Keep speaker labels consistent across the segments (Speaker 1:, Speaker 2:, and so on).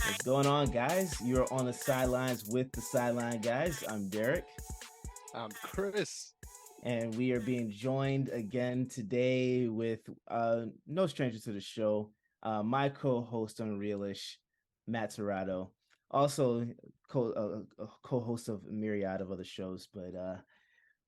Speaker 1: What's going on, guys? You're on the sidelines with the Sideline guys. I'm Derrick.
Speaker 2: I'm Chris.
Speaker 1: And we are being joined again today with no stranger to the show, my co-host on Realish, Matt Tirado. Also co-host of a myriad of other shows. But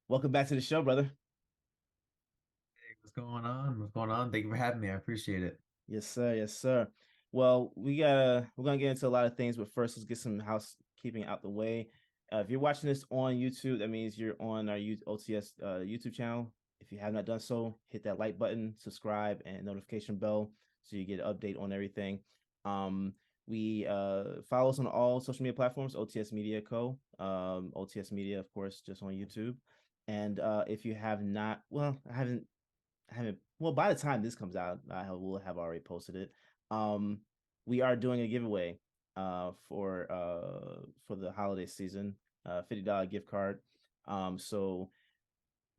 Speaker 1: welcome back to the show, brother.
Speaker 3: Hey, what's going on? What's going on? Thank you for having me. I appreciate it.
Speaker 1: Yes, sir. Yes, sir. Well, we're gonna get into a lot of things, but first let's get some housekeeping out the way. If you're watching this on YouTube, that means you're on our OTS YouTube channel. If you have not done so, hit that like button, subscribe, and notification bell so you get an update on everything. We follow us on all social media platforms, OTS Media Co. OTS Media, of course, just on YouTube. And if you have not, well, I haven't. Well, by the time this comes out, I will have already posted it. We are doing a giveaway for the holiday season, $50 gift card. So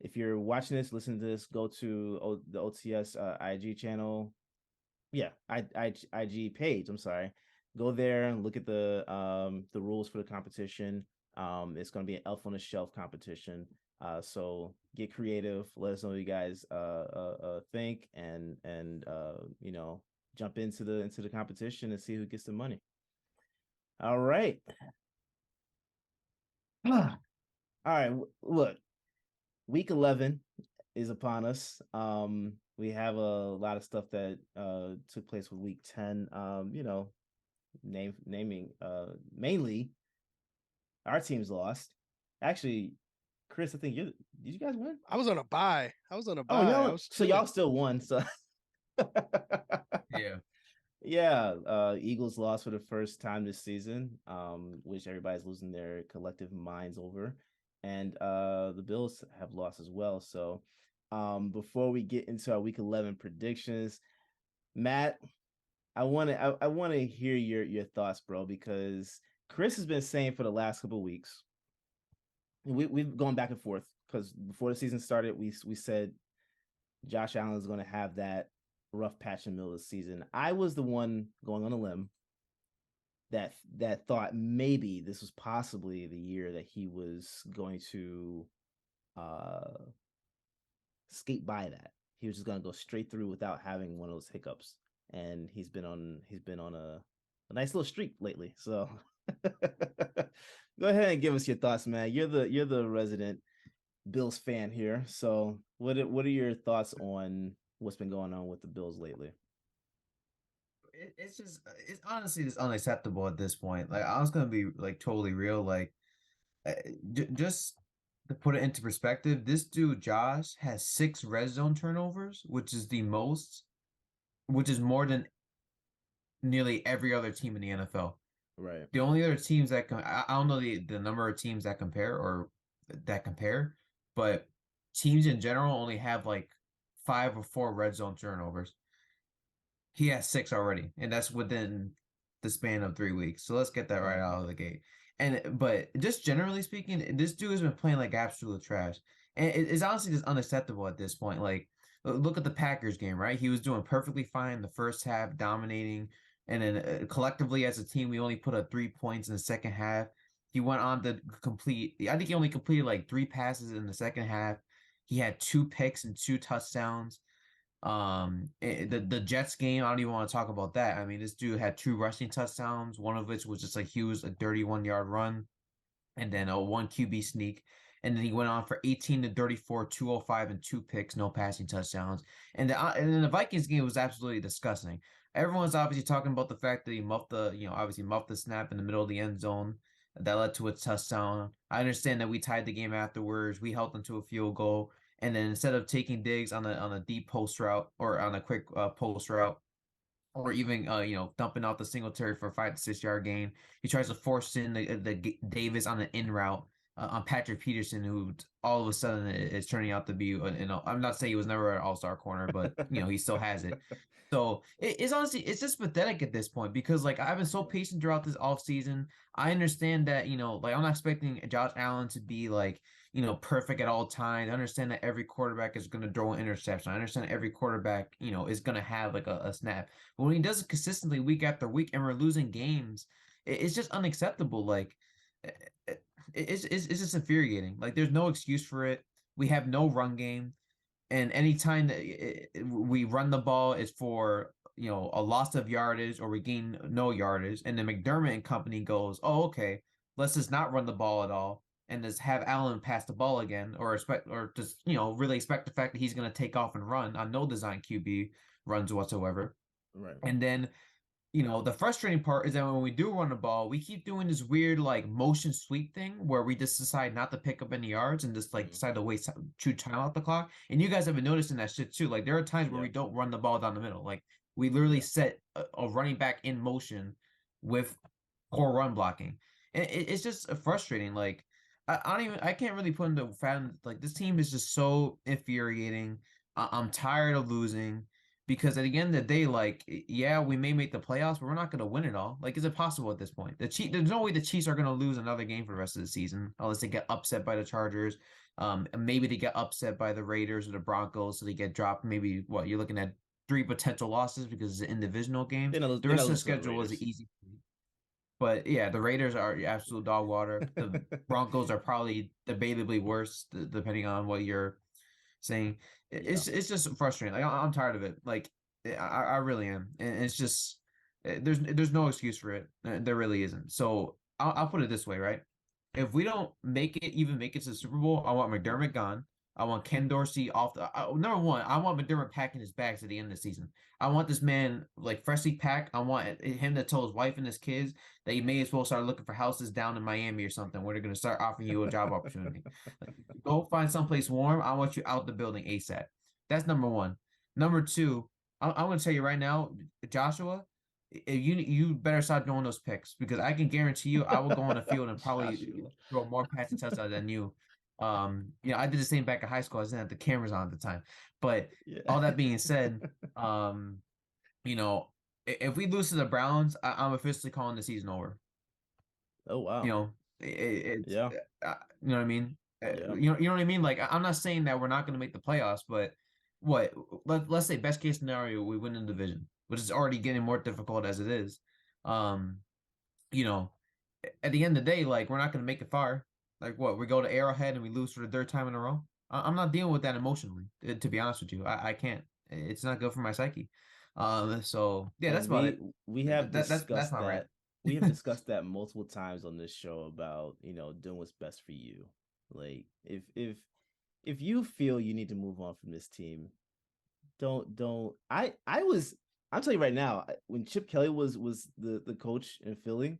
Speaker 1: if you're watching this, listen to this, go to the OTS IG channel. Yeah, IG page. I'm sorry. Go there and look at the rules for the competition. It's going to be an Elf on the Shelf competition. So get creative. Let us know what you guys think, and jump into the competition and see who gets the money. All right. All right. Look, week 11 is upon us. We have a lot of stuff that took place with week 10. Naming mainly our team's lost. Actually, Chris, I think did you guys win?
Speaker 2: I was on a bye.
Speaker 1: Oh, y'all still won. So
Speaker 3: Yeah.
Speaker 1: Yeah, Eagles lost for the first time this season, which everybody's losing their collective minds over, and the Bills have lost as well. So, before we get into our Week 11 predictions, Matt, I want to hear your thoughts, bro, because Chris has been saying for the last couple of weeks, we've gone back and forth because before the season started, we said Josh Allen is going to have that rough patch in the middle of the season. I was the one going on a limb that thought maybe this was possibly the year that he was going to skate by that. He was just going to go straight through without having one of those hiccups. And he's been on a nice little streak lately. So go ahead and give us your thoughts, man. You're the resident Bills fan here. So what are your thoughts on what's been going on with the Bills lately?
Speaker 3: It's honestly just unacceptable at this point. Like, I was gonna be like totally real. Like, just to put it into perspective, this dude Josh has 6 red zone turnovers, which is more than nearly every other team in the NFL.
Speaker 1: Right.
Speaker 3: The only other teams that I don't know the number of teams that compare, but teams in general only have like 5 or 4 red zone turnovers. He has 6 already, and that's within the span of 3 weeks. So let's get that right out of the gate. But just generally speaking, this dude has been playing like absolute trash, and it's honestly just unacceptable at this point. Like, look at the Packers game, right? He was doing perfectly fine in the first half, dominating, and then collectively as a team, we only put up 3 points in the second half. He went on to complete. I think he only completed like 3 passes in the second half. He had 2 picks and 2 touchdowns. The Jets game, I don't even want to talk about that. I mean, this dude had 2 rushing touchdowns, one of which was just like huge, a 31-yard run, and then a 1 QB sneak. And then he went on for 18 to 34, 205, and 2 picks, no passing touchdowns. And then the Vikings game was absolutely disgusting. Everyone's obviously talking about the fact that he muffed the snap in the middle of the end zone. That led to a touchdown. I understand that we tied the game afterwards. We held them to a field goal. And then instead of taking digs on a deep post route or on a quick post route, or even dumping out the Singletary for a 5 to 6 yard gain, he tries to force in the Davis on the in route on Patrick Peterson, who all of a sudden is turning out to be. I'm not saying he was never an all-star corner, but he still has it. So it's honestly, it's just pathetic at this point because like I've been so patient throughout this offseason. I understand that like I'm not expecting Josh Allen to be like perfect at all times. I understand that every quarterback is going to throw an interception. I understand every quarterback, is going to have like a snap. But when he does it consistently week after week and we're losing games, it's just unacceptable. Like, it's just infuriating. Like, there's no excuse for it. We have no run game. And anytime that we run the ball is for a loss of yardage or we gain no yardage, and then McDermott and company goes, oh, okay, let's just not run the ball at all and just have Allen pass the ball again, or just really expect the fact that he's going to take off and run on no design QB runs whatsoever.
Speaker 1: Right.
Speaker 3: And then the frustrating part is that when we do run the ball, we keep doing this weird like motion sweep thing where we just decide not to pick up any yards and just like decide to waste true time out the clock. And you guys have been noticing that shit too. Like there are times where we don't run the ball down the middle. Like we literally set a running back in motion with core run blocking. And it's just frustrating. Like I can't really put into fathom, like this team is just so infuriating. I'm tired of losing. Because at the end of the day, like, yeah, we may make the playoffs, but we're not going to win it all. Like, is it possible at this point? There's no way the Chiefs are going to lose another game for the rest of the season unless they get upset by the Chargers. And maybe they get upset by the Raiders or the Broncos, so they get dropped. Maybe you're looking at 3 potential losses because it's an divisional game. The rest of the schedule is easy. But yeah, the Raiders are absolute dog water. The Broncos are probably debatably worse, depending on what you're saying. It's just frustrating. Like I'm tired of it. Like I really am, and it's just there's no excuse for it. There really isn't. So I'll put it this way, right? If we don't make it to the Super Bowl, I want McDermott gone. I want Ken Dorsey off the number one. I want McDermott packing his bags at the end of the season. I want this man like freshly packed. I want him to tell his wife and his kids that you may as well start looking for houses down in Miami or something where they're going to start offering you a job opportunity. Like, go find someplace warm. I want you out the building ASAP. That's number one. Number two, I'm going to tell you right now, Joshua, you better stop doing those picks because I can guarantee you I will go on the field and probably throw more passing touchdowns than you. I did the same back in high school. I didn't have the cameras on at the time. But all that being said, if we lose to the Browns, I'm officially calling the season over.
Speaker 1: Oh wow.
Speaker 3: You know what I mean?
Speaker 1: Yeah.
Speaker 3: You know what I mean? Like I'm not saying that we're not going to make the playoffs, but let's say best case scenario we win the division, which is already getting more difficult as it is. You know, at the end of the day, like we're not going to make it far. Like we go to Arrowhead and we lose for the third time in a row. I'm not dealing with that emotionally, to be honest with you. I can't. It's not good for my psyche. So yeah, that's about it.
Speaker 1: We have discussed
Speaker 3: that's my rant.
Speaker 1: We have discussed that multiple times on this show about doing what's best for you. Like if you feel you need to move on from this team, don't. I'll tell you right now, when Chip Kelly was the coach in Philly,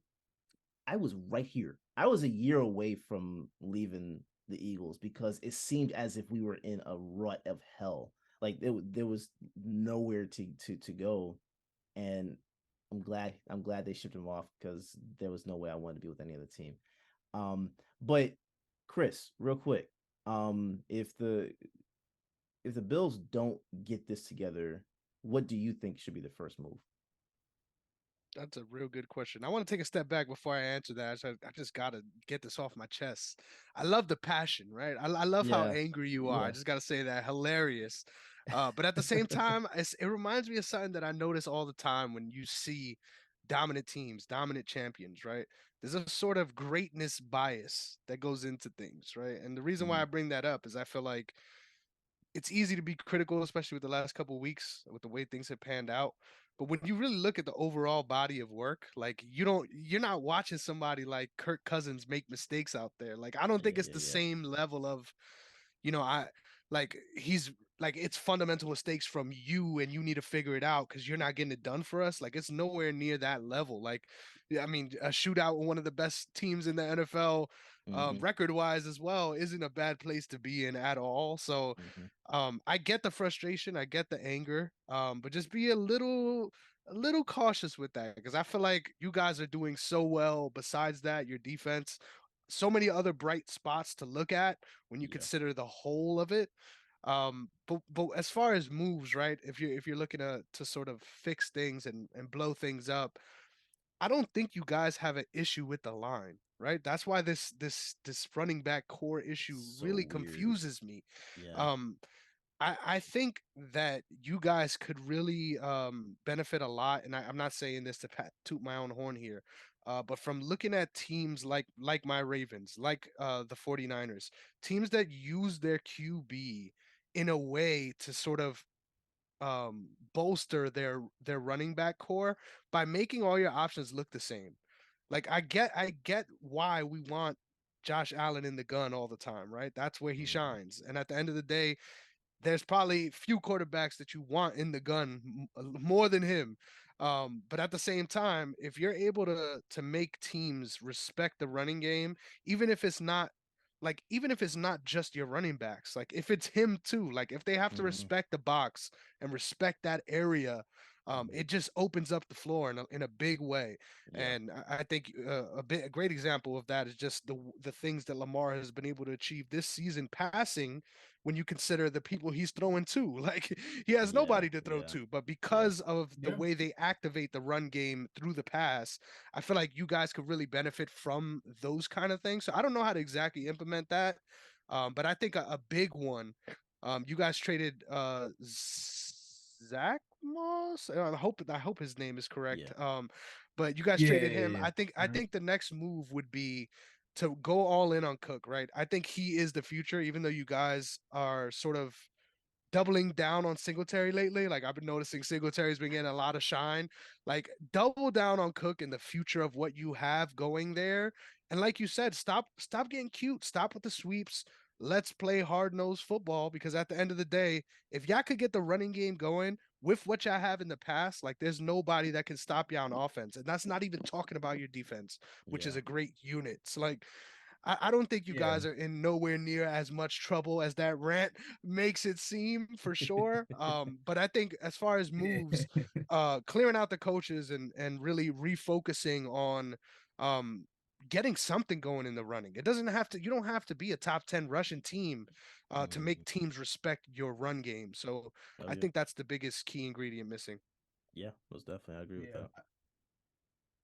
Speaker 1: I was right here. I was a year away from leaving the Eagles because it seemed as if we were in a rut of hell. Like there was nowhere to go, and I'm glad they shipped him off because there was no way I wanted to be with any other team. But Chris, real quick, if the Bills don't get this together, what do you think should be the first move?
Speaker 2: That's a real good question. I want to take a step back before I answer that. I just got to get this off my chest. I love the passion, right? I love how angry you are. I just got to say that. Hilarious. But at the same time, it reminds me of something that I notice all the time when you see dominant teams, dominant champions, right? There's a sort of greatness bias that goes into things, right? And the reason why I bring that up is I feel like it's easy to be critical, especially with the last couple of weeks with the way things have panned out. But when you really look at the overall body of work, like you're not watching somebody like Kirk Cousins make mistakes out there. Like I don't think it's the same level of, I like he's like it's fundamental mistakes from you and you need to figure it out because you're not getting it done for us. Like it's nowhere near that level. Like, I mean, a shootout with one of the best teams in the NFL record wise as well isn't a bad place to be in at all. So I get the frustration, I get the anger, but just be a little cautious with that because I feel like you guys are doing so well. Besides that, your defense, so many other bright spots to look at when you consider the whole of it. But as far as moves, right? If you're looking to sort of fix things and blow things up, I don't think you guys have an issue with the line, right? That's why this running back core issue really confuses me.
Speaker 1: Yeah.
Speaker 2: I think that you guys could really benefit a lot, and I'm not saying this to toot my own horn here, but from looking at teams like my Ravens, like the 49ers, teams that use their QB in a way to sort of bolster their running back core by making all your options look the same. Like I get why we want Josh Allen in the gun all the time, right? That's where he shines. And at the end of the day, there's probably few quarterbacks that you want in the gun more than him. But at the same time, if you're able to make teams respect the running game, even if it's not even if it's not just your running backs, like if it's him too, like if they have to respect the box and respect that area, it just opens up the floor in a big way.
Speaker 1: Yeah.
Speaker 2: And I think a great example of that is just the things that Lamar has been able to achieve this season passing, when you consider the people he's throwing to. Like he has nobody to throw to, but because of the way they activate the run game through the pass, I feel like you guys could really benefit from those kind of things. So I don't know how to exactly implement that, but I think a big one. You guys traded Zach Moss. I hope his name is correct. But you guys traded him. I think the next move would be to go all in on Cook, right? I think he is the future, even though you guys are sort of doubling down on Singletary lately. Like I've been noticing Singletary's been getting a lot of shine. Like double down on Cook in the future of what you have going there. And like you said, stop getting cute. Stop with the sweeps. Let's play hard-nosed football, because at the end of the day, if y'all could get the running game going with what y'all have in the past, like there's nobody that can stop you on offense. And that's not even talking about your defense, which is a great unit. So like I don't think you guys are in nowhere near as much trouble as that rant makes it seem, for sure. But I think as far as moves, clearing out the coaches and really refocusing on getting something going in the running. It doesn't have to, you don't have to be a top 10 Russian team to make teams respect your run game. So I think that's the biggest key ingredient missing.
Speaker 1: Yeah, most definitely. I agree with that.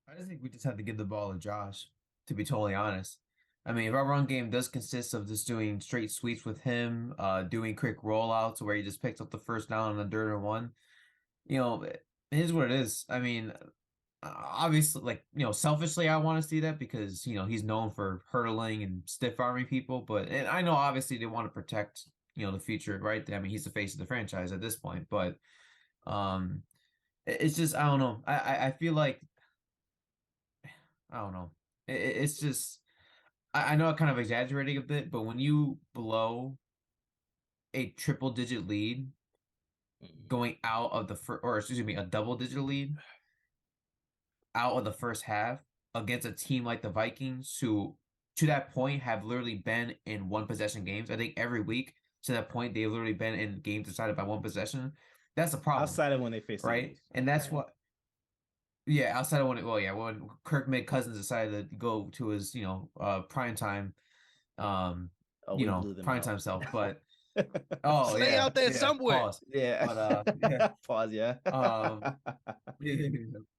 Speaker 3: I just think we just have to give the ball to Josh, to be totally honest. I mean, if our run game does consist of just doing straight sweeps with him, doing quick rollouts where he just picks up the first down on the 3rd and 1, it is what it is. I mean, obviously, like, selfishly, I want to see that because, he's known for hurdling and stiff arming people. And I know obviously they want to protect, the future, right? I mean, he's the face of the franchise at this point, but it's just, I don't know. I feel like, I don't know. It's just, I know I'm kind of exaggerating a bit, but when you blow a triple-digit lead going out of the first, or excuse me, a double-digit lead out of the first half against a team like the Vikings, who to that point have literally been in one-possession games. I think every week to that point they've literally been in games decided by one possession. That's a problem.
Speaker 1: Outside of when they face
Speaker 3: right, and that's what. Yeah, outside of when Kirk made Cousins decided to go to his prime time, prime time self, but
Speaker 2: stay out there somewhere.
Speaker 3: Pause.
Speaker 1: Yeah,
Speaker 3: but
Speaker 1: pause. Yeah.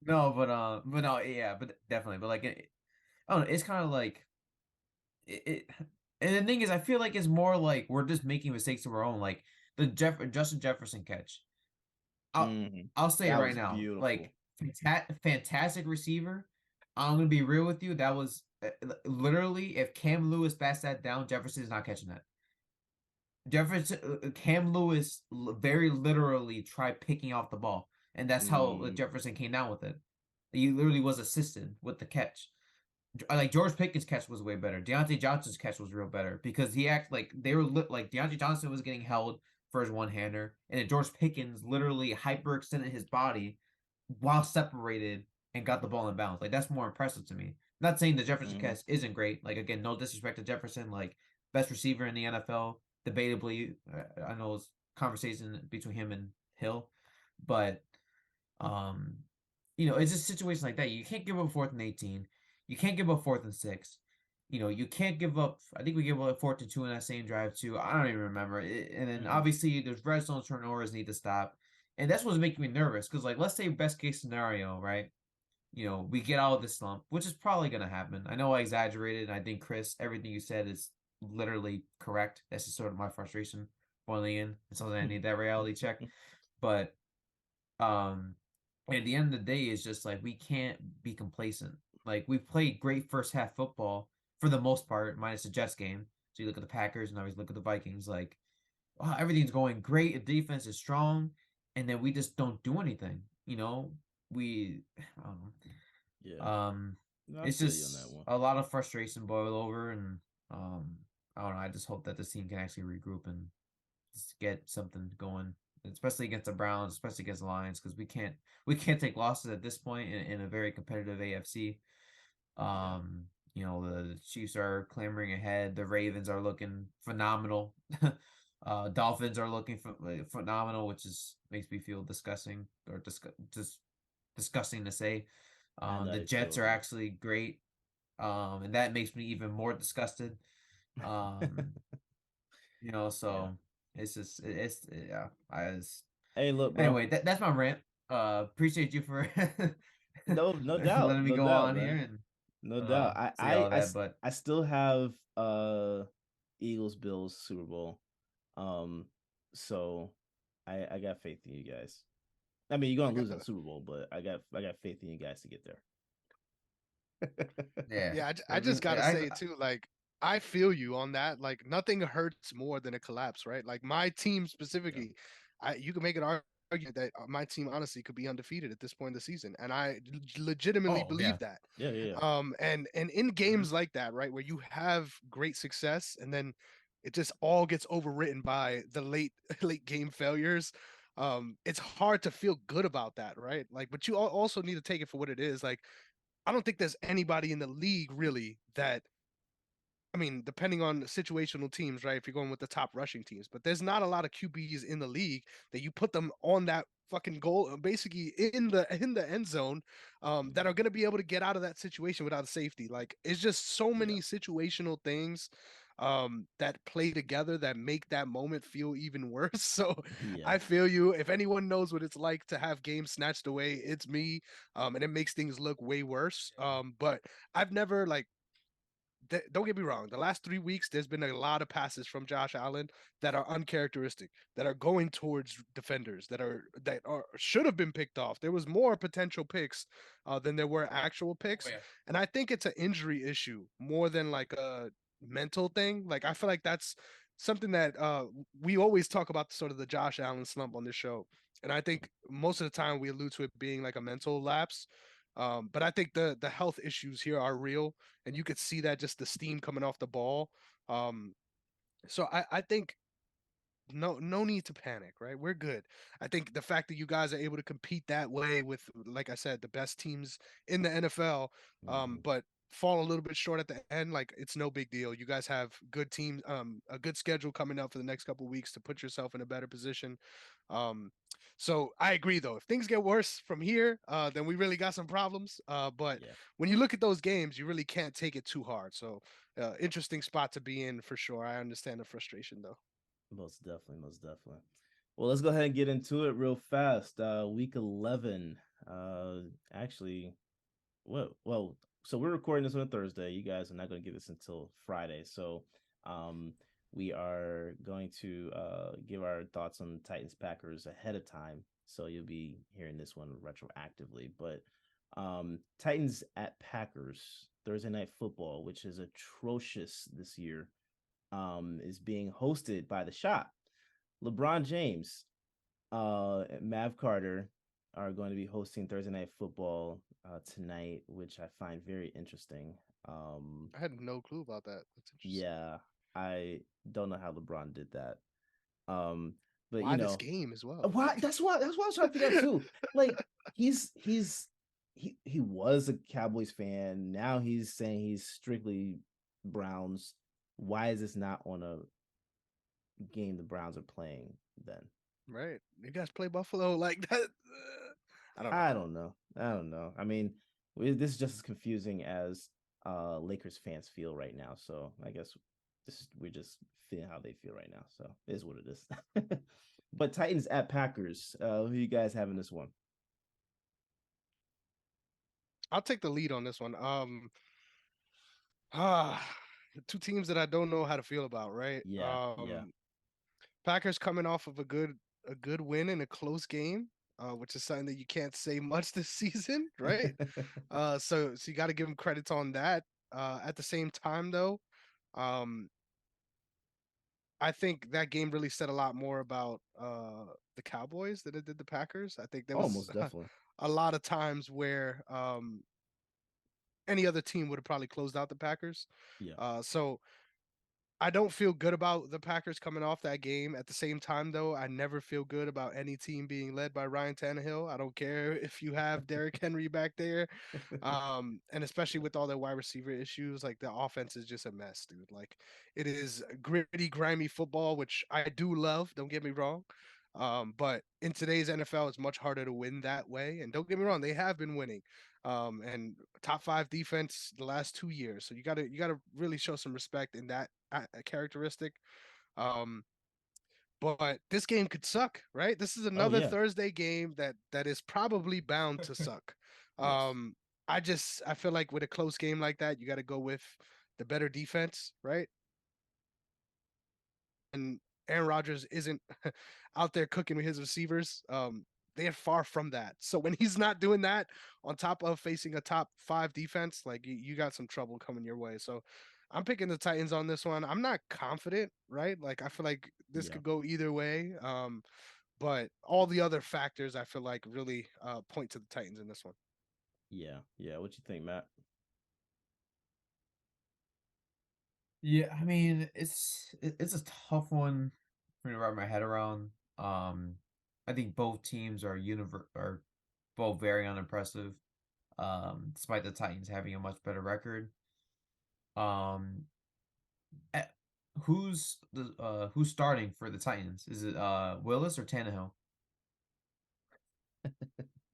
Speaker 3: No, but definitely, but like I don't know, it's kind of like it. And the thing is, I feel like it's more like we're just making mistakes of our own, like the Justin Jefferson catch. I'll say it right now,
Speaker 1: beautiful.
Speaker 3: like. Fantastic receiver. I'm gonna be real with you. That was literally, if Cam Lewis bats that down, Jefferson is not catching that. Cam Lewis very literally tried picking off the ball, and that's how Jefferson came down with it. He literally was assisted with the catch. Like George Pickens' catch was way better. Deontay Johnson's catch was real better because he acted like they were like Deontay Johnson was getting held for his one-hander, and then George Pickens literally hyperextended his body while separated and got the ball in bounds. Like, that's more impressive to me. Not saying the Jefferson catch isn't great. Like, again, no disrespect to Jefferson, like best receiver in the NFL, debatably. I know it's conversation between him and Hill, but it's a situation like that. You can't give up 4th and 18. You can't give up 4th and 6. You can't give up. I think we gave up 4th and 2 in that same drive too. I don't even remember. And then obviously there's red zone turnovers need to stop. And that's what's making me nervous because, like, let's say best case scenario, right? we get out of the slump, which is probably going to happen. I know I exaggerated. And I think, Chris, everything you said is literally correct. That's just sort of my frustration boiling in. It's something I need that reality check. But at the end of the day, it's just like we can't be complacent. Like we've played great first half football for the most part, minus the Jets game. So you look at the Packers and always look at the Vikings. Like, wow, everything's going great. The defense is strong, and then we just don't do anything. We,
Speaker 1: Yeah. No, I
Speaker 3: it's
Speaker 1: feel you on that
Speaker 3: just
Speaker 1: one.
Speaker 3: a lot of frustration boil over, and I don't know. I just hope that this team can actually regroup and just get something going, especially against the Browns, especially against the Lions, because we can't take losses at this point in a very competitive AFC.
Speaker 1: Yeah.
Speaker 3: The Chiefs are clambering ahead. The Ravens are looking phenomenal. Dolphins are looking phenomenal, which makes me feel disgusting or just disgusting to say.
Speaker 1: I know
Speaker 3: The
Speaker 1: how you feel
Speaker 3: Jets are
Speaker 1: about it.
Speaker 3: actually great, and that makes me even more disgusted. Um,
Speaker 1: Yeah.
Speaker 3: so it's yeah.
Speaker 1: Hey, look, bro.
Speaker 3: Anyway, that's my rant. Appreciate you for
Speaker 1: No doubt.
Speaker 3: letting me
Speaker 1: No
Speaker 3: go
Speaker 1: doubt,
Speaker 3: on here
Speaker 1: man.
Speaker 3: and
Speaker 1: No doubt.
Speaker 3: say all that. But
Speaker 1: I still have Eagles Bills Super Bowl. Um, so I got faith in you guys. I mean, you're
Speaker 2: I
Speaker 1: gonna
Speaker 2: got
Speaker 1: lose in the Super Bowl, but I got faith in you guys to get there.
Speaker 3: yeah,
Speaker 2: Yeah, I just gotta say too, like I feel you on that. Like nothing hurts more than a collapse, right? Like my team
Speaker 1: Yeah.
Speaker 2: specifically, you can make an argument that my team honestly could be undefeated at this point in the season, and I legitimately
Speaker 3: oh yeah,
Speaker 2: believe that.
Speaker 1: Yeah, yeah, yeah.
Speaker 2: And in
Speaker 3: hmm
Speaker 2: games like that, right, where you have great success, and then it just all gets overwritten by the late game failures. It's hard to feel good about that, right? Like, but you also need to take it for what it is. Like I don't think there's anybody in the league really that I mean, depending on situational teams, right? If you're going with the top rushing teams, but there's not a lot of QBs in the league that you put them on that fucking goal, basically in the end zone, that are going to be able to get out of that situation without a safety. Like it's just so
Speaker 1: Yeah.
Speaker 2: many situational things that play together that make that moment feel even worse. So
Speaker 1: Yeah.
Speaker 2: I feel you. If anyone knows what it's like to have games snatched away, it's me. And it makes things look way worse. But I've never like don't get me wrong. The last 3 weeks, there's been a lot of passes from Josh Allen that are uncharacteristic, that are going towards defenders, that are should have been picked off. There was more potential picks than there were actual
Speaker 3: oh
Speaker 2: picks,
Speaker 3: yeah.
Speaker 2: and I think it's an injury issue more than like a mental thing. Like I feel like that's something that we always talk about, sort of the Josh Allen slump on this show, and I think most of the time we allude to it being like a mental lapse. But I think the health issues here are real, and you could see that just the steam coming off the ball. Um, so I think no need to panic, right? We're good. I think the fact that you guys are able to compete that way with, like I said, the best teams in the NFL,
Speaker 1: Mhm.
Speaker 2: but fall a little bit short at the end, like it's no big deal. You guys have good teams, a good schedule coming up for the next couple of weeks to put yourself in a better position. Um, so I agree though. If things get worse from here, then we really got some problems. But
Speaker 1: Yeah.
Speaker 2: when you look at those games, you really can't take it too hard. So interesting spot to be in for sure. I understand the frustration though.
Speaker 1: Most definitely, most definitely. Well, let's go ahead and get into it real fast. Week 11. Actually, well, so we're recording this on a Thursday. You guys are not going to get this until Friday. So, um, we are going to give our thoughts on Titans Packers ahead of time. So you'll be hearing this one retroactively. But Titans at Packers Thursday night football, which is atrocious this year, is being hosted by the shop. LeBron James, Mav Carter are going to be hosting Thursday Night Football tonight, which I find very interesting. Um,
Speaker 2: I had no clue about that. That's interesting.
Speaker 1: yeah, I don't know how LeBron did that. Um, but
Speaker 2: Why this game as well?
Speaker 1: why?
Speaker 2: Like,
Speaker 1: That's what I was trying to figure out too. Like he was a Cowboys fan. Now he's saying he's strictly Browns. Why is this not on a game the Browns are playing then?
Speaker 2: right? You guys play Buffalo like that. I don't know.
Speaker 1: I don't know. I don't know. I mean, this is just as confusing as Lakers fans feel right now. So I guess we're just feeling how they feel right now. So it is what it is. But Titans at Packers. Who you guys have in this one?
Speaker 2: I'll take the lead on this one. Ah, two teams that I don't know how to feel about, right?
Speaker 1: Yeah, yeah.
Speaker 2: Packers coming off of a good win in a close game, which is something that you can't say much this season, right? So you got to give them credits on that. At the same time, though, um, I think that game really said a lot more about the Cowboys than it did the Packers. I think there
Speaker 1: Oh,
Speaker 2: was
Speaker 1: most definitely.
Speaker 2: a lot of times where any other team would have probably closed out the Packers.
Speaker 1: Yeah.
Speaker 2: So I don't feel good about the Packers coming off that game. At the same time, though, I never feel good about any team being led by Ryan Tannehill. I don't care if you have Derrick Henry back there, and especially with all their wide receiver issues, like the offense is just a mess, dude. Like it is gritty, grimy football, which I do love. Don't get me wrong. But in today's NFL, it's much harder to win that way. And don't get me wrong, they have been winning. And top five defense the last 2 years. So you gotta really show some respect in that characteristic. Um, but this game could suck, right? This is
Speaker 1: Oh
Speaker 2: another
Speaker 1: yeah.
Speaker 2: Thursday game that is probably bound to suck.
Speaker 1: Yes.
Speaker 2: Um, I feel like with a close game like that, you got to go with the better defense, right? And Aaron Rodgers isn't out there cooking with his receivers. They are far from that. So when he's not doing that, on top of facing a top five defense, like you got some trouble coming your way. So I'm picking the Titans on this one. I'm not confident, right? Like I feel like this
Speaker 1: Yeah.
Speaker 2: could go either way. But all the other factors I feel like really point to the Titans in this one.
Speaker 1: Yeah. Yeah. What you think, Matt?
Speaker 3: Yeah, I mean, it's a tough one for me to wrap my head around. I think both teams are both very unimpressive. Despite the Titans having a much better record. Um, eh, who's starting for the Titans? Is it Willis or Tannehill?
Speaker 2: I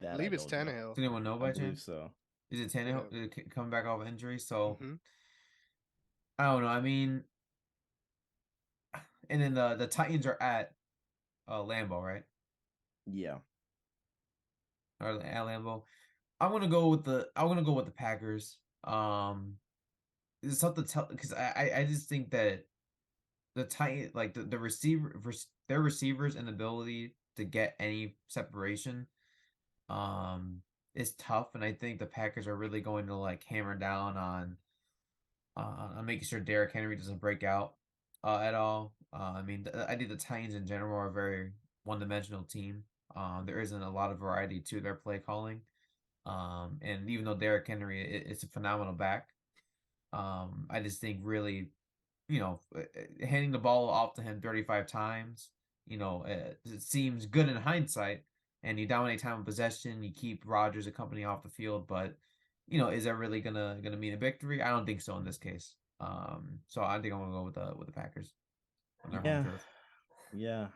Speaker 1: That I
Speaker 2: believe it's
Speaker 1: don't know.
Speaker 2: Tannehill.
Speaker 3: Does anyone know
Speaker 1: I
Speaker 3: by
Speaker 1: believe
Speaker 3: chance?
Speaker 1: so.
Speaker 3: Is it
Speaker 2: Yeah.
Speaker 3: Tannehill coming back off injury? So
Speaker 2: Hmm.
Speaker 3: I don't know. I mean, and then the Titans are at Lambeau, right?
Speaker 1: Yeah.
Speaker 3: Or at Lambeau. I'm gonna go with the Packers. It's tough to tell because I just think that the Titan like the their receivers and ability to get any separation is tough, and I think the Packers are really going to like hammer down on making sure Derrick Henry doesn't break out at all. I mean, I think the Titans in general are a very one-dimensional team. There isn't a lot of variety to their play calling. And even though Derrick Henry is a phenomenal back, I just think really, handing the ball off to him 35 times, it seems good in hindsight, and you dominate time of possession, you keep Rodgers and company off the field, but is that really gonna mean a victory? I don't think so in this case. So I think I'm gonna go with the Packers on their home
Speaker 1: Yeah.
Speaker 3: turf.
Speaker 1: Yeah.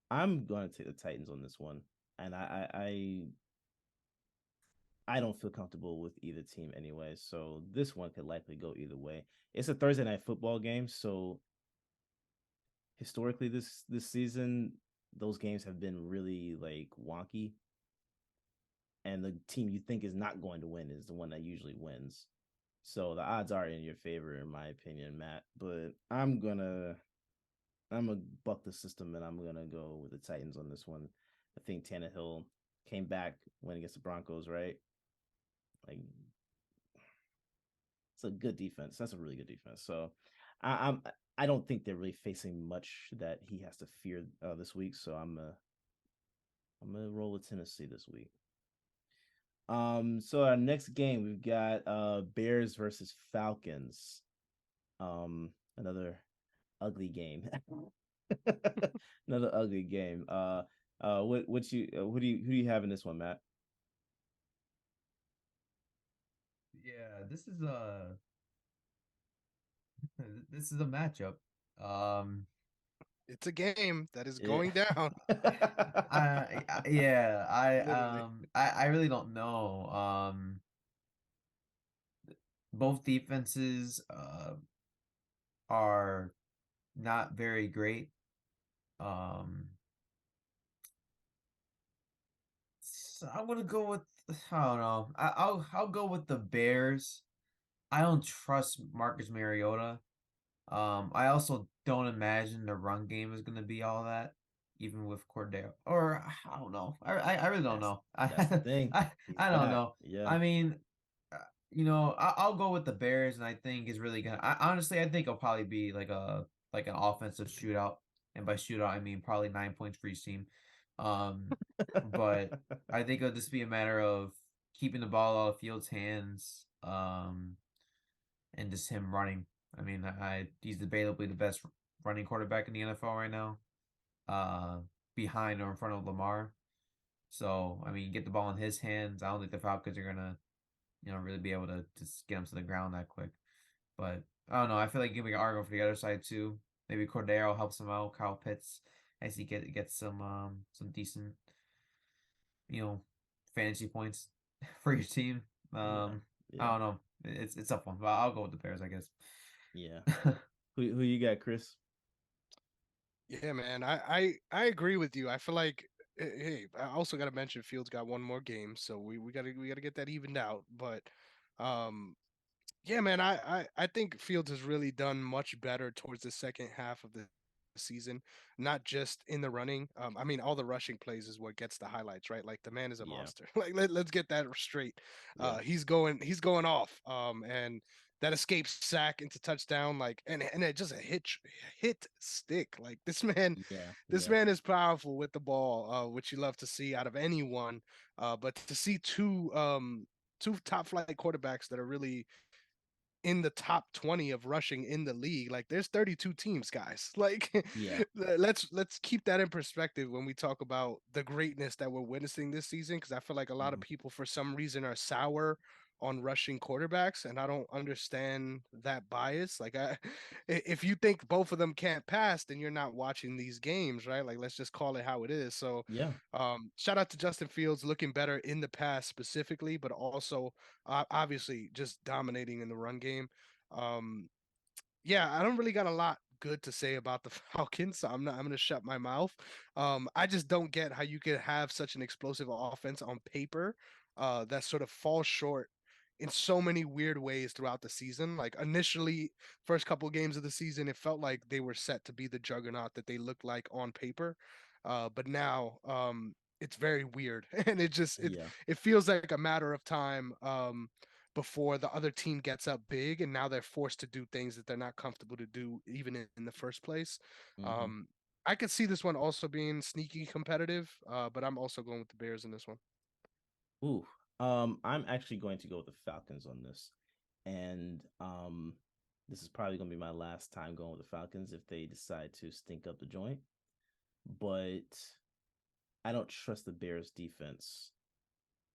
Speaker 1: I'm gonna take the Titans on this one. And I don't feel comfortable with either team anyway. So this one could likely go either way. It's a Thursday night football game, so historically this season those games have been really like wonky, and the team you think is not going to win is the one that usually wins. So the odds are in your favor, in my opinion, Matt. But I'm gonna buck the system, and I'm gonna go with the Titans on this one. I think Tannehill came back when against the Broncos, right? Like it's a good defense. That's a really good defense. So I'm I don't think they're really facing much that he has to fear this week. So I'm gonna roll with Tennessee this week. So our next game we've got Bears versus Falcons. Another ugly game. Another ugly game. What you who do you have in this one, Matt?
Speaker 3: Yeah, this is a matchup. Um,
Speaker 2: It's a game that is
Speaker 1: Yeah.
Speaker 2: going down.
Speaker 3: yeah,
Speaker 2: Literally.
Speaker 3: I really don't know. Both defenses are not very great. Um, so I'm gonna go with I don't know. I'll go with the Bears. I don't trust Marcus Mariota. I also don't imagine the run game is gonna be all that, even with Cordero. Or I don't know. I really don't know.
Speaker 1: That's the thing. He's
Speaker 3: I don't
Speaker 1: back.
Speaker 3: know.
Speaker 1: Yeah.
Speaker 3: I mean, uh, I'll go with the Bears, and I think is really gonna. Honestly, I think it'll probably be like an offensive shootout, and by shootout I mean probably 9 points for each team. But I think it'll just be a matter of keeping the ball out of Fields' hands. And just him running. I mean, he's debatably the best running quarterback in the NFL right now, uh, behind or in front of Lamar. So I mean, get the ball in his hands. I don't think the Falcons are gonna, really be able to just get him to the ground that quick. But I don't know. I feel like giving an argument for the other side too. Maybe Cordero helps him out. Kyle Pitts, as he gets some decent, you know, fantasy points for your team.
Speaker 1: Yeah.
Speaker 3: I
Speaker 1: Yeah.
Speaker 3: don't know. It's a tough one, but I'll go with the Bears, I guess.
Speaker 1: Yeah. Who you got, Chris?
Speaker 2: Yeah, man. I agree with you. I feel like hey, I also got to mention Fields got one more game, so we got to get that evened out. But um yeah, man, I think Fields has really done much better towards the second half of the season, not just in the running. I mean, all the rushing plays is what gets the highlights, right? Like the man is a
Speaker 1: Yeah.
Speaker 2: monster. Like let's get that straight.
Speaker 1: Yeah.
Speaker 2: He's going off. And that escape sack into touchdown, like and it just a hit stick. Like this man,
Speaker 1: Yeah.
Speaker 2: this
Speaker 1: Yeah.
Speaker 2: man is powerful with the ball, which you love to see out of anyone. But to see two top flight quarterbacks that are really in the top 20 of rushing in the league. Like there's 32 teams, guys. Like
Speaker 1: Yeah.
Speaker 2: let's keep that in perspective when we talk about the greatness that we're witnessing this season, because I feel like a lot of
Speaker 1: Mhm.
Speaker 2: people for some reason are sour on rushing quarterbacks, and I don't understand that bias. Like if you think both of them can't pass, then you're not watching these games, right? Like let's just call it how it is. So
Speaker 1: Yeah.
Speaker 2: shout out to Justin Fields looking better in the pass specifically, but also obviously just dominating in the run game. Um, yeah, I don't really got a lot good to say about the Falcons, so I'm gonna shut my mouth. I just don't get how you could have such an explosive offense on paper that sort of falls short in so many weird ways throughout the season. Like initially, first couple of games of the season, it felt like they were set to be the juggernaut that they looked like on paper. But now it's very weird, and
Speaker 1: Yeah.
Speaker 2: it feels like a matter of time. Before the other team gets up big, and now they're forced to do things that they're not comfortable to do even in the first place.
Speaker 1: Mm-hmm.
Speaker 2: Um, I could see this one also being sneaky competitive, but I'm also going with the Bears in this one.
Speaker 1: Ooh. I'm actually going to go with the Falcons on this. And this is probably gonna be my last time going with the Falcons if they decide to stink up the joint. But I don't trust the Bears defense.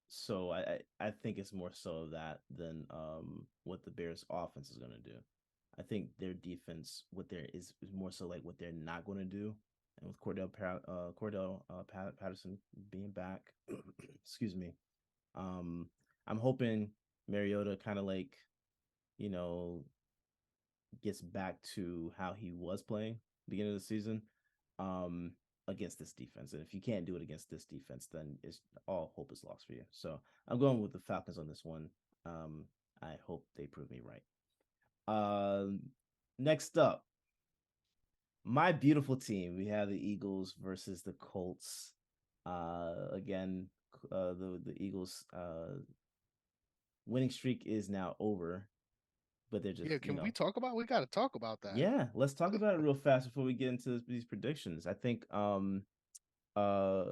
Speaker 1: So I think it's more so of that than what the Bears offense is gonna do. I think their defense, what there is more so like what they're not going to do. And with Patterson being back, excuse me, um, I'm hoping Mariota kind of like, you know, gets back to how he was playing beginning of the season, um, against this defense. And if you can't do it against this defense, then it's all hope is lost for you. So I'm going with the Falcons on this one. I hope they prove me right. Next up, my beautiful team. We have the Eagles versus the Colts. Again, the Eagles winning streak is now over, but they're just
Speaker 2: Yeah, can we talk about? We got to talk about that.
Speaker 1: yeah. Let's talk about it real fast before we get into these predictions. I think uh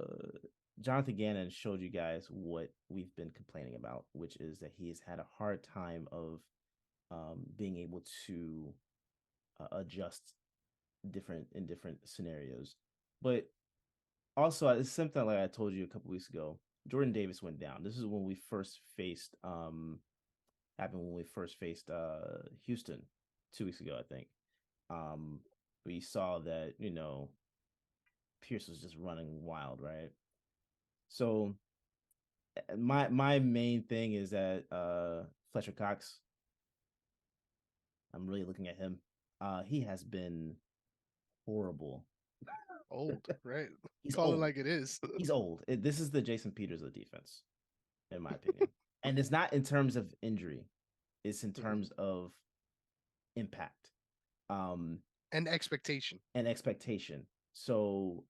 Speaker 1: Jonathan Gannon showed you guys what we've been complaining about, which is that he has had a hard time of being able to adjust different scenarios. But also, it's something like I told you a couple weeks ago. Jordan Davis went down. This is when we first faced happened when we first faced Houston 2 weeks ago, I think. Um, we saw that Pierce was just running wild, right? So my main thing is that Fletcher Cox. I'm really looking at him. He has been horrible.
Speaker 2: Old, right?
Speaker 1: He's
Speaker 2: Call it
Speaker 1: old.
Speaker 2: like it is.
Speaker 1: He's old. This is the Jason Peters of the defense. in my opinion. And it's not in terms of injury; it's in terms of impact,
Speaker 2: and expectation.
Speaker 1: So,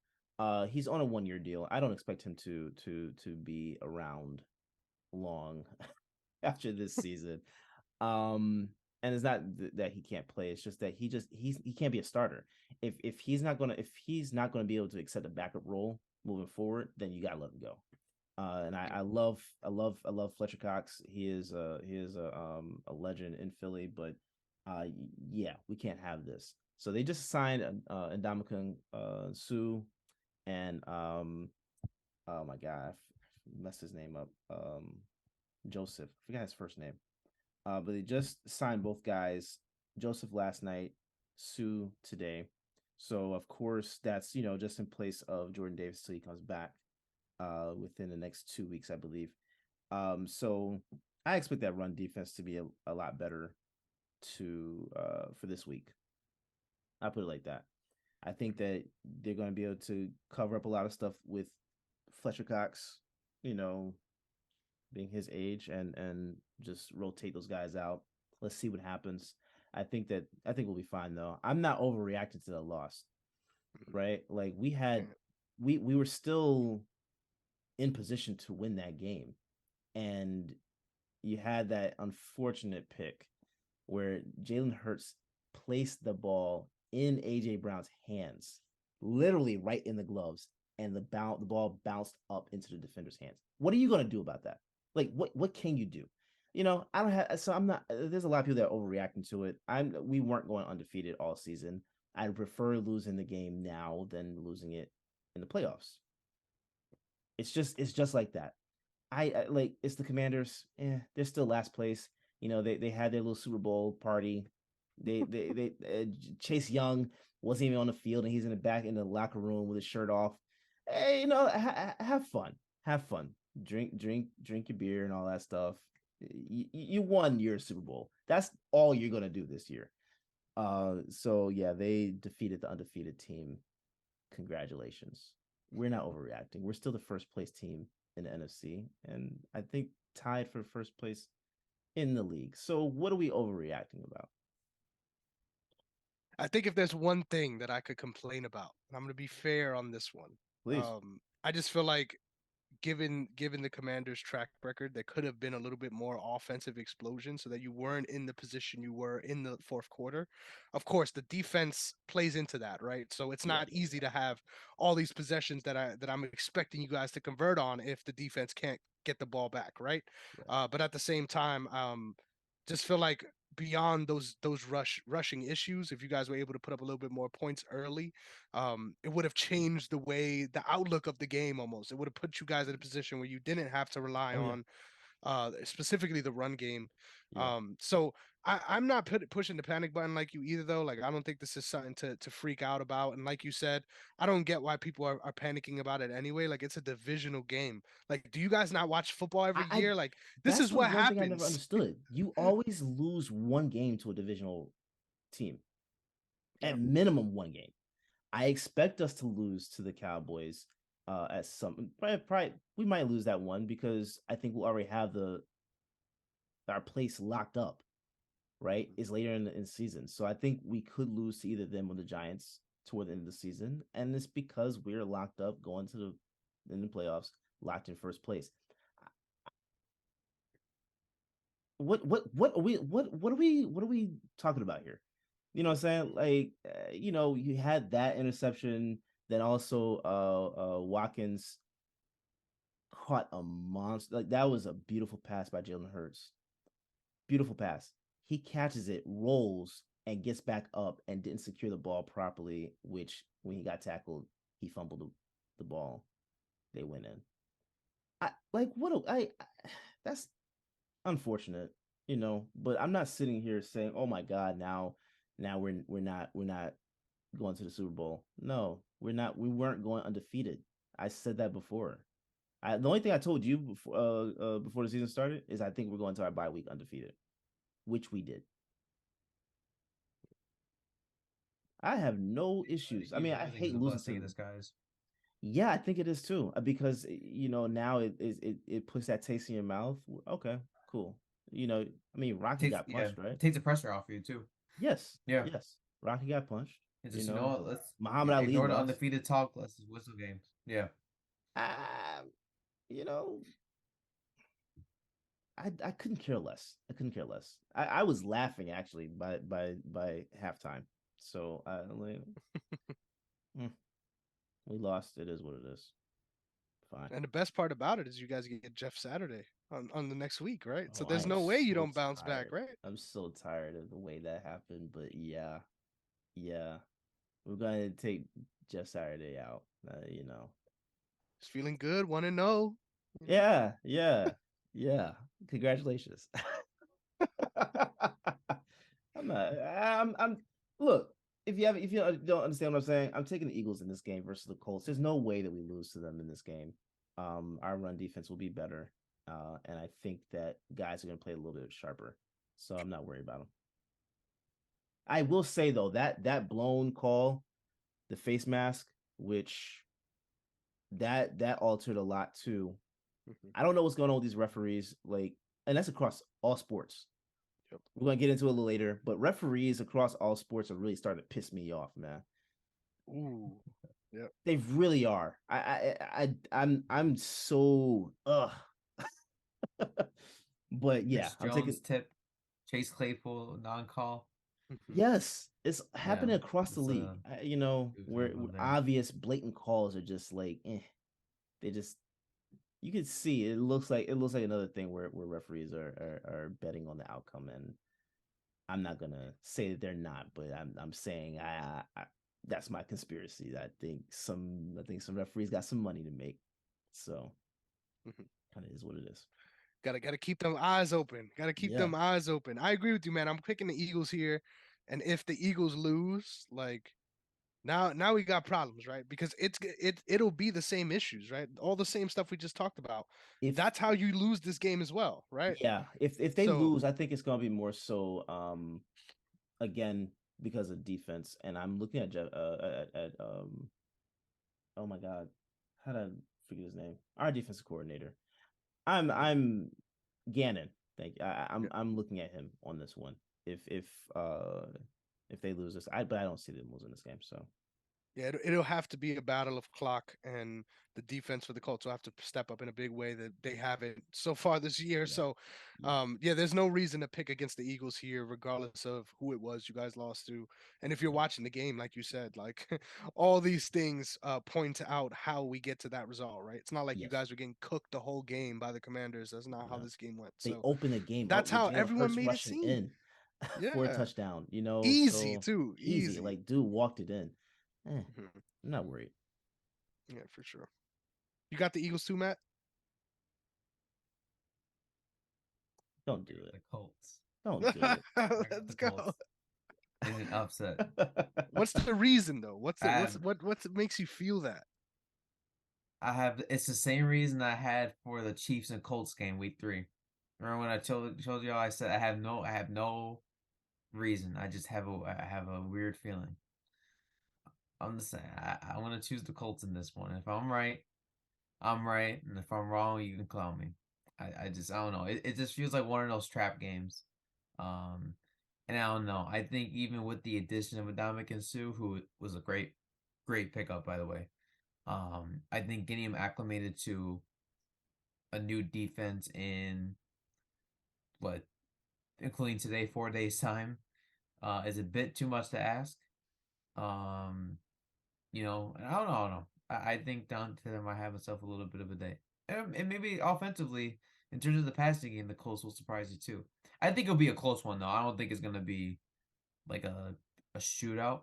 Speaker 1: he's on a 1-year deal. I don't expect him to be around long after this season. And it's not that he can't play. It's just that he can't be a starter. If he's not gonna be able to accept a backup role moving forward, then you gotta let him go. And I love Fletcher Cox. He is a legend in Philly, but yeah, we can't have this. So they just signed Ndamukong Suh and oh my god, I messed his name up. Joseph, I forgot his first name. But they just signed both guys. Joseph last night, Suh today. So of course that's just in place of Jordan Davis till he comes back within the next 2 weeks, I believe. So I expect that run defense to be a lot better for this week. I put it like that. I think that they're going to be able to cover up a lot of stuff with Fletcher Cox, being his age, and just rotate those guys out. Let's see what happens. I think we'll be fine though. I'm not overreacting to the loss, right? Like we were still in position to win that game, and you had that unfortunate pick where Jalen Hurts placed the ball in AJ Brown's hands, literally right in the gloves, and the ball bounced up into the defender's hands. What are you going to do about that? Like, what can you do? I don't have. So I'm not. There's a lot of people that are overreacting to it. We weren't going undefeated all season. I'd prefer losing the game now than losing it in the playoffs. It's just like that. I like it's the Commanders. They're still last place. They had their little Super Bowl party. They Chase Young wasn't even on the field, and he's in the back in the locker room with his shirt off. Hey, have fun, drink your beer and all that stuff. You won your Super Bowl. That's all you're gonna do this year. So yeah, they defeated the undefeated team. Congratulations. We're not overreacting. We're still the first place team in the NFC, and I think tied for first place in the league. So what are we overreacting about?
Speaker 2: I think if there's one thing that I could complain about, and I'm going to be fair on this one,
Speaker 1: please.
Speaker 2: I just feel like given the Commanders' track record, there could have been a little bit more offensive explosion so that you weren't in the position you were in the fourth quarter. Of course, the defense plays into that, right? So it's not easy to have all these possessions that I'm expecting you guys to convert on if the defense can't get the ball back, right? But at the same time, just feel like beyond those rushing issues, if you guys were able to put up a little bit more points early, it would have changed the outlook of the game. Almost, it would have put you guys in a position where you didn't have to rely on specifically the run game. So I'm not pushing the panic button like you either, though. Like, I don't think this is something to freak out about. And like you said, I don't get why people are panicking about it anyway. Like, it's a divisional game. Like, do you guys not watch football every year? Like, this is what happens. Thing I
Speaker 1: never understood. You always lose one game to a divisional team. At minimum one game. I expect us to lose to the Cowboys at some probably we might lose that one because I think we'll already have our place locked up, right? Is later in the season. So I think we could lose to either them or the Giants toward the end of the season. And it's because we're locked up going to in the playoffs, locked in first place. What are we talking about here? You know what I'm saying? Like, you had that interception, then also Watkins caught a monster. Like, that was a beautiful pass by Jalen Hurts. Beautiful pass. He catches it, rolls, and gets back up and didn't secure the ball properly, which when he got tackled, he fumbled the ball. They went in. That's unfortunate, but I'm not sitting here saying, "Oh my God, now we're not going to the Super Bowl." No, we're not. We weren't going undefeated. I said that before. The only thing I told you before the season started is I think we're going to our bye week undefeated, which we did. I have no issues. I mean, I hate losing to
Speaker 3: this, guys.
Speaker 1: Yeah, I think it is too. Because now it puts that taste in your mouth. Okay, cool. I mean, Rocky got punched, right?
Speaker 3: It takes the pressure off you too.
Speaker 1: Yes,
Speaker 3: Yeah.
Speaker 1: yes. Rocky got punched.
Speaker 3: It's just what, let's
Speaker 1: Muhammad Ali
Speaker 3: ignore the
Speaker 1: lost.
Speaker 3: undefeated talk. Let's just whistle games. Yeah.
Speaker 1: You know, I couldn't care less. I couldn't care less. I was laughing actually by halftime. So like, we lost. It is what it is. Fine.
Speaker 2: And the best part about it is you guys get Jeff Saturday on the next week, right? So
Speaker 1: Oh, I
Speaker 2: there's
Speaker 1: am
Speaker 2: no way you
Speaker 1: so
Speaker 2: don't bounce back,
Speaker 1: tired.
Speaker 2: right?
Speaker 1: I'm so tired of the way that happened. But yeah, yeah, we're gonna take Jeff Saturday out.
Speaker 2: He's feeling good, 1-0.
Speaker 1: Yeah, yeah, yeah. Congratulations. I'm not. I'm. Look, if you don't understand what I'm saying, I'm taking the Eagles in this game versus the Colts. There's no way that we lose to them in this game. Our run defense will be better, and I think that guys are going to play a little bit sharper. So I'm not worried about them. I will say though that blown call, the face mask, which that altered a lot too. I don't know what's going on with these referees, and that's across all sports. Yep. We're gonna get into it a little later, but referees across all sports are really starting to piss me off, man.
Speaker 2: Ooh, yeah,
Speaker 1: they really are. I'm so but yeah,
Speaker 3: Chris Jones tip, Chase Claypool non-call.
Speaker 1: Yes, it's happening across the league. Where obvious blatant calls are just like, they just, you can see it looks like another thing where referees are betting on the outcome, and I'm not gonna say that they're not, but I'm saying I that's my conspiracy. I think some referees got some money to make, so kind of is what it is.
Speaker 2: Gotta keep them eyes open. Gotta keep them eyes open. I agree with you, man. I'm picking the Eagles here, and if the Eagles lose, like now we got problems, right? Because it'll be the same issues, right? All the same stuff we just talked about. That's how you lose this game as well, right?
Speaker 1: Yeah. If they lose, I think it's gonna be more so again because of defense. And I'm looking at oh my god, how did I forget his name? Our defensive coordinator. I'm Gannon. Thank you. I'm looking at him on this one. If they lose this, but I don't see them losing this game. So
Speaker 2: yeah, it'll have to be a battle of clock, and the defense for the Colts will have to step up in a big way that they haven't so far this year. Yeah. So, there's no reason to pick against the Eagles here, regardless of who it was you guys lost to. And if you're watching the game, like you said, like all these things point out how we get to that result, right? It's not like you guys are getting cooked the whole game by the Commanders. That's not how this game went.
Speaker 1: They opened the game.
Speaker 2: That's how everyone made it seem.
Speaker 1: In for a touchdown.
Speaker 2: Easy too. Easy.
Speaker 1: Like dude walked it in. I'm not worried.
Speaker 2: Yeah, for sure. You got the Eagles too, Matt?
Speaker 1: Don't do it.
Speaker 3: The Colts.
Speaker 1: Don't do it.
Speaker 2: Let's go.
Speaker 3: In an upset.
Speaker 2: What's the reason though? What makes you feel that?
Speaker 3: It's the same reason I had for the Chiefs and Colts game week 3. Remember when I told y'all I said I have no reason. I just have a weird feeling. I'm just saying I want to choose the Colts in this one. If I'm right, I'm right, and if I'm wrong, you can clown me. I don't know. It just feels like one of those trap games. And I don't know. I think even with the addition of Ndamukong Suh, who was a great pickup by the way, I think getting him acclimated to a new defense in including today, 4 days time, is a bit too much to ask. And I don't know. I think down to them, I have myself a little bit of a day. And maybe offensively, in terms of the passing game, the Colts will surprise you too. I think it'll be a close one though. I don't think it's gonna be like a shootout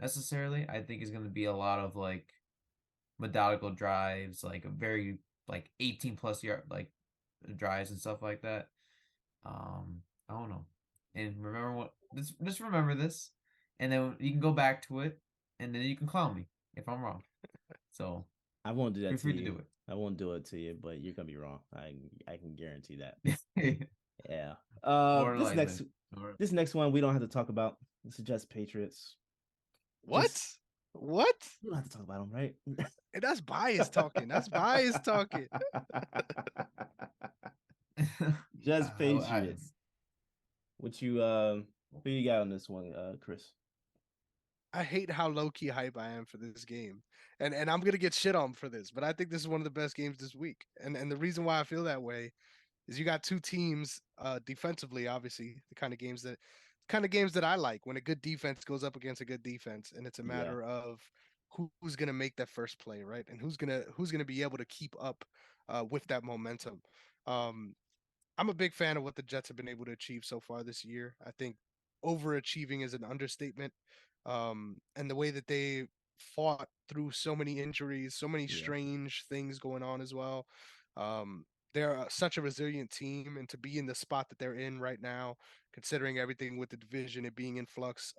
Speaker 3: necessarily. I think it's gonna be a lot of like methodical drives, like a very 18+ yard drives and stuff like that. I don't know. And just remember this, and then you can go back to it, and then you can clown me if I'm wrong. So
Speaker 1: I won't do that.
Speaker 3: Feel free to do it.
Speaker 1: I won't do it to you, but you're gonna be wrong. I can guarantee that. Yeah. This next one we don't have to talk about. This is just Patriots.
Speaker 2: What? What?
Speaker 1: You don't have to talk about them, right?
Speaker 2: And that's bias talking. That's bias talking.
Speaker 1: Just Patriots. What you who you got on this one, Chris?
Speaker 2: I hate how low key hype I am for this game, and I'm gonna get shit on for this, but I think this is one of the best games this week. And the reason why I feel that way is you got two teams defensively, obviously the kind of games that I like when a good defense goes up against a good defense, and it's a
Speaker 1: Yeah.
Speaker 2: matter of who's gonna make that first play, right, and who's gonna be able to keep up with that momentum. Um, I'm a big fan of what the Jets have been able to achieve so far this year. I think overachieving is an understatement. And the way that they fought through so many injuries, so many
Speaker 1: Yeah.
Speaker 2: strange things going on as well. Um, they're such a resilient team, and to be in the spot that they're in right now, considering everything with the division, it being in flux,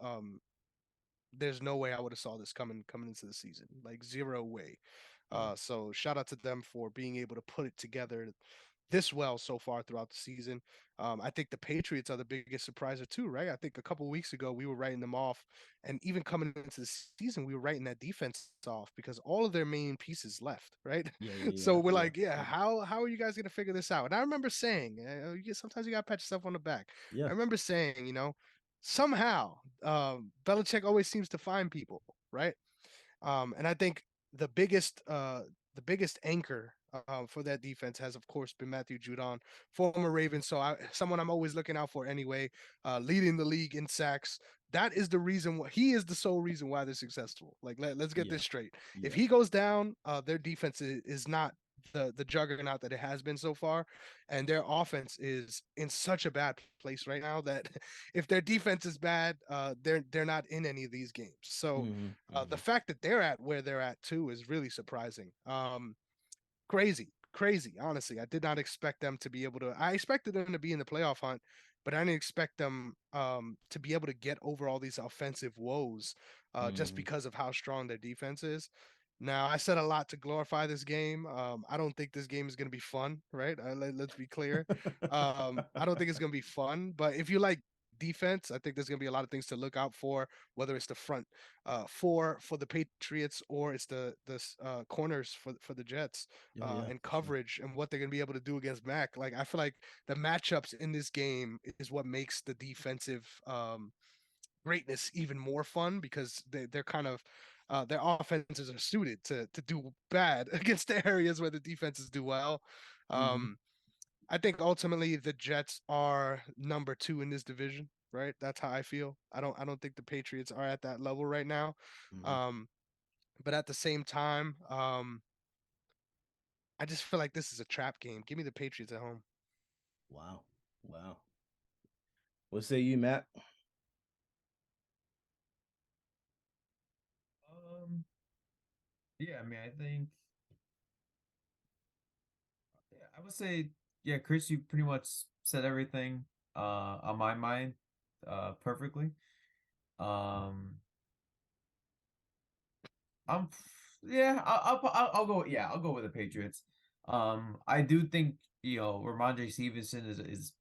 Speaker 2: there's no way I would have saw this coming into the season. Like zero way.
Speaker 1: Yeah.
Speaker 2: So shout out to them for being able to put it together this well so far throughout the season. I think the Patriots are the biggest surpriser too, right? I think a couple of weeks ago we were writing them off, and even coming into the season, we were writing that defense off because all of their main pieces left, right? So we're like, yeah, how are you guys gonna figure this out? And I remember saying, sometimes you gotta pat yourself on the back.
Speaker 1: Yeah.
Speaker 2: I remember saying, somehow Belichick always seems to find people, right? And I think the biggest anchor for that defense has, of course, been Matthew Judon, former Raven. So someone I'm always looking out for anyway, leading the league in sacks. That is the reason why he is the sole reason why they're successful. Like let's get this straight. If he goes down, their defense is not the juggernaut that it has been so far, and their offense is in such a bad place right now that if their defense is bad, they're not in any of these games. So the fact that they're at where they're at too is really surprising. Crazy. Honestly, I did not expect them to be able to. I expected them to be in the playoff hunt, but I didn't expect them to be able to get over all these offensive woes just because of how strong their defense is. Now, I said a lot to glorify this game. I don't think this game is going to be fun, right? Let's be clear. I don't think it's going to be fun, but if you like defense, I think there's going to be a lot of things to look out for, whether it's the front four for the Patriots or it's the corners for the Jets and coverage and what they're going to be able to do against Mac. Like I feel like the matchups in this game is what makes the defensive greatness even more fun because they're kind of their offenses are suited to do bad against the areas where the defenses do well. I think ultimately the Jets are number 2 in this division, right? That's how I feel. I don't think the Patriots are at that level right now. But at the same time, I just feel like this is a trap game. Give me the Patriots at home.
Speaker 1: Wow. What say you, Matt?
Speaker 3: Yeah, I mean, I think, yeah, I would say, yeah, Chris, you pretty much said everything on my mind perfectly. Um, I'm, yeah, I'll go, yeah, I'll go with the Patriots. I do think, Ramondre Stevenson is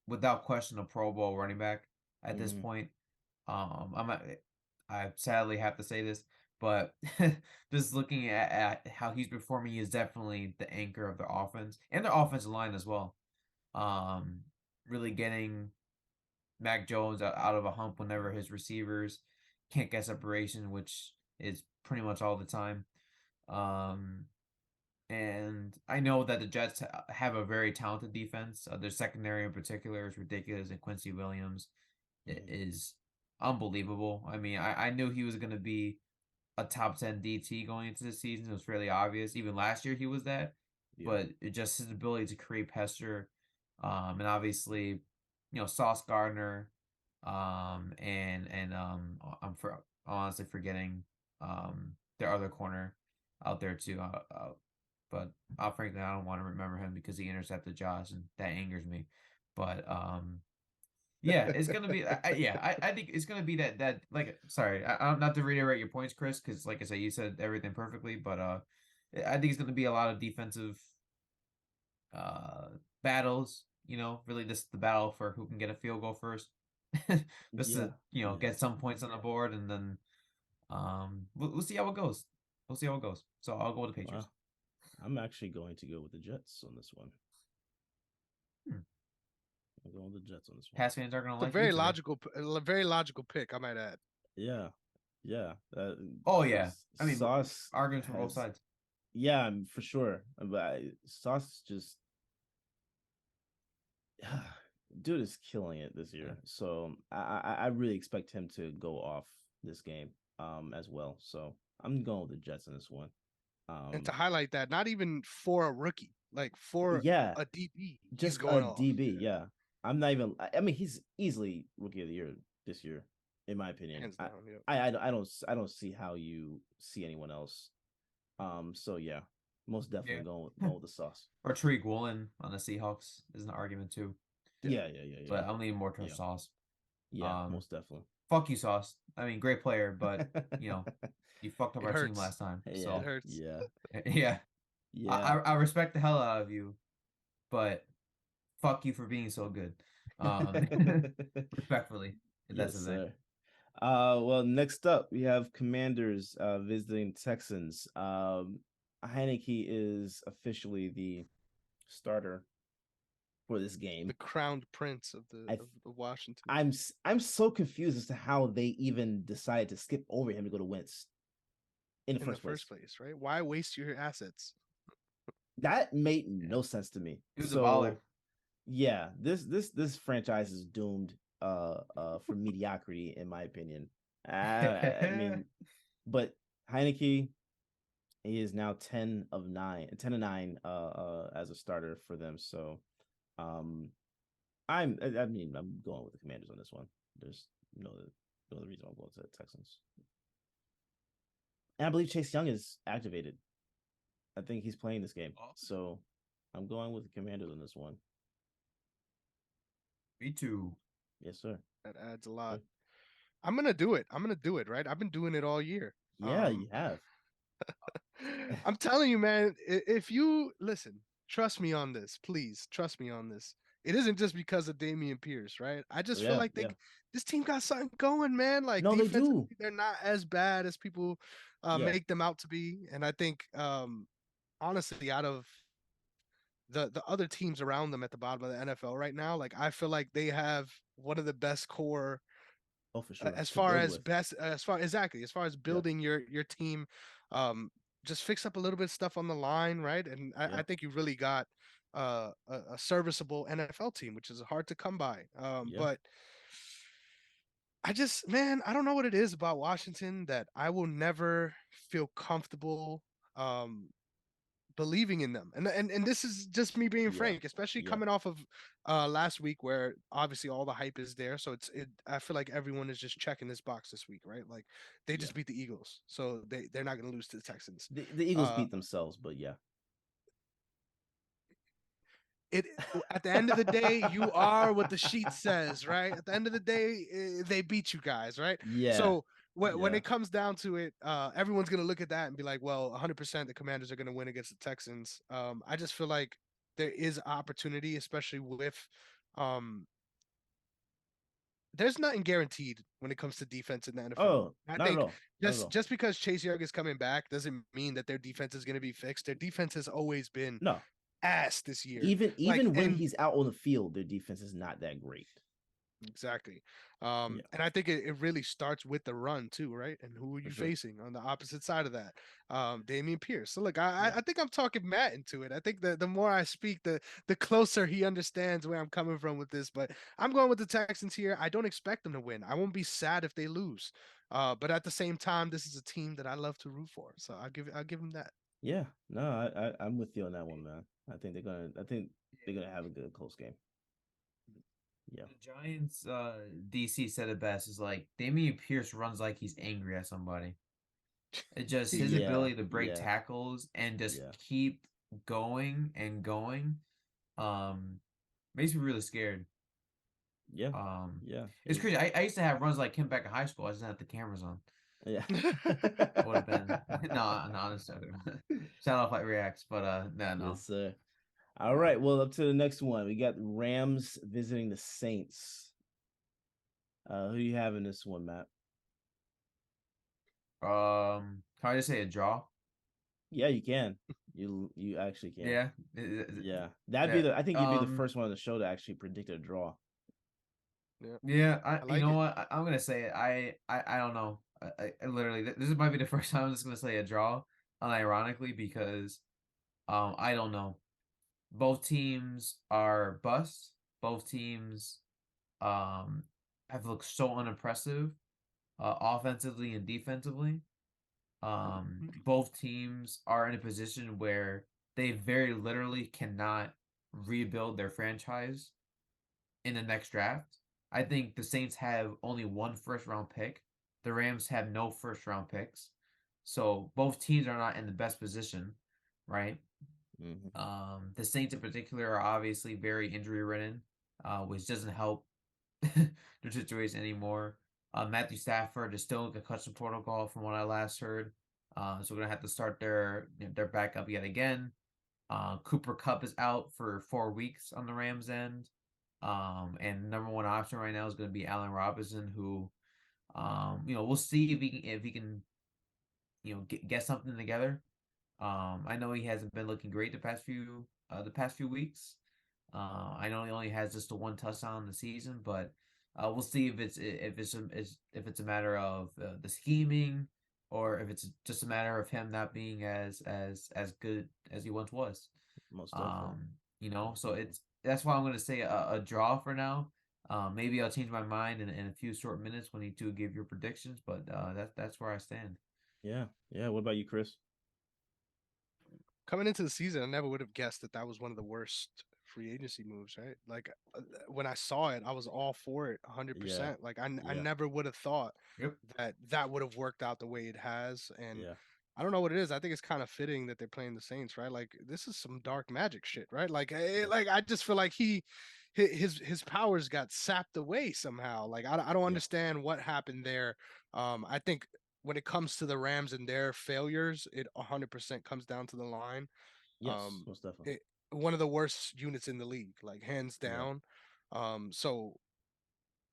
Speaker 3: without question a Pro Bowl running back at this point. I sadly have to say this, but just looking at how he's performing, he is definitely the anchor of their offense and their offensive line as well. Really getting Mac Jones out of a hump whenever his receivers can't get separation, which is pretty much all the time. And I know that the Jets have a very talented defense. Their secondary in particular is ridiculous, and Quincy Williams is unbelievable. I mean, I knew he was going to be a top 10 DT going into the season. It was fairly obvious. Even last year he was that. But it just his ability to create pressure, and obviously, Sauce Gardner, honestly forgetting their other corner out there too. But frankly, I don't want to remember him because he intercepted Josh, and that angers me. But yeah, it's gonna be. I think it's gonna be that. Like, sorry, I'm not to reiterate your points, Chris, because like I said, you said everything perfectly. But I think it's gonna be a lot of defensive battles. Really, this is the battle for who can get a field goal first, just to get some points on the board, and then We'll see how it goes. We'll see how it goes. So I'll go with the Patriots.
Speaker 1: I'm actually going to go with the Jets on this one.
Speaker 3: Hmm.
Speaker 1: I'm going with the Jets on this one.
Speaker 3: Pass fans are gonna
Speaker 2: like a very logical pick, I might add.
Speaker 1: Yeah.
Speaker 3: Oh yeah. I mean,
Speaker 1: Sauce
Speaker 3: arguments from both sides.
Speaker 1: Yeah, for sure. But Sauce just dude is killing it this year. So I really expect him to go off this game as well. So I'm going with the Jets in this one.
Speaker 2: And to highlight that, not even for a rookie, like for a DB,
Speaker 1: just
Speaker 2: going
Speaker 1: a
Speaker 2: off.
Speaker 1: DB. Yeah. I'm not even. I mean, he's easily rookie of the year this year, in my opinion.
Speaker 2: Hands down,
Speaker 1: I don't see how you see anyone else. So yeah, most definitely going with the Sauce.
Speaker 3: Or Tariq Woolen on the Seahawks is an argument too.
Speaker 1: Yeah.
Speaker 3: But I'm leaning more towards Sauce.
Speaker 1: Yeah, most definitely.
Speaker 3: Fuck you, Sauce. I mean, great player, but you fucked up our team last time. So
Speaker 2: it hurts.
Speaker 3: Yeah. I respect the hell out of you, but fuck you for being so good. Respectfully, if that's the thing.
Speaker 1: Well, next up we have Commanders visiting Texans. Heineke is officially the starter for this game.
Speaker 2: The crowned prince of Washington.
Speaker 1: I'm so confused as to how they even decided to skip over him to go to Wentz in the first place,
Speaker 2: right? Why waste your assets?
Speaker 1: That made no sense to me.
Speaker 3: He was a baller.
Speaker 1: Yeah, this franchise is doomed for mediocrity in my opinion. I mean, but Heineke, he is now 10 and 9 as a starter for them. So I'm going with the Commanders on this one. There's no other reason I'm going to the Texans. And I believe Chase Young is activated. I think he's playing this game. So I'm going with the Commanders on this one.
Speaker 3: Me too.
Speaker 1: Yes, sir.
Speaker 2: That adds a lot. I'm gonna do it. Right? I've been doing it all year.
Speaker 1: Yeah, you have.
Speaker 2: I'm telling you, man, if you listen, trust me on this, please. Trust me on this. It isn't just because of Dameon Pierce, right? I just feel like this team got something going, man. Like
Speaker 1: no, they do.
Speaker 2: They're not as bad as people make them out to be. And I think honestly, out of the other teams around them at the bottom of the NFL right now, like I feel like they have one of the best core.
Speaker 1: Oh, for sure.
Speaker 2: As far as building your team, just fix up a little bit of stuff on the line, right? And I think you really got a serviceable NFL team, which is hard to come by. But I don't know what it is about Washington that I will never feel comfortable believing in them. And this is just me being frank, especially coming off of last week where obviously all the hype is there. So I feel like everyone is just checking this box this week, right? Like they just beat the Eagles. So they're not going to lose to the Texans.
Speaker 1: The Eagles beat themselves, but yeah.
Speaker 2: At the end of the day, you are what the sheet says, right? At the end of the day, they beat you guys, right?
Speaker 1: Yeah.
Speaker 2: So when it comes down to it, everyone's gonna look at that and be like, "Well, 100% the Commanders are gonna win against the Texans." I just feel like there is opportunity, especially with there's nothing guaranteed when it comes to defense in the NFL.
Speaker 1: Oh, I think
Speaker 2: just because Chase Young is coming back doesn't mean that their defense is going to be fixed. Their defense has always been ass this year.
Speaker 1: Even when he's out on the field, their defense is not that great.
Speaker 2: Exactly. And I think it really starts with the run too, right? And who are you facing on the opposite side of that? Dameon Pierce. So look, I think I'm talking Matt into it. I think the more I speak, the closer he understands where I'm coming from with this. But I'm going with the Texans here. I don't expect them to win. I won't be sad if they lose. But at the same time, this is a team that I love to root for. So I'll give them that.
Speaker 1: Yeah, no, I'm with you on that one, man. I think they're gonna have a good close game. Yeah.
Speaker 3: The Giants DC said it best, is like Dameon Pierce runs like he's angry at somebody. It just his ability to break tackles and just keep going and going makes me really scared.
Speaker 1: Yeah.
Speaker 3: It's crazy. I used to have runs like him back in high school. I just didn't have the cameras on.
Speaker 1: Yeah.
Speaker 3: Would have been no, honestly. Shout out Fight Reacts, but no.
Speaker 1: Yes, sir. All right, well, up to the next one. We got Rams visiting the Saints. Who do you have in this one, Matt?
Speaker 3: Can I just say a draw?
Speaker 1: Yeah, you can. You actually can.
Speaker 3: Yeah.
Speaker 1: Yeah, that'd be
Speaker 3: Yeah.
Speaker 1: the. I think you'd be the first one on the show to actually predict a draw.
Speaker 2: Yeah,
Speaker 3: Yeah.
Speaker 2: I
Speaker 3: You
Speaker 2: like
Speaker 3: know
Speaker 2: it.
Speaker 3: what? I'm gonna say it. I don't know. I literally this might be the first time I'm just gonna say a draw, unironically, because I don't know. Both teams are bust. Both teams um have looked so unimpressive, offensively and defensively. Both teams are in a position where they very literally cannot rebuild their franchise in the next draft. I think the Saints have only one first round pick. The Rams have no first round picks. So both teams are not in the best position, right?
Speaker 1: Mm-hmm.
Speaker 3: The Saints in particular are obviously very injury ridden, which doesn't help their situation anymore. Matthew Stafford is still in concussion protocol from what I last heard. So we're gonna have to start their backup yet again. Cooper Kupp is out for 4 weeks on the Rams end. And number one option right now is going to be Allen Robinson, who, we'll see if he can, get something together. I know he hasn't been looking great the past few weeks. I know he only has just the one touchdown in the season, but we'll see if it's a matter of the scheming, or if it's just a matter of him not being as good as he once was.
Speaker 1: Most definitely. Most
Speaker 3: So
Speaker 1: definitely.
Speaker 3: that's why I'm gonna say a draw for now. Maybe I'll change my mind in a few short minutes when you do give your predictions, but that's where I stand.
Speaker 1: Yeah. Yeah. What about you, Chris?
Speaker 2: Coming into the season, I never would have guessed that that was one of the worst free agency moves, right? Like when I saw it, I was all for it
Speaker 1: Yeah.
Speaker 2: 100%. Like I
Speaker 1: Yeah.
Speaker 2: never would have thought
Speaker 3: Yep.
Speaker 2: that that would have worked out the way it has. And
Speaker 1: Yeah.
Speaker 2: I don't know what it is. I think it's kind of fitting that they're playing the Saints, right? Like this is some dark magic shit, right? Like
Speaker 1: Yeah.
Speaker 2: like I just feel like his powers got sapped away somehow. Like I don't
Speaker 1: Yeah.
Speaker 2: understand what happened there. I think when it comes to the Rams and their failures, it 100% comes down to the line.
Speaker 1: Yes.
Speaker 2: Um,
Speaker 1: Most definitely.
Speaker 2: it, one of the worst units in the league, like hands
Speaker 1: Yeah.
Speaker 2: down. So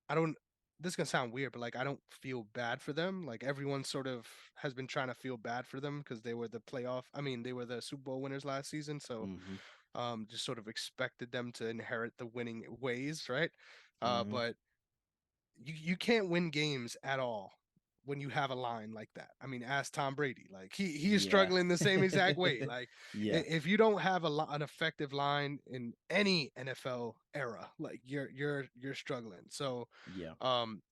Speaker 2: I don't. This is gonna sound weird, but like I don't feel bad for them. Like everyone sort of has been trying to feel bad for them because they were the playoff. I mean, they were the Super Bowl winners last season, so
Speaker 1: Mm-hmm.
Speaker 2: just sort of expected them to inherit the winning ways, right?
Speaker 1: Mm-hmm.
Speaker 2: But you can't win games at all when you have a line like that. I mean, ask Tom Brady. Like he is
Speaker 1: Yeah.
Speaker 2: struggling the same exact way. Like
Speaker 1: Yeah.
Speaker 2: if you don't have an effective line in any NFL era, like you're struggling. So
Speaker 1: Yeah.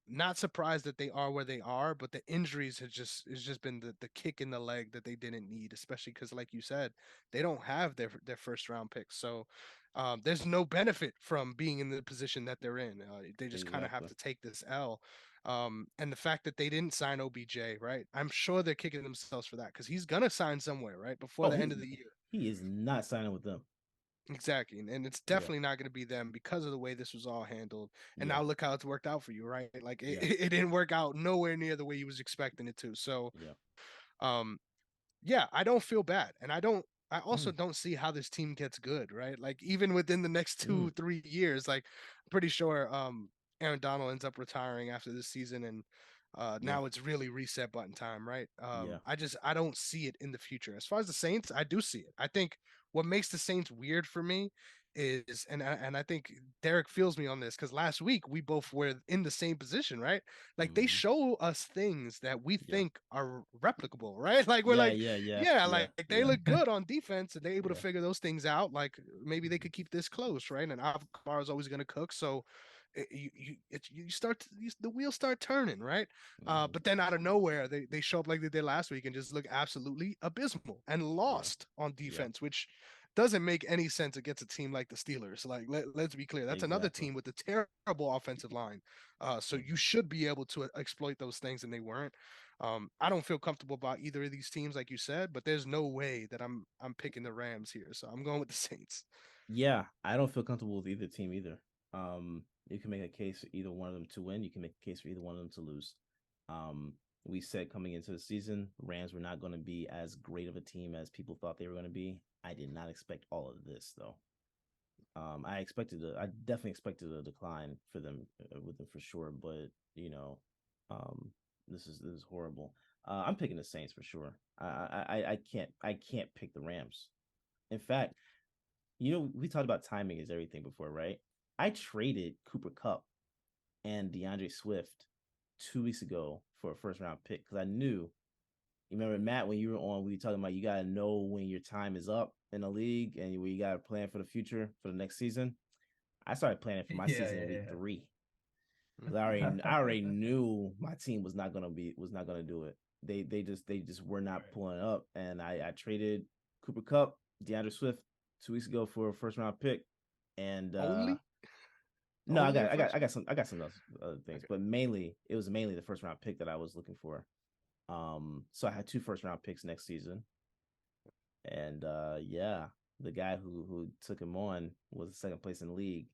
Speaker 2: not surprised that they are where they are, but the injuries has just been the kick in the leg that they didn't need, especially because like you said, they don't have their first round picks. So there's no benefit from being in the position that they're in. They just kind of have
Speaker 1: Exactly.
Speaker 2: to take this L. And the fact that they didn't sign OBJ, right? I'm sure they're kicking themselves for that because he's gonna sign somewhere, right, before
Speaker 1: Oh,
Speaker 2: the end of the year.
Speaker 1: he is not signing with them.
Speaker 2: Exactly. And it's
Speaker 1: Yeah.
Speaker 2: definitely not going to be them because of the way this was all handled. And
Speaker 1: Yeah.
Speaker 2: now look how it's worked out for you, right? Like it,
Speaker 1: Yeah.
Speaker 2: it didn't work out nowhere near the way you was expecting it to. So,
Speaker 1: Yeah.
Speaker 2: um, yeah, I don't feel bad. And I also
Speaker 1: Mm.
Speaker 2: don't see how this team gets good, right? Like even within the next
Speaker 1: Mm.
Speaker 2: 2 3 years, like I'm pretty sure Aaron Donald ends up retiring after this season and
Speaker 1: Yeah.
Speaker 2: now it's really reset button time, right?
Speaker 1: Yeah.
Speaker 2: I don't see it in the future. As far as the Saints, I do see it. I think what makes the Saints weird for me is and I think Derrick feels me on this because last week we both were in the same position, right? Like they
Speaker 1: Mm-hmm.
Speaker 2: show us things that we
Speaker 1: Yeah.
Speaker 2: think are replicable, right? Like we're
Speaker 1: Yeah.
Speaker 2: like,
Speaker 1: Yeah. Yeah.
Speaker 2: yeah,
Speaker 1: Yeah.
Speaker 2: like they
Speaker 1: Yeah.
Speaker 2: look good on defense and they're able to
Speaker 1: Yeah.
Speaker 2: figure those things out. Like maybe they could keep this close, right? And Alvaro is always going to cook, so you start the wheels start turning, right?
Speaker 1: Mm-hmm.
Speaker 2: But then out of nowhere, they show up like they did last week and just look absolutely abysmal and
Speaker 1: Yeah.
Speaker 2: lost on
Speaker 1: Yeah.
Speaker 2: defense, which doesn't make any sense against a team like the Steelers. Like let's be clear, that's another
Speaker 1: Exactly.
Speaker 2: team with a terrible offensive line. So you
Speaker 1: Mm-hmm.
Speaker 2: should be able to exploit those things, and they weren't. I don't feel comfortable about either of these teams, like you said, but there's no way that I'm picking the Rams here. So I'm going with the Saints.
Speaker 1: Yeah, I don't feel comfortable with either team either. You can make a case for either one of them to win. You can make a case for either one of them to lose. Um, we said coming into the season, Rams were not going to be as great of a team as people thought they were going to be. I did not expect all of this though. I definitely expected a decline for them with them for sure, but you know, um, This is horrible. I'm picking the Saints for sure. I can't pick the Rams. In fact, we talked about timing is everything before, right? I traded Cooper Cup and DeAndre Swift 2 weeks ago for a first round pick because I knew. You remember Matt when you were on? We were talking about you gotta know when your time is up in the league and you gotta plan for the future for the next season. I started planning for my season in week 3 because I already knew my team was not gonna do it. They just were not pulling up, and I traded Cooper Cup, DeAndre Swift 2 weeks ago for a first round pick, and
Speaker 2: Only?
Speaker 1: no, I
Speaker 2: Only a
Speaker 1: got I got
Speaker 2: first?
Speaker 1: I got some I got some other things,
Speaker 2: Okay.
Speaker 1: but it was mainly the first round pick that I was looking for. So I had 2 first round picks next season, and yeah, the guy who took him on was second place in the league.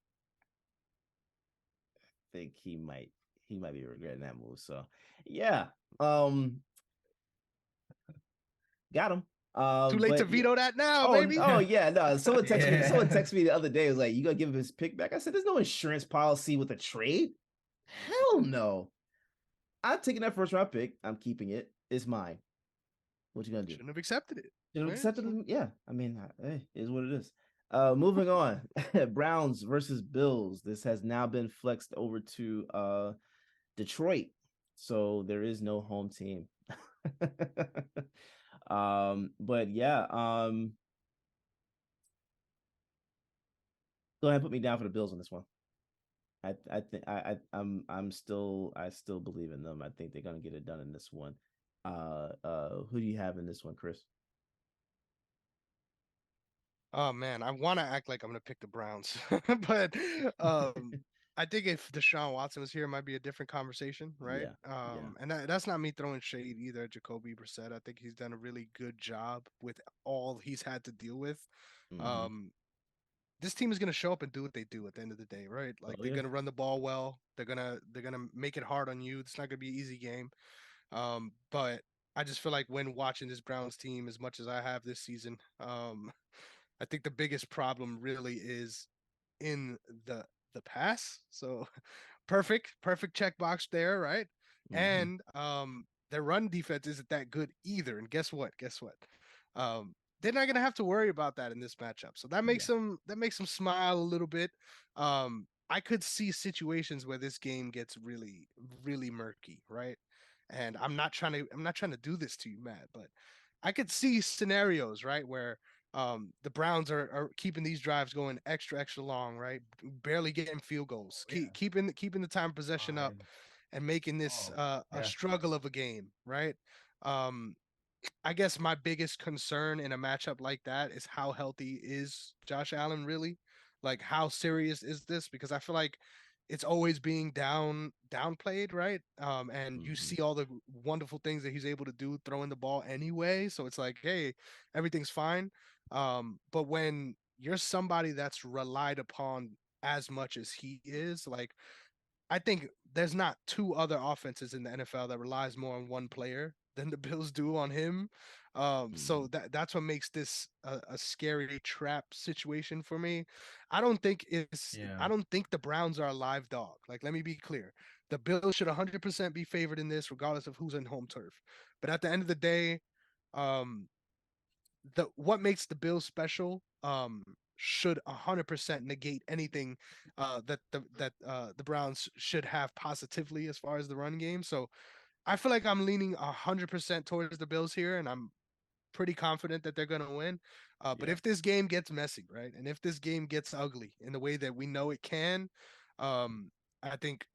Speaker 1: I think he might be regretting that move. So yeah, um, got him.
Speaker 2: Too late to
Speaker 1: But yeah.
Speaker 2: veto that now,
Speaker 1: Oh,
Speaker 2: baby.
Speaker 1: oh yeah, no. Someone texted me. Someone
Speaker 3: Yeah.
Speaker 1: texted me the other day. Was like, "You gonna give him his pick back?" I said, "There's no insurance policy with a trade. Hell no. I'm taking that first round pick. I'm keeping it. It's mine. What you gonna do?
Speaker 2: Shouldn't have accepted it.
Speaker 1: You know,
Speaker 2: Right?
Speaker 1: accepted
Speaker 2: So,
Speaker 1: it? Yeah. I mean, hey, it is what it is. Moving on. Browns versus Bills. This has now been flexed over to Detroit. So there is no home team. But yeah, go ahead and put me down for the Bills on this one. I think I still believe in them. I think they're gonna get it done in this one. Who do you have in this one, Chris?
Speaker 2: oh man, I want to act like I'm gonna pick the Browns, but I think if Deshaun Watson was here, it might be a different conversation, right?
Speaker 1: Yeah, yeah.
Speaker 2: And that's not me throwing shade either. Jacoby Brissett, I think he's done a really good job with all he's had to deal with.
Speaker 1: Mm-hmm.
Speaker 2: Um, this team is gonna show up and do what they do at the end of the day, right? Like
Speaker 1: Oh
Speaker 2: they're
Speaker 1: yeah.
Speaker 2: gonna run the ball well. They're gonna make it hard on you. It's not gonna be an easy game. But I just feel like when watching this Browns team as much as I have this season, I think the biggest problem really is in the the pass. So perfect checkbox there, right?
Speaker 1: Mm-hmm.
Speaker 2: And their run defense isn't that good either. And guess what? Guess what? They're not gonna have to worry about that in this matchup. So
Speaker 1: Yeah.
Speaker 2: that makes them smile a little bit. I could see situations where this game gets really, really murky, right? And I'm not trying to do this to you, Matt, but I could see scenarios, right, where the Browns are keeping these drives going extra long, right? Barely getting field goals,
Speaker 3: Yeah.
Speaker 2: keeping the time possession up,
Speaker 3: Fine.
Speaker 2: and making this
Speaker 3: Oh,
Speaker 2: a
Speaker 3: yeah.
Speaker 2: struggle of a game, right? Um, I guess my biggest concern in a matchup like that is how healthy is Josh Allen really? Like how serious is this? Because I feel like it's always being downplayed, right? And you
Speaker 1: Mm-hmm.
Speaker 2: see all the wonderful things that he's able to do throwing the ball anyway. So it's like, hey, everything's fine. But when you're somebody that's relied upon as much as he is, like I think there's not two other offenses in the NFL that relies more on one player than the Bills do on him.
Speaker 1: Mm-hmm.
Speaker 2: So that's what makes this a scary trap situation for me. I
Speaker 3: Yeah.
Speaker 2: don't think the Browns are a live dog. Like, let me be clear. The Bills should 100% be favored in this, regardless of who's in home turf. But at the end of the day, um, the what makes the Bills special should 100% negate anything that the Browns should have positively as far as the run game. So I feel like I'm leaning 100% towards the Bills here, and I'm pretty confident that they're going to win. But
Speaker 1: Yeah.
Speaker 2: if this game gets messy, right, and if this game gets ugly in the way that we know it can, I think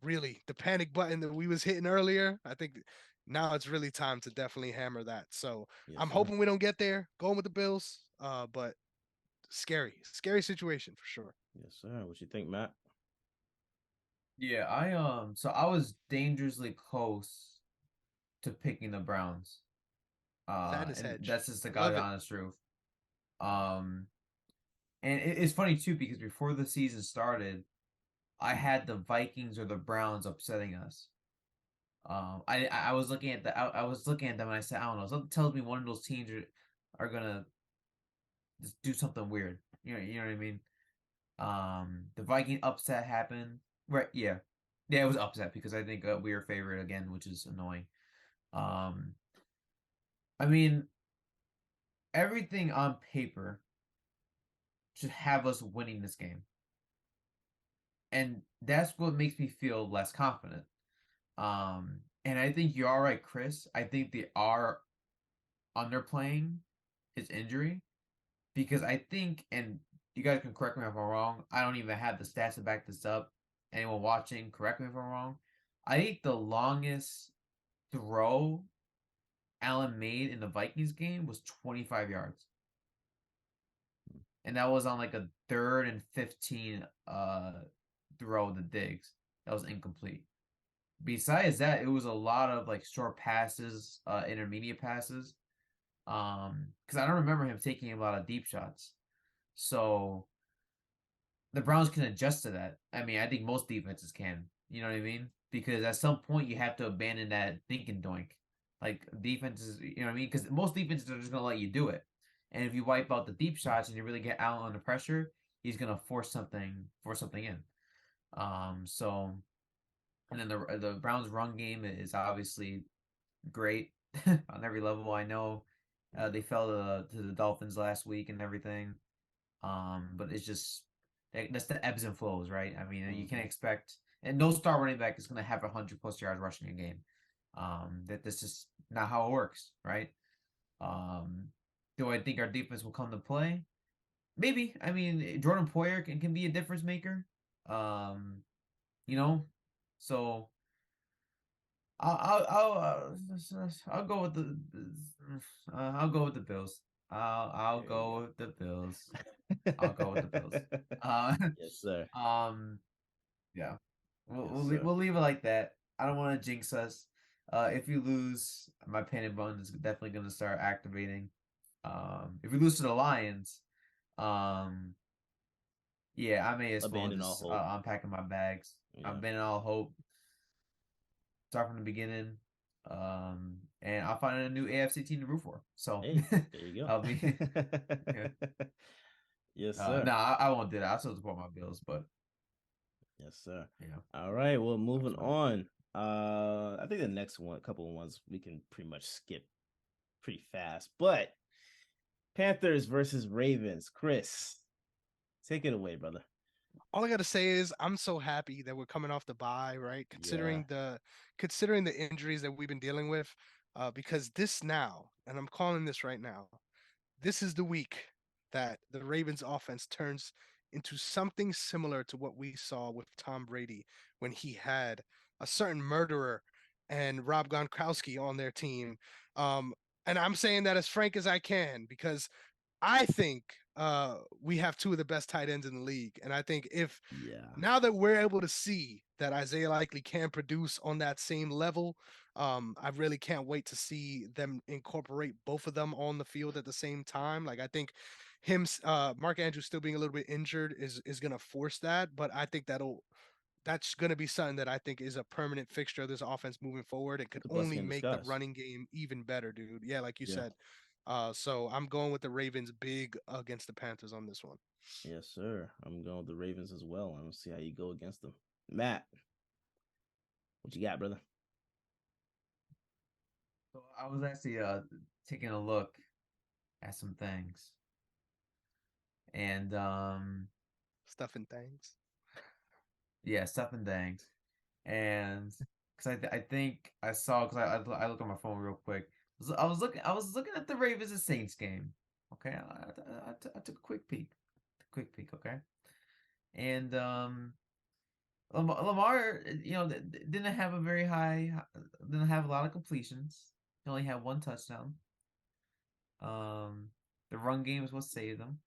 Speaker 2: really the panic button that we was hitting earlier, I think now it's really time to definitely hammer that. So
Speaker 1: Yes,
Speaker 2: I'm
Speaker 1: sir.
Speaker 2: hoping we don't get there, going with the Bills. But scary situation for sure.
Speaker 1: Yes, sir. What you think, Matt?
Speaker 3: Yeah, so I was dangerously close to picking the Browns.
Speaker 2: Sadness
Speaker 3: And
Speaker 2: hedge.
Speaker 3: that's just the
Speaker 2: I
Speaker 3: God's
Speaker 2: love it.
Speaker 3: honest truth. Um, and it's funny too because before the season started, I had the Vikings or the Browns upsetting us. I was looking at I was looking at them and I said, I don't know, something tells me one of those teams are gonna just do something weird. You know what I mean? The Viking upset happened. Right, yeah. Yeah, it was upset because I think we were favored again, which is annoying. I mean, everything on paper should have us winning this game. And that's what makes me feel less confident. And I think you're all right, Chris. I think they are underplaying his injury because I think, and you guys can correct me if I'm wrong, I don't even have the stats to back this up. Anyone watching, correct me if I'm wrong. I think the longest throw Allen made in the Vikings game was 25 yards. And that was on like a 3rd and 15 throw to Diggs. That was incomplete. Besides that, it was a lot of like short passes, intermediate passes. Because I don't remember him taking a lot of deep shots. So the Browns can adjust to that. I mean, I think most defenses can. You know what I mean? Because at some point you have to abandon that thinking doink. Like defenses, you know what I mean? Because most defenses are just gonna let you do it. And if you wipe out the deep shots and you really get Allen under pressure, he's gonna force something in. So and then the Browns run game is obviously great on every level. I know they fell to the Dolphins last week and everything. But it's just that's the ebbs and flows, right? I mean, you can't expect, and no star running back is going to have 100+ yards rushing a game. That's just not how it works, right? Do I think our defense will come to play? Maybe. I mean, Jordan Poyer can be a difference maker. You know, so I'll go with the I'll go with the Bills. I'll go with the Bills. I'll go with the Bills.
Speaker 1: Yes, sir.
Speaker 3: Yeah.
Speaker 1: Yes,
Speaker 3: We'll leave it like that. I don't want to jinx us. If you lose, my panic button is definitely gonna start activating. If we lose to the Lions, yeah, I may as well
Speaker 1: abandon all
Speaker 3: just
Speaker 1: hope.
Speaker 3: unpacking my bags.
Speaker 1: Yeah.
Speaker 3: Abandon all hope. Start from the beginning. And I'll find a new AFC team to root for. So
Speaker 1: Hey, there you go.
Speaker 3: I'll be yeah.
Speaker 1: Yes, sir.
Speaker 3: No, I won't do that. I'll still support my Bills, but
Speaker 1: yes, sir.
Speaker 3: yeah.
Speaker 1: All right. Well, moving on. I think the next one, a couple of ones we can pretty much skip pretty fast. But Panthers versus Ravens. Chris, take it away, brother.
Speaker 2: All I gotta say is I'm so happy that we're coming off the bye, right? Considering the injuries that we've been dealing with, because this now, and I'm calling this right now, this is the week that the Ravens offense turns into something similar to what we saw with Tom Brady when he had a certain murderer and Rob Gronkowski on their team. And I'm saying that as frank as I can because I think we have two of the best tight ends in the league. And I think if now that we're able to see that Isaiah Likely can produce on that same level, I really can't wait to see them incorporate both of them on the field at the same time. Like I think Mark Andrews still being a little bit injured is going to force that, but I think that's going to be something that I think is a permanent fixture of this offense moving forward. It could only make the running game even better, dude. Yeah, like you said. So I'm going with the Ravens big against the Panthers on this one.
Speaker 1: Yes, sir. I'm going with the Ravens as well. I'm gonna see how you go against them. Matt, what you got, brother?
Speaker 3: So I was actually taking a look at some things. And
Speaker 2: stuff and things.
Speaker 3: Yeah, stuff and things. And because I think I saw because I looked on my phone real quick. I was looking at the Ravens and Saints game. Okay, I took a quick peek. Okay. And Lamar, didn't have a very high, didn't have a lot of completions. He only had one touchdown. The run game is what saved them.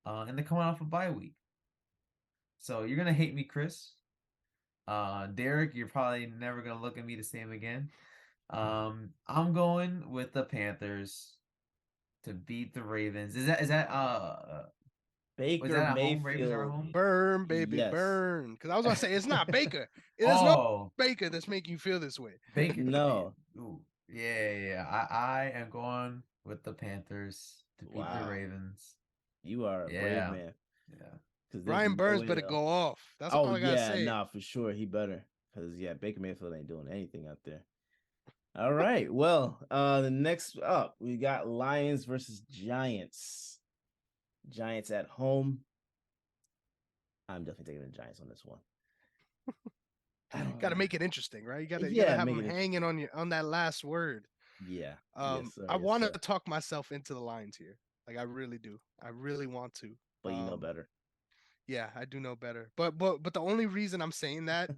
Speaker 3: And they're coming off a bye week. So you're gonna hate me, Chris. Derrick, you're probably never gonna look at me the same again. I'm going with the Panthers to beat the Ravens. Is that
Speaker 1: Baker
Speaker 3: was that at
Speaker 1: Mayfield?
Speaker 3: home? Ravens are at home.
Speaker 2: Burn, baby, burn. Because I was gonna say it's not Baker. It is no Baker that's making you feel this way.
Speaker 3: Baker,
Speaker 1: no.
Speaker 3: Ooh, yeah. I am going with the Panthers to beat the Ravens.
Speaker 1: You are a brave man.
Speaker 3: Yeah.
Speaker 1: because there's
Speaker 2: Brian
Speaker 1: no
Speaker 2: Burns
Speaker 1: way
Speaker 2: better
Speaker 1: to.
Speaker 2: go off. That's
Speaker 1: Oh
Speaker 2: all I gotta
Speaker 1: yeah,
Speaker 2: say.
Speaker 1: nah, for sure he better. Because yeah, Baker Mayfield ain't doing anything out there. All right. Well, the next up we got Lions versus Giants. Giants at home. I'm definitely taking the Giants on this one.
Speaker 2: Got to make it interesting, right? You gotta
Speaker 1: Yeah,
Speaker 2: have
Speaker 1: make
Speaker 2: them
Speaker 1: it
Speaker 2: hanging
Speaker 1: interesting.
Speaker 2: on you on that last word.
Speaker 1: Yeah. Yes, sir.
Speaker 2: I
Speaker 1: Yes,
Speaker 2: want to
Speaker 1: sir.
Speaker 2: talk myself into the Lions here. Like I really do. I really want to.
Speaker 1: But you know better.
Speaker 2: Yeah, I do know better. But the only reason I'm saying that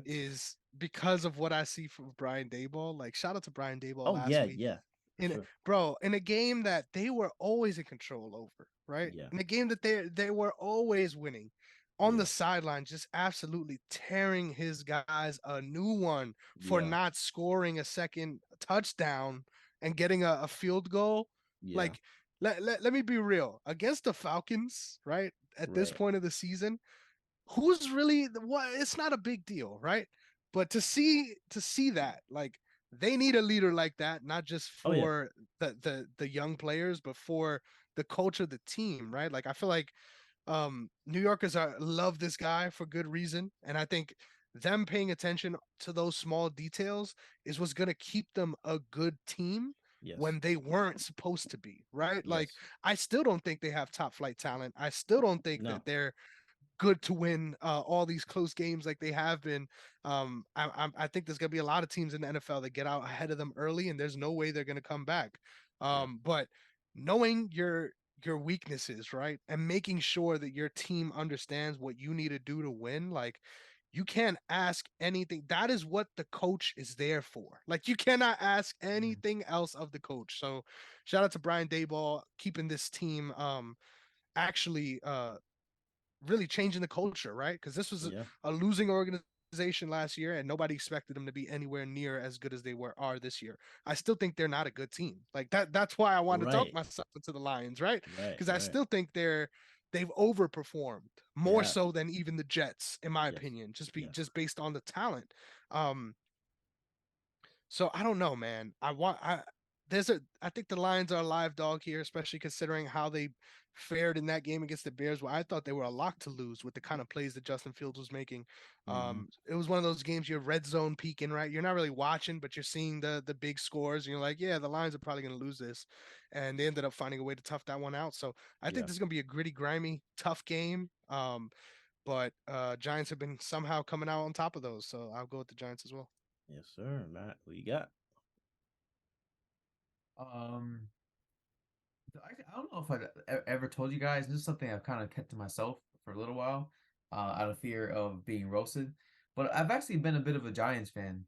Speaker 2: is because of what I see from Brian Daboll. Like shout out to Brian Daboll
Speaker 1: Oh
Speaker 2: last
Speaker 1: yeah,
Speaker 2: week.
Speaker 1: yeah.
Speaker 2: In bro, in a game that they were always in control over, right?
Speaker 1: Yeah.
Speaker 2: In a game that they were always winning. On the sideline, just absolutely tearing his guys a new one for not scoring a second touchdown and getting a field goal.
Speaker 1: Yeah.
Speaker 2: Like, let me be real. Against the Falcons, right? At this point of the season, who's really what? It's not a big deal, right? But to see that, like, they need a leader like that, not just for the young players, but for the culture of the team, right? Like I feel like New Yorkers love this guy for good reason, and I think them paying attention to those small details is what's going to keep them a good team when they weren't supposed to be, right? Like I still don't think they have top flight talent. I still don't think that they're good to win all these close games like they have been. I think there's going to be a lot of teams in the NFL that get out ahead of them early, and there's no way they're going to come back. But knowing your weaknesses, right, and making sure that your team understands what you need to do to win, like you can't ask anything. That is what the coach is there for. Like you cannot ask anything else of the coach. So shout out to Brian Daboll keeping this team actually really changing the culture, right? Because this was a losing organization last year, and nobody expected them to be anywhere near as good as they are this year. I still think they're not a good team. Like that's why I want to talk myself into the Lions, right? Because I still think they've overperformed more so than even the Jets, in my opinion, just based on the talent. So I don't know, man. I think the Lions are a live dog here, especially considering how they fared in that game against the Bears, where I thought they were a lock to lose with the kind of plays that Justin Fields was making. It was one of those games you're red zone peaking, right? You're not really watching, but you're seeing the big scores, and you're like, yeah, the Lions are probably going to lose this, and they ended up finding a way to tough that one out. So I think this is going to be a gritty, grimy, tough game. But Giants have been somehow coming out on top of those, so I'll go with the Giants as well.
Speaker 1: Yes, sir, Matt. What you got?
Speaker 3: I don't know if I ever told you guys. This is something I've kind of kept to myself for a little while, out of fear of being roasted. But I've actually been a bit of a Giants fan,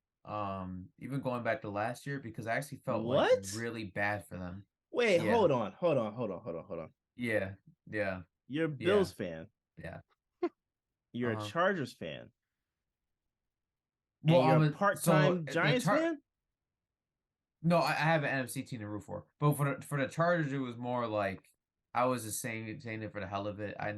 Speaker 3: even going back to last year, because I actually felt like really bad for them.
Speaker 1: Wait, hold on.
Speaker 3: Yeah.
Speaker 1: You're a Bills fan.
Speaker 3: Yeah.
Speaker 1: You're a Chargers fan.
Speaker 3: Well,
Speaker 1: and you're a part-time Giants fan?
Speaker 3: No, I have an NFC team to root for. But for the Chargers, it was more like I was just saying it for the hell of it. I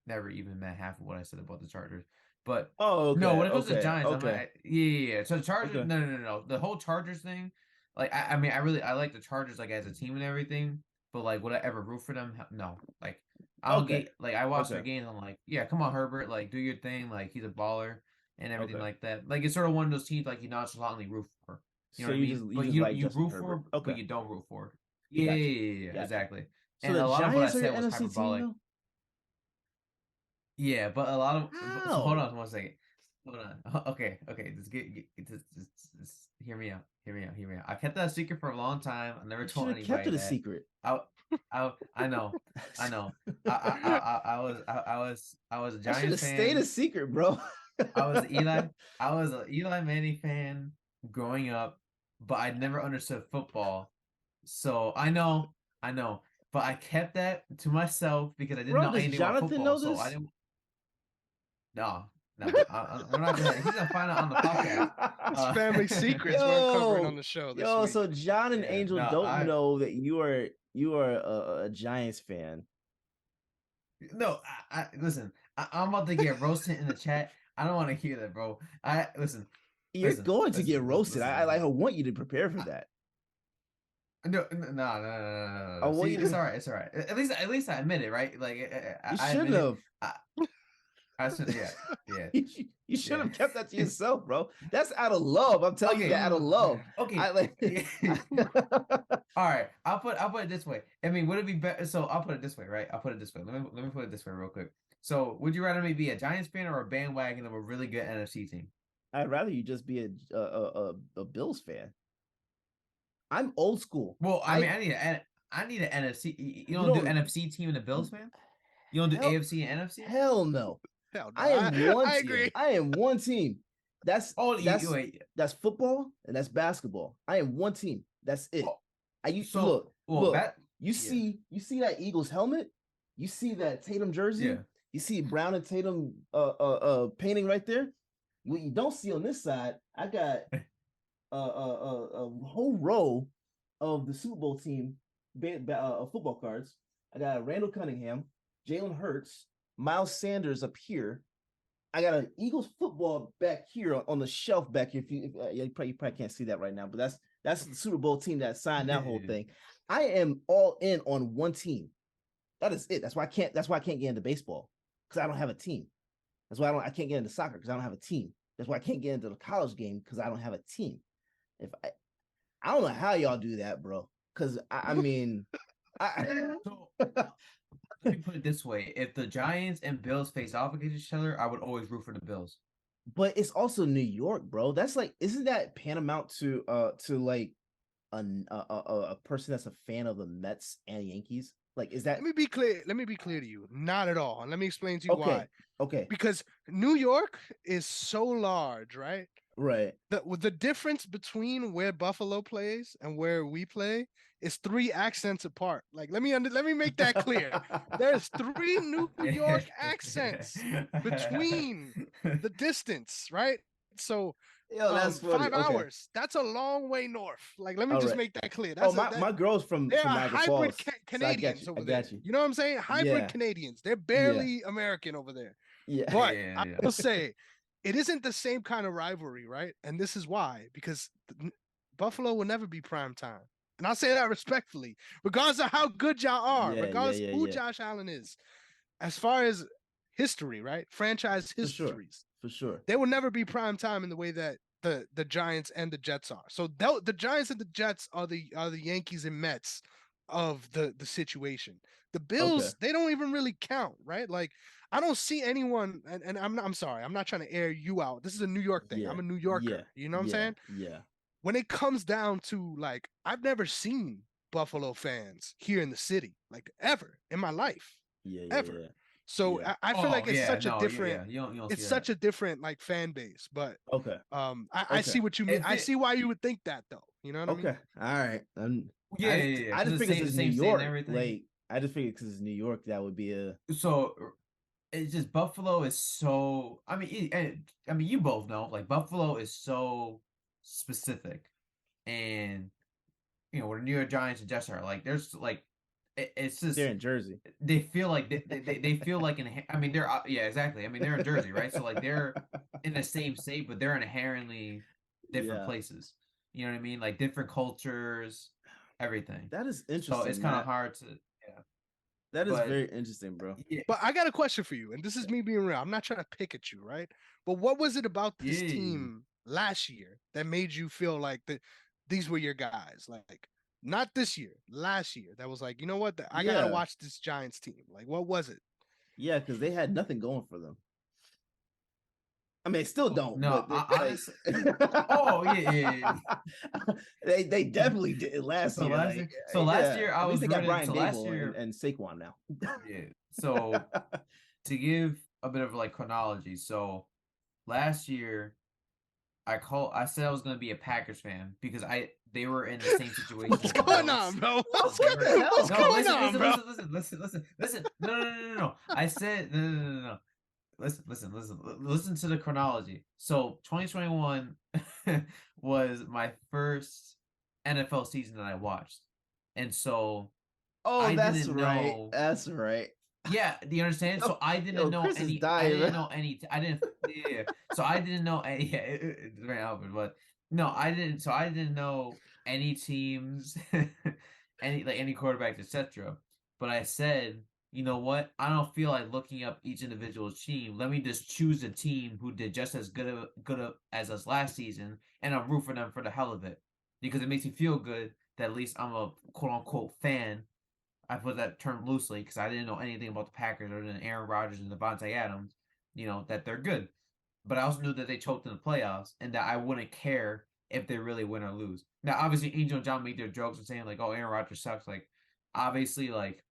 Speaker 3: never even meant half of what I said about the Chargers. But no, when it comes to Giants, I'm like, yeah. So the Chargers, no. The whole Chargers thing, like I mean, I like the Chargers like as a team and everything. But like, would I ever root for them? No. Like I don't get like I watch their games. I'm like, yeah, come on, Herbert, like do your thing. Like he's a baller and everything like that. Like it's sort of one of those teams like you nonchalantly root for. You know what I mean? But you root for, but you don't root for. Yeah, exactly.
Speaker 1: So and a lot of what I said was hyperbolic.
Speaker 3: Yeah, but a lot of so hold on 1 second. Hold on. Okay. Just hear me out. I kept that secret for a long time. I never told anybody
Speaker 1: kept it
Speaker 3: that.
Speaker 1: A secret.
Speaker 3: I know. I was a Giants fan.
Speaker 1: Stayed a secret, bro.
Speaker 3: I was an Eli Manning fan growing up, but I never understood football. So I know, but I kept that to myself because I didn't know anything about football. So I didn't. No, we're not gonna. He's gonna find out on the podcast.
Speaker 2: It's family secrets we're covering on the show this week.
Speaker 1: So John and Angel don't know that you are a Giants fan.
Speaker 3: No, I listen. I'm about to get roasted in the chat. I don't want to hear that, bro.
Speaker 1: You're going to get roasted. I want you to prepare for that.
Speaker 3: No.
Speaker 1: Oh,
Speaker 3: See, it's all right. It's all right. At least I admit it, right? Like
Speaker 1: You
Speaker 3: I
Speaker 1: shouldn't
Speaker 3: admit
Speaker 1: have.
Speaker 3: I should, yeah.
Speaker 1: You should
Speaker 3: Yeah.
Speaker 1: have kept that to yourself, bro. That's out of love. I'm telling you
Speaker 3: Okay.
Speaker 1: that out of love.
Speaker 3: Okay.
Speaker 1: I like.
Speaker 3: All right. I'll put it this way. I mean, would it be better? So I'll put it this way, right? I'll put it this way. Let me put it this way real quick. So would you rather me be a Giants fan or a bandwagon of a really good NFC team?
Speaker 1: I'd rather you just be a Bills fan. I'm old school.
Speaker 3: Well, I mean, I need an NFC. You don't do NFC team and a Bills fan? You don't do AFC and NFC?
Speaker 1: Hell no.
Speaker 2: Hell no.
Speaker 1: I am one.
Speaker 2: I agree.
Speaker 1: I am one team. That's
Speaker 3: wait.
Speaker 1: That's football and that's basketball. I am one team. That's it.
Speaker 3: Look.
Speaker 1: You see that Eagles helmet? You see that Tatum jersey?
Speaker 3: Yeah.
Speaker 1: You see Brown and Tatum painting right there? What you don't see on this side, I got a whole row of the Super Bowl team football cards. I got Randall Cunningham, Jalen Hurts, Miles Sanders up here. I got an Eagles football back here on the shelf back here. You probably can't see that right now, but that's the Super Bowl team that signed that whole thing. I am all in on one team. That is it. That's why I can't get into baseball, because I don't have a team. That's why I can't get into soccer, because I don't have a team. That's why I can't get into the college game, because I don't have a team. I don't know how y'all do that, bro. Because I mean,
Speaker 3: let me put it this way: if the Giants and Bills face off against each other, I would always root for the Bills.
Speaker 1: But it's also New York, bro. That's like, isn't that paramount to like a person that's a fan of the Mets and Yankees? Like, is that?
Speaker 2: Let me be clear to you. Not at all. And let me explain to you why.
Speaker 1: Okay.
Speaker 2: Because New York is so large, right?
Speaker 1: Right.
Speaker 2: The difference between where Buffalo plays and where we play is 3 accents apart. Like, let me make that clear. There's 3 New York accents between the distance, right? So
Speaker 1: that's
Speaker 2: 5 hours. That's a long way north. Like, let me just make that clear. That's
Speaker 1: my girl's from Niagara
Speaker 2: hybrid
Speaker 1: Falls,
Speaker 2: Canadians
Speaker 1: so
Speaker 2: over there. You know what I'm saying? Hybrid Canadians. They're barely American over there.
Speaker 1: Yeah.
Speaker 2: But I will say, it isn't the same kind of rivalry, right? And this is why, because Buffalo will never be prime time. And I'll say that respectfully, regardless of how good y'all are, regardless of who Josh Allen is. As far as history, right? Franchise histories.
Speaker 1: For sure.
Speaker 2: They will never be prime time in the way that the Giants and the Jets are. So the Giants and the Jets are the Yankees and Mets of the situation. The Bills, they don't even really count, right? Like, I don't see anyone, and I'm sorry, I'm not trying to air you out. This is a New York thing. I'm a New Yorker. You know what I'm saying?
Speaker 1: Yeah.
Speaker 2: When it comes down to, like, I've never seen Buffalo fans here in the city, like, ever in my life. Ever. Yeah. So I feel like it's such a different, it's such a different, like, fan base. But I see what you mean. I see why you would think that, though. You know what I mean?
Speaker 1: All right.
Speaker 3: I
Speaker 1: just figured it's New York. Like, I just figured because it's New York, that would be a.
Speaker 3: So it's just Buffalo is so. I mean, you both know, like, Buffalo is so specific, and where the New York Giants and Jets are, like, there's like. It's just
Speaker 1: they're in Jersey.
Speaker 3: They feel like they feel like I mean, they're exactly. I mean, they're in Jersey, right? So, like, they're in the same state, but they're inherently different places. You know what I mean? Like, different cultures, everything.
Speaker 1: That is interesting.
Speaker 3: So it's kind of hard to.
Speaker 1: That is very interesting, bro.
Speaker 2: Yeah. But I got a question for you, and this is me being real. I'm not trying to pick at you, right? But what was it about this team last year that made you feel like these were your guys? Like, not this year, last year. That was like, you know what? I gotta watch this Giants team. Like, what was it?
Speaker 1: Yeah, because they had nothing going for them. I mean, they still don't.
Speaker 3: No,
Speaker 1: honestly. They definitely did last year.
Speaker 3: Last year I was
Speaker 1: they got Brian
Speaker 3: Dable
Speaker 1: and Saquon now.
Speaker 3: Yeah. So to give a bit of, like, chronology, so last year I said I was gonna be a Packers fan because they were in the same situation.
Speaker 2: What's going on, bro? What's going on, bro?
Speaker 3: Listen. No. I said no. Listen to the chronology. So 2021 was my first NFL season that I watched, and so
Speaker 1: that's right. That's right.
Speaker 3: Yeah, do you understand? So I didn't know
Speaker 1: Chris
Speaker 3: any.
Speaker 1: Dying,
Speaker 3: I didn't know any. I didn't. Yeah. So I didn't know any. Yeah, it's very obvious, but no, I didn't. So I didn't know any teams, any quarterbacks, etc. But I said, you know what? I don't feel like looking up each individual team. Let me just choose a team who did just as good as us last season, and I'll root for them for the hell of it because it makes me feel good that at least I'm a quote unquote fan. I put that term loosely because I didn't know anything about the Packers other than Aaron Rodgers and Devontae Adams. That they're good, but I also knew that they choked in the playoffs and that I wouldn't care if they really win or lose. Now, obviously, Angel and John made their jokes and saying like, "Oh, Aaron Rodgers sucks." Like, obviously, like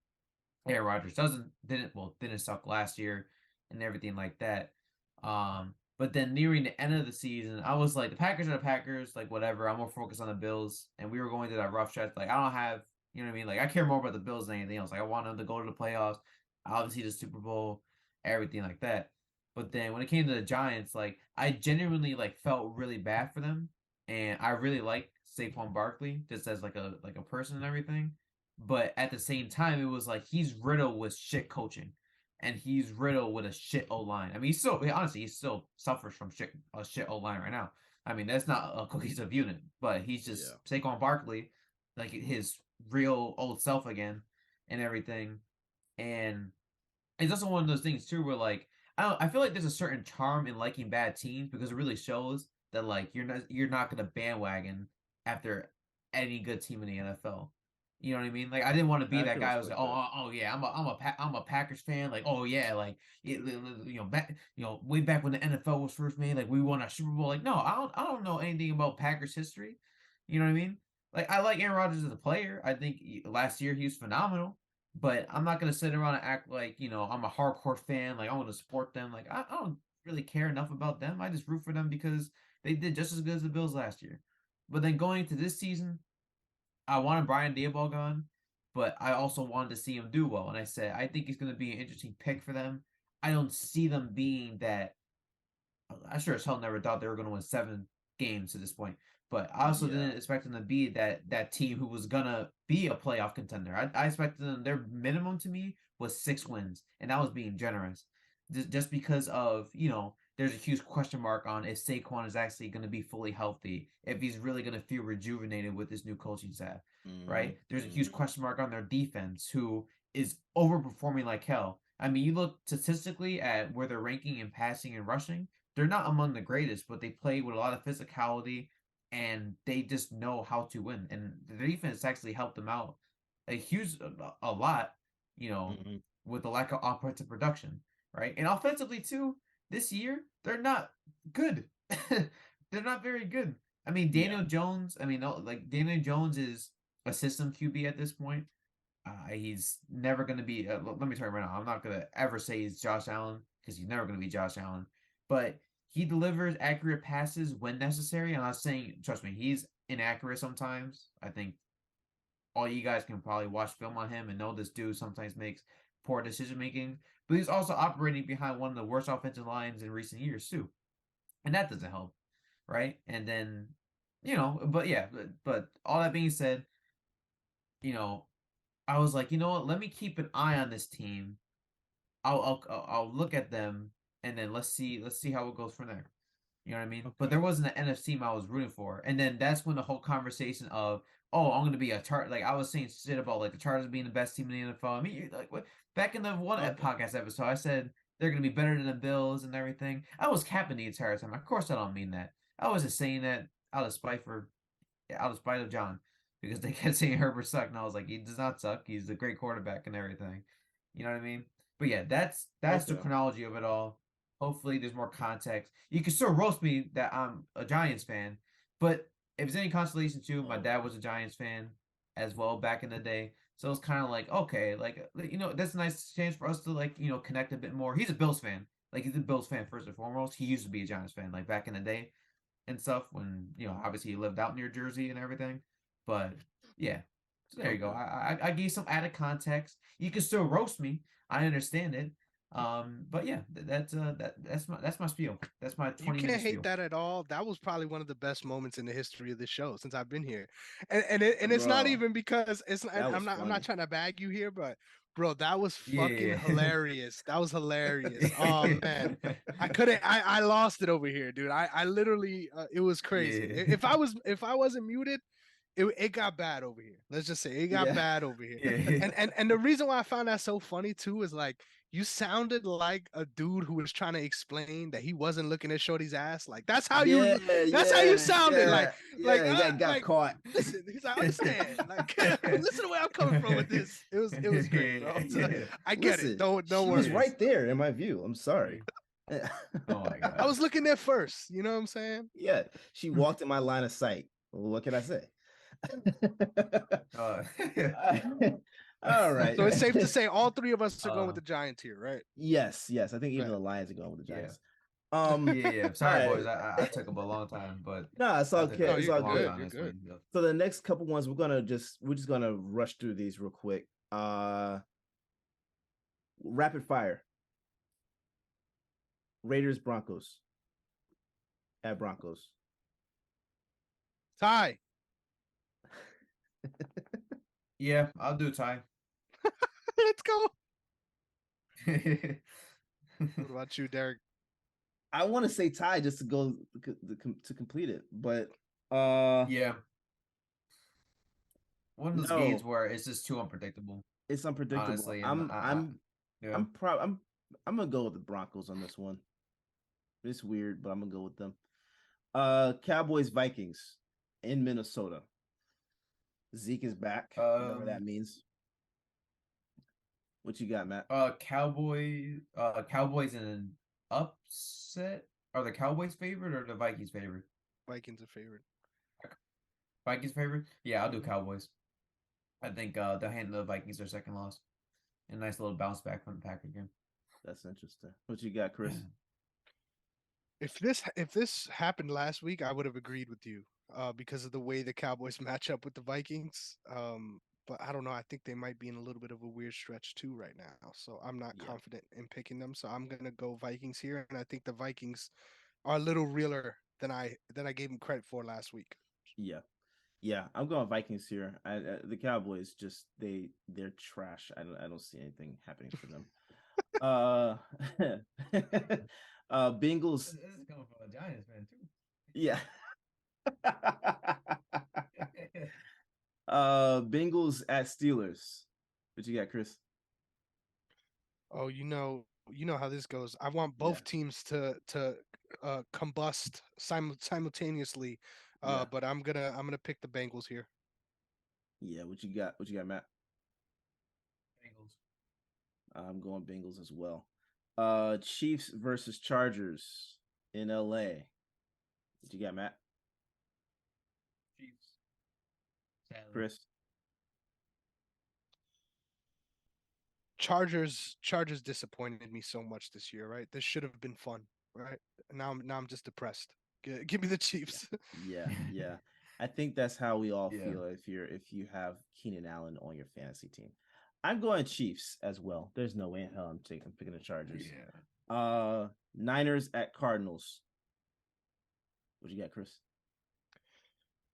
Speaker 3: Aaron Rodgers didn't suck last year and everything like that. But then nearing the end of the season, I was like, the Packers are the Packers, like whatever. I'm more focused on the Bills, and we were going through that rough stretch. Like, I don't have, you know what I mean? Like, I care more about the Bills than anything else. Like, I want them to go to the playoffs, obviously the Super Bowl, everything like that. But then when it came to the Giants, like I genuinely like felt really bad for them, and I really like Saquon Barkley just as like a person and everything. But at the same time, it was like he's riddled with shit coaching, and he's riddled with a shit O line. I mean, he still suffers from a shit O line right now. I mean, that's not a cohesive unit, but he's just Saquon Barkley, like his real old self again, and everything. And it's also one of those things too, where like I feel like there's a certain charm in liking bad teams because it really shows that like you're not gonna bandwagon after any good team in the NFL. You know what I mean? Like I didn't want to be that guy who was like, oh yeah, I'm a Packers fan. Like oh yeah, like back way back when the NFL was first made, like we won a Super Bowl. Like no, I don't know anything about Packers history. You know what I mean? Like I like Aaron Rodgers as a player. I think last year he was phenomenal. But I'm not gonna sit around and act like I'm a hardcore fan. Like I want to support them. Like I don't really care enough about them. I just root for them because they did just as good as the Bills last year. But then going into this season, I wanted Brian Daboll gone, but I also wanted to see him do well. And I said I think he's gonna be an interesting pick for them. I don't see them being that. I sure as hell never thought they were gonna win 7 games to this point. But I also didn't expect them to be that team who was gonna be a playoff contender. I expected them their minimum to me was 6 wins, and that was being generous. Just because of there's a huge question mark on if Saquon is actually going to be fully healthy, if he's really going to feel rejuvenated with this new coaching staff, right? There's a huge question mark on their defense, who is overperforming like hell. I mean, you look statistically at where they're ranking in passing and rushing, they're not among the greatest, but they play with a lot of physicality and they just know how to win. And the defense actually helped them out a lot, with the lack of offensive production, right? And offensively too, this year they're not good. They're not very good. I mean, Daniel Jones. I mean, like Daniel Jones is a system QB at this point. He's never going to be. Let me tell you right now, I'm not going to ever say he's Josh Allen because he's never going to be Josh Allen. But he delivers accurate passes when necessary. I'm not saying, trust me, he's inaccurate sometimes. I think all you guys can probably watch film on him and know this dude sometimes makes poor decision making. But he's also operating behind one of the worst offensive lines in recent years too, and that doesn't help, right? And then, but all that being said, I was like, you know what? Let me keep an eye on this team. I'll look at them, and then let's see how it goes from there. You know what I mean? Okay. But there wasn't an NFC team I was rooting for, and then that's when the whole conversation of, oh, I'm going to be a chart. Like I was saying shit about like the Chargers being the best team in the NFL. I mean, like what? Back in the one podcast episode, I said they're going to be better than the Bills and everything. I was capping the entire time. Of course, I don't mean that. I was just saying that out of spite of John, because they kept saying Herbert sucked, and I was like, he does not suck. He's a great quarterback and everything. You know what I mean? But yeah, that's the chronology of it all. Hopefully, there's more context. You can still roast me that I'm a Giants fan, but if it's any consolation too, my dad was a Giants fan as well back in the day. So it's kind of like, okay, like that's a nice chance for us to like connect a bit more. He's a Bills fan, like he's a Bills fan first and foremost. He used to be a Giants fan, like back in the day and stuff when obviously he lived out near Jersey and everything. But yeah, so there you go. I gave some added context. You can still roast me. I understand it. But yeah, that's my spiel. That's my 20 minute spiel.
Speaker 2: You can't hate that at all. That was probably one of the best moments in the history of the show since I've been here. And it's not even because I'm not trying to bag you here, but bro, that was fucking hilarious. That was hilarious. Oh man. I lost it over here, dude. I literally it was crazy. If I wasn't muted, it got bad over here. Let's just say it got bad over here.
Speaker 3: Yeah.
Speaker 2: And the reason why I found that so funny too is like you sounded like a dude who was trying to explain that he wasn't looking at Shorty's ass. Like that's how you sounded.
Speaker 1: That got caught.
Speaker 2: Listen, he's like, understand. Like listen to where I'm coming from with this. It was great, bro. So, I get it. Don't
Speaker 1: she
Speaker 2: worry.
Speaker 1: was right there in my view. I'm sorry.
Speaker 3: Oh my god.
Speaker 2: I was looking there first. You know what I'm saying?
Speaker 1: Yeah. She walked in my line of sight. What can I say? All right.
Speaker 2: So it's safe to say all three of us are going with the Giants here, right?
Speaker 1: Yes. I think even the Lions are going with the Giants.
Speaker 3: Yeah. Sorry, boys. I took them a long time, but
Speaker 1: no, it's okay.
Speaker 2: No,
Speaker 1: it's
Speaker 2: you're
Speaker 1: all
Speaker 2: good. You're good.
Speaker 1: So the next couple ones we're just gonna rush through these real quick. Rapid fire. Raiders Broncos. At Broncos.
Speaker 2: Ty.
Speaker 3: Yeah, I'll do Ty.
Speaker 2: Let's go. What about you, Derrick?
Speaker 1: I want to say Ty just to go to complete it, but
Speaker 3: yeah. One of those games where it's just too unpredictable.
Speaker 1: It's unpredictable. Honestly, I'm gonna go with the Broncos on this one. It's weird, but I'm gonna go with them. Cowboys Vikings in Minnesota. Zeke is back. Whatever that means. What you got, Matt?
Speaker 3: Cowboys in an upset. Are the Cowboys favorite or the Vikings favorite?
Speaker 2: Vikings are favorite.
Speaker 3: Vikings favorite? Yeah, I'll do Cowboys. I think they'll hand the Vikings their second loss. A nice little bounce back from the Packers game.
Speaker 1: That's interesting. What you got, Chris?
Speaker 2: If this happened last week, I would have agreed with you because of the way the Cowboys match up with the Vikings. But I don't know. I think they might be in a little bit of a weird stretch too right now. So I'm not confident in picking them. So I'm gonna go Vikings here, and I think the Vikings are a little realer than I gave them credit for last week.
Speaker 1: Yeah, I'm going Vikings here. The Cowboys they're trash. I don't see anything happening for them. Bengals.
Speaker 3: This is coming from a Giants fan too.
Speaker 1: Yeah. Bengals at Steelers. What you got, Chris?
Speaker 2: Oh, you know how this goes. I want both teams to combust simultaneously. But I'm gonna pick the Bengals here.
Speaker 1: Yeah, what you got? What you got, Matt?
Speaker 3: Bengals.
Speaker 1: I'm going Bengals as well. Chiefs versus Chargers in LA. What you got, Matt?
Speaker 3: Chiefs.
Speaker 1: Sadly. Chris.
Speaker 2: Chargers disappointed me so much this year, right? This should have been fun, right? Now I'm just depressed. Give me the Chiefs.
Speaker 1: Yeah. I think that's how we all feel if you have Keenan Allen on your fantasy team. I'm going Chiefs as well. There's no way in hell I'm picking the Chargers.
Speaker 3: Yeah.
Speaker 1: Niners at Cardinals. What you got, Chris?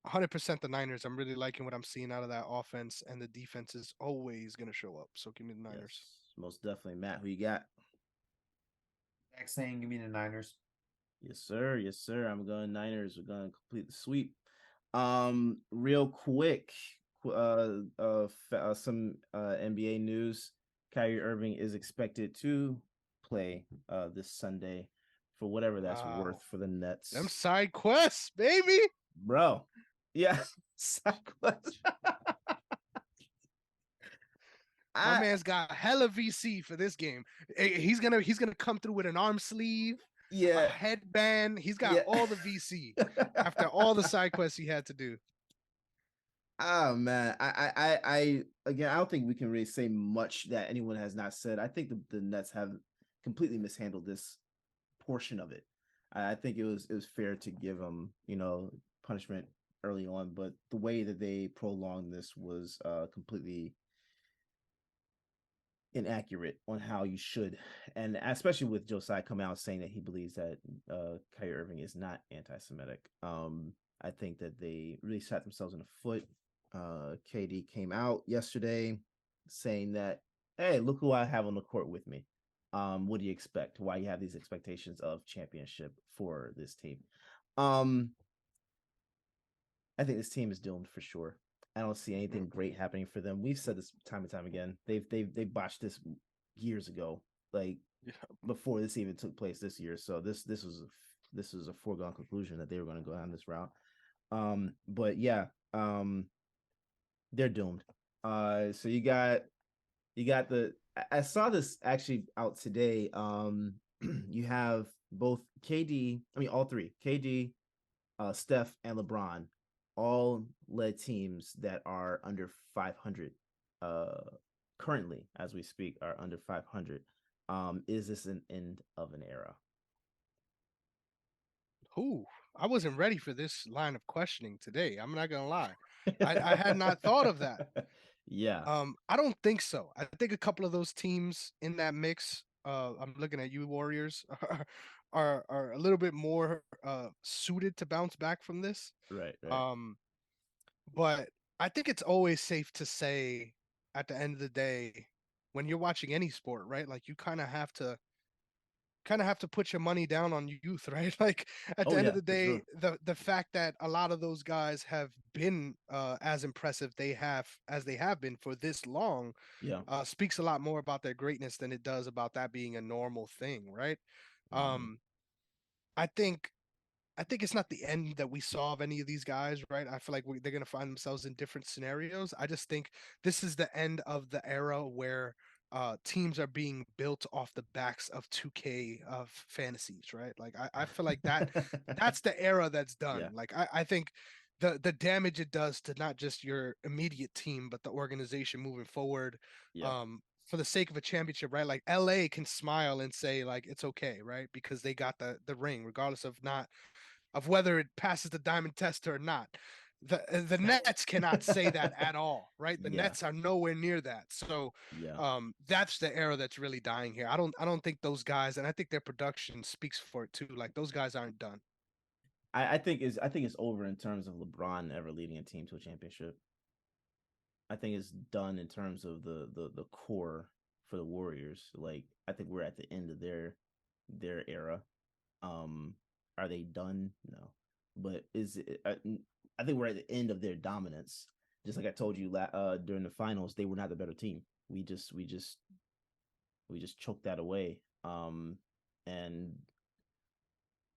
Speaker 2: 100% the Niners. I'm really liking what I'm seeing out of that offense, and the defense is always going to show up. So give me the Niners.
Speaker 1: Yes, most definitely. Matt, who you got?
Speaker 3: Zach saying give me the Niners.
Speaker 1: Yes, sir. I'm going Niners. We're going to complete the sweep. Real quick, some NBA news. Kyrie Irving is expected to play this Sunday for whatever that's worth for the Nets.
Speaker 2: Them side quests, baby.
Speaker 1: Bro. Yeah. Side quests.
Speaker 2: My man's got hella VC for this game. He's gonna come through with an arm sleeve, a headband. He's got all the VC after all the side quests he had to do.
Speaker 1: Oh man, I again, I don't think we can really say much that anyone has not said. I think the Nets have completely mishandled this portion of it. I think it was fair to give them, punishment early on, but the way that they prolonged this was completely inaccurate on how you should, and especially with Josiah coming out saying that he believes that Kyrie Irving is not anti-Semitic. I think that they really shot themselves in the foot. KD came out yesterday saying that, hey, look who I have on the court with me. What do you expect? Why you have these expectations of championship for this team? I think this team is doomed for sure. I don't see anything great happening for them. We've said this time and time again. They botched this years ago, like before this even took place this year. So this was a foregone conclusion that they were going to go down this route. But yeah, they're doomed. So you got the. I saw this actually out today. You have both KD. I mean, all three: KD, Steph, and LeBron all led teams that are under 500 currently as we speak are under 500. Is this an end of an era?
Speaker 2: Ooh, I wasn't ready for this line of questioning today. I'm not gonna lie. I had not thought of that.
Speaker 1: Yeah.
Speaker 2: I don't think so. I think a couple of those teams in that mix, I'm looking at you Warriors, are a little bit more suited to bounce back from this.
Speaker 1: Right.
Speaker 2: But I think it's always safe to say at the end of the day, when you're watching any sport, right? Like you kind of have to put your money down on youth, right? Like at the end of the day,
Speaker 1: sure.
Speaker 2: the fact that a lot of those guys have been as impressive they have been for this long, speaks a lot more about their greatness than it does about that being a normal thing, right?
Speaker 1: Mm-hmm.
Speaker 2: I think it's not the end that we saw of any of these guys, right? I feel like they're going to find themselves in different scenarios. I just think this is the end of the era where teams are being built off the backs of 2K of fantasies, right? Like I feel like that's the era that's done.
Speaker 1: Yeah.
Speaker 2: Like I think the damage it does to not just your immediate team, but the organization moving forward. For the sake of a championship, right? Like LA can smile and say like it's okay, right? Because they got the ring, regardless of whether it passes the diamond test or not. The Nets cannot say that at all, right? The Nets are nowhere near that. So that's the era that's really dying here. I don't think those guys, and I think their production speaks for it too. Like those guys aren't done.
Speaker 1: I think it's over in terms of LeBron ever leading a team to a championship. I think it's done in terms of the core for the Warriors. Like I think we're at the end of their era. Are they done? No, but is it? I think we're at the end of their dominance. Just like I told you during the finals, they were not the better team. We just choked that away and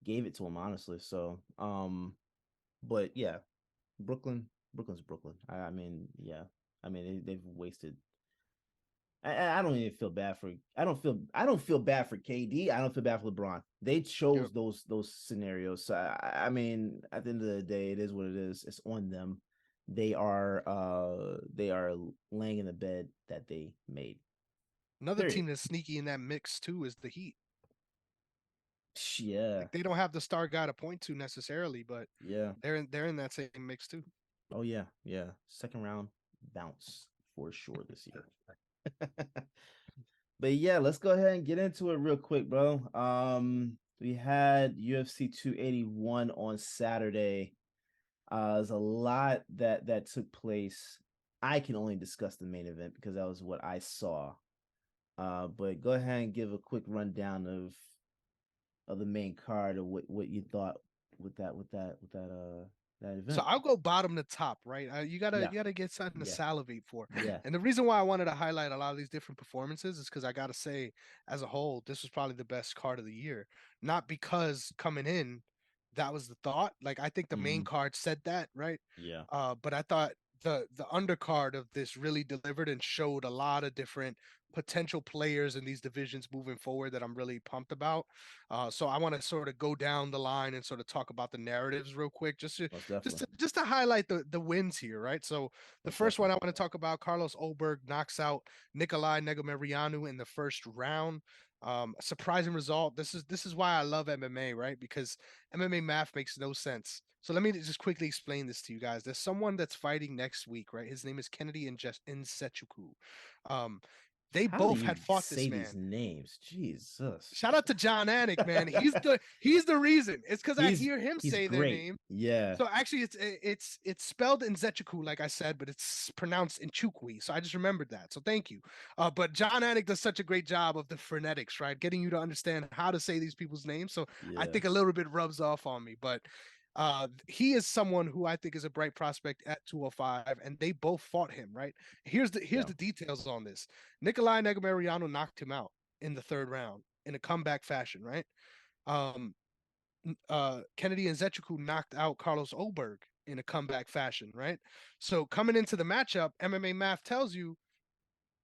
Speaker 1: gave it to them honestly. So but yeah, Brooklyn's Brooklyn. I mean, yeah. I mean, they've wasted. I don't even feel bad for. I don't feel bad for KD. I don't feel bad for LeBron. They chose those scenarios. So I mean, at the end of the day, it is what it is. It's on them. They are laying in the bed that they made.
Speaker 2: Another team that's sneaky in that mix too is the Heat.
Speaker 1: Yeah,
Speaker 2: like they don't have the star guy to point to necessarily, but they're in that same mix too.
Speaker 1: Oh yeah. Second round bounce for sure this year. But yeah, let's go ahead and get into it real quick, bro. We had UFC 281 on Saturday. There's a lot that took place. I can only discuss the main event because that was what I saw. But go ahead and give a quick rundown of the main card or what you thought with that event.
Speaker 2: So I'll go bottom to top, right? You gotta get something to salivate for.
Speaker 1: Yeah.
Speaker 2: And the reason why I wanted to highlight a lot of these different performances is because I gotta say, as a whole, this was probably the best card of the year. Not because coming in, that was the thought. Like I think the main card said that, right?
Speaker 1: Yeah.
Speaker 2: But I thought the undercard of this really delivered and showed a lot of different potential players in these divisions moving forward that I'm really pumped about. So I want to sort of go down the line and sort of talk about the narratives real quick, just to highlight the wins here, right? So the first one I want to talk about, Carlos Ulberg knocks out Nikolai Negomereanu in the first round. Surprising result. This is why I love MMA, right? Because MMA math makes no sense. So let me just quickly explain this to you guys. There's someone that's fighting next week, right? His name is Kennedy Nzechukwu. They both had fought this man.
Speaker 1: These names, Jesus!
Speaker 2: Shout out to John Anik, man. He's the reason. It's because I hear him say their name.
Speaker 1: Yeah.
Speaker 2: So actually, it's spelled in Nzechukwu, like I said, but it's pronounced Nchukwi. So I just remembered that. So thank you. But John Anik does such a great job of the phonetics, right? Getting you to understand how to say these people's names. So I think a little bit rubs off on me. But He is someone who I think is a bright prospect at 205, and they both fought him, right? Here's the details on this. Nikolai Negomereanu knocked him out in the third round in a comeback fashion, right? Kennedy Nzechukwu knocked out Carlos Oberg in a comeback fashion, right? So coming into the matchup, MMA math tells you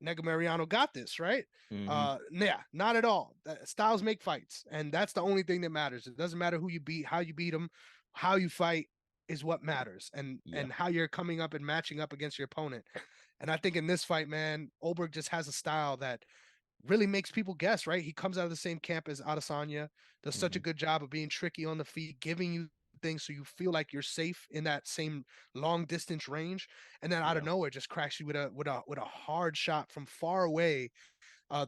Speaker 2: Negomereanu got this, right? Yeah, not at all. Styles make fights, and that's the only thing that matters. It doesn't matter who you beat, how you beat them, how you fight is what matters, and how you're coming up and matching up against your opponent. And I think in this fight, man, Oberg just has a style that really makes people guess, right? He comes out of the same camp as Adesanya, does such a good job of being tricky on the feet, giving you things so you feel like you're safe in that same long distance range, and then out of nowhere just cracks you with a hard shot from far away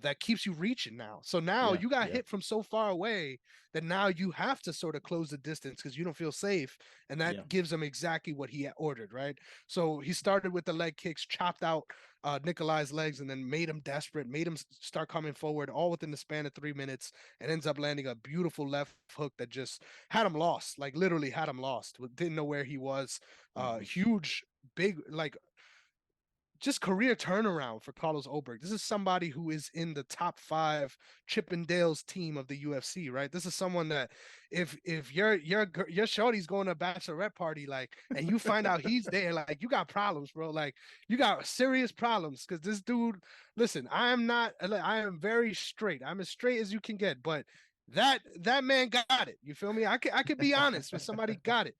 Speaker 2: that keeps you reaching now. So now you got hit from so far away that now you have to sort of close the distance because you don't feel safe. And that gives him exactly what he ordered, right? So he started with the leg kicks, chopped out Nikolai's legs, and then made him desperate, made him start coming forward all within the span of 3 minutes, and ends up landing a beautiful left hook that just had him lost, like literally had him lost. Didn't know where he was. Huge, big, like just career turnaround for Carlos Oberg. This is somebody who is in the top 5 Chippendales team of the UFC, right? This is someone that if your shorty's going to a bachelorette party, like, and you find out he's there, like, you got problems, bro. Like, you got serious problems because this dude. Listen, I am very straight. I'm as straight as you can get, but that man got it. You feel me? I could be honest with somebody got it.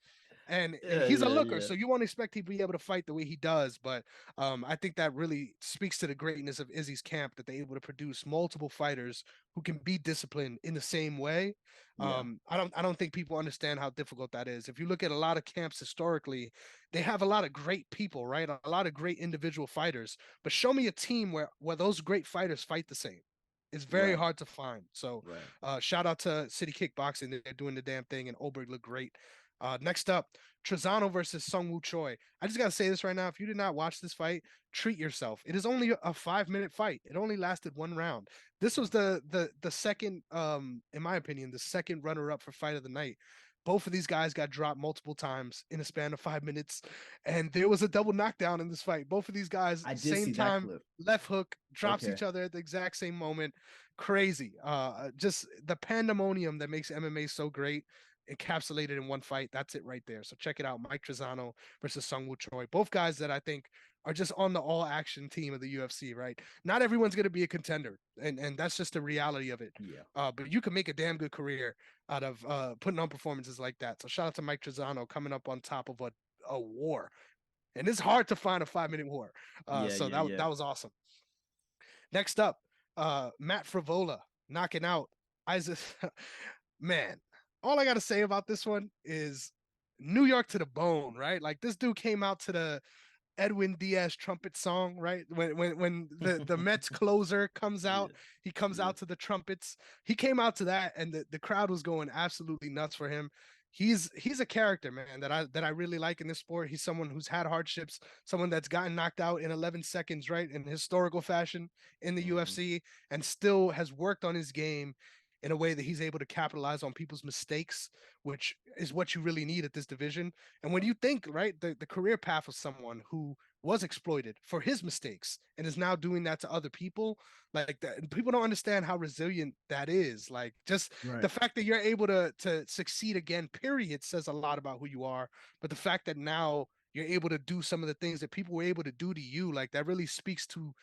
Speaker 2: And he's a looker, so you won't expect he'd be able to fight the way he does. But I think that really speaks to the greatness of Izzy's camp, that they're able to produce multiple fighters who can be disciplined in the same way. I don't think people understand how difficult that is. If you look at a lot of camps historically, they have a lot of great people, right? A lot of great individual fighters. But show me a team where those great fighters fight the same. It's very hard to find. So shout out to City Kickboxing. They're doing the damn thing, and Oberg looked great. Next up, Trezano versus Sungwoo Choi. I just gotta say this right now. If you did not watch this fight, treat yourself. It is only a 5-minute fight. It only lasted 1 round. This was the second, in my opinion, the second runner-up for fight of the night. Both of these guys got dropped multiple times in a span of 5 minutes, and there was a double knockdown in this fight. Both of these guys, same time, left hook, drops each other at the exact same moment. Crazy. Just the pandemonium that makes MMA so great, encapsulated in one fight. That's it right there. So check it out. Mike Trezano versus Sungwoo Choi. Both guys that I think are just on the all action team of the UFC, right? Not everyone's going to be a contender, and that's just the reality of it. But you can make a damn good career out of putting on performances like that. So shout out to Mike Trezano coming up on top of a war. And it's hard to find a 5-minute war. That was awesome. Next up, Matt Frivola knocking out Isaac. Man, all I got to say about this one is New York to the bone, right? Like, this dude came out to the Edwin Diaz trumpet song, right? When the Mets closer comes out, he comes out to the trumpets. He came out to that, and the crowd was going absolutely nuts for him. He's a character, man, that I really like in this sport. He's someone who's had hardships, someone that's gotten knocked out in 11 seconds, right, in historical fashion in the UFC, and still has worked on his game in a way that he's able to capitalize on people's mistakes, which is what you really need at this division. And when you think, right, the career path of someone who was exploited for his mistakes and is now doing that to other people, like that, people don't understand how resilient that is. Like, just the fact that you're able to succeed again, period, says a lot about who you are. But the fact that now you're able to do some of the things that people were able to do to you, like, that really speaks to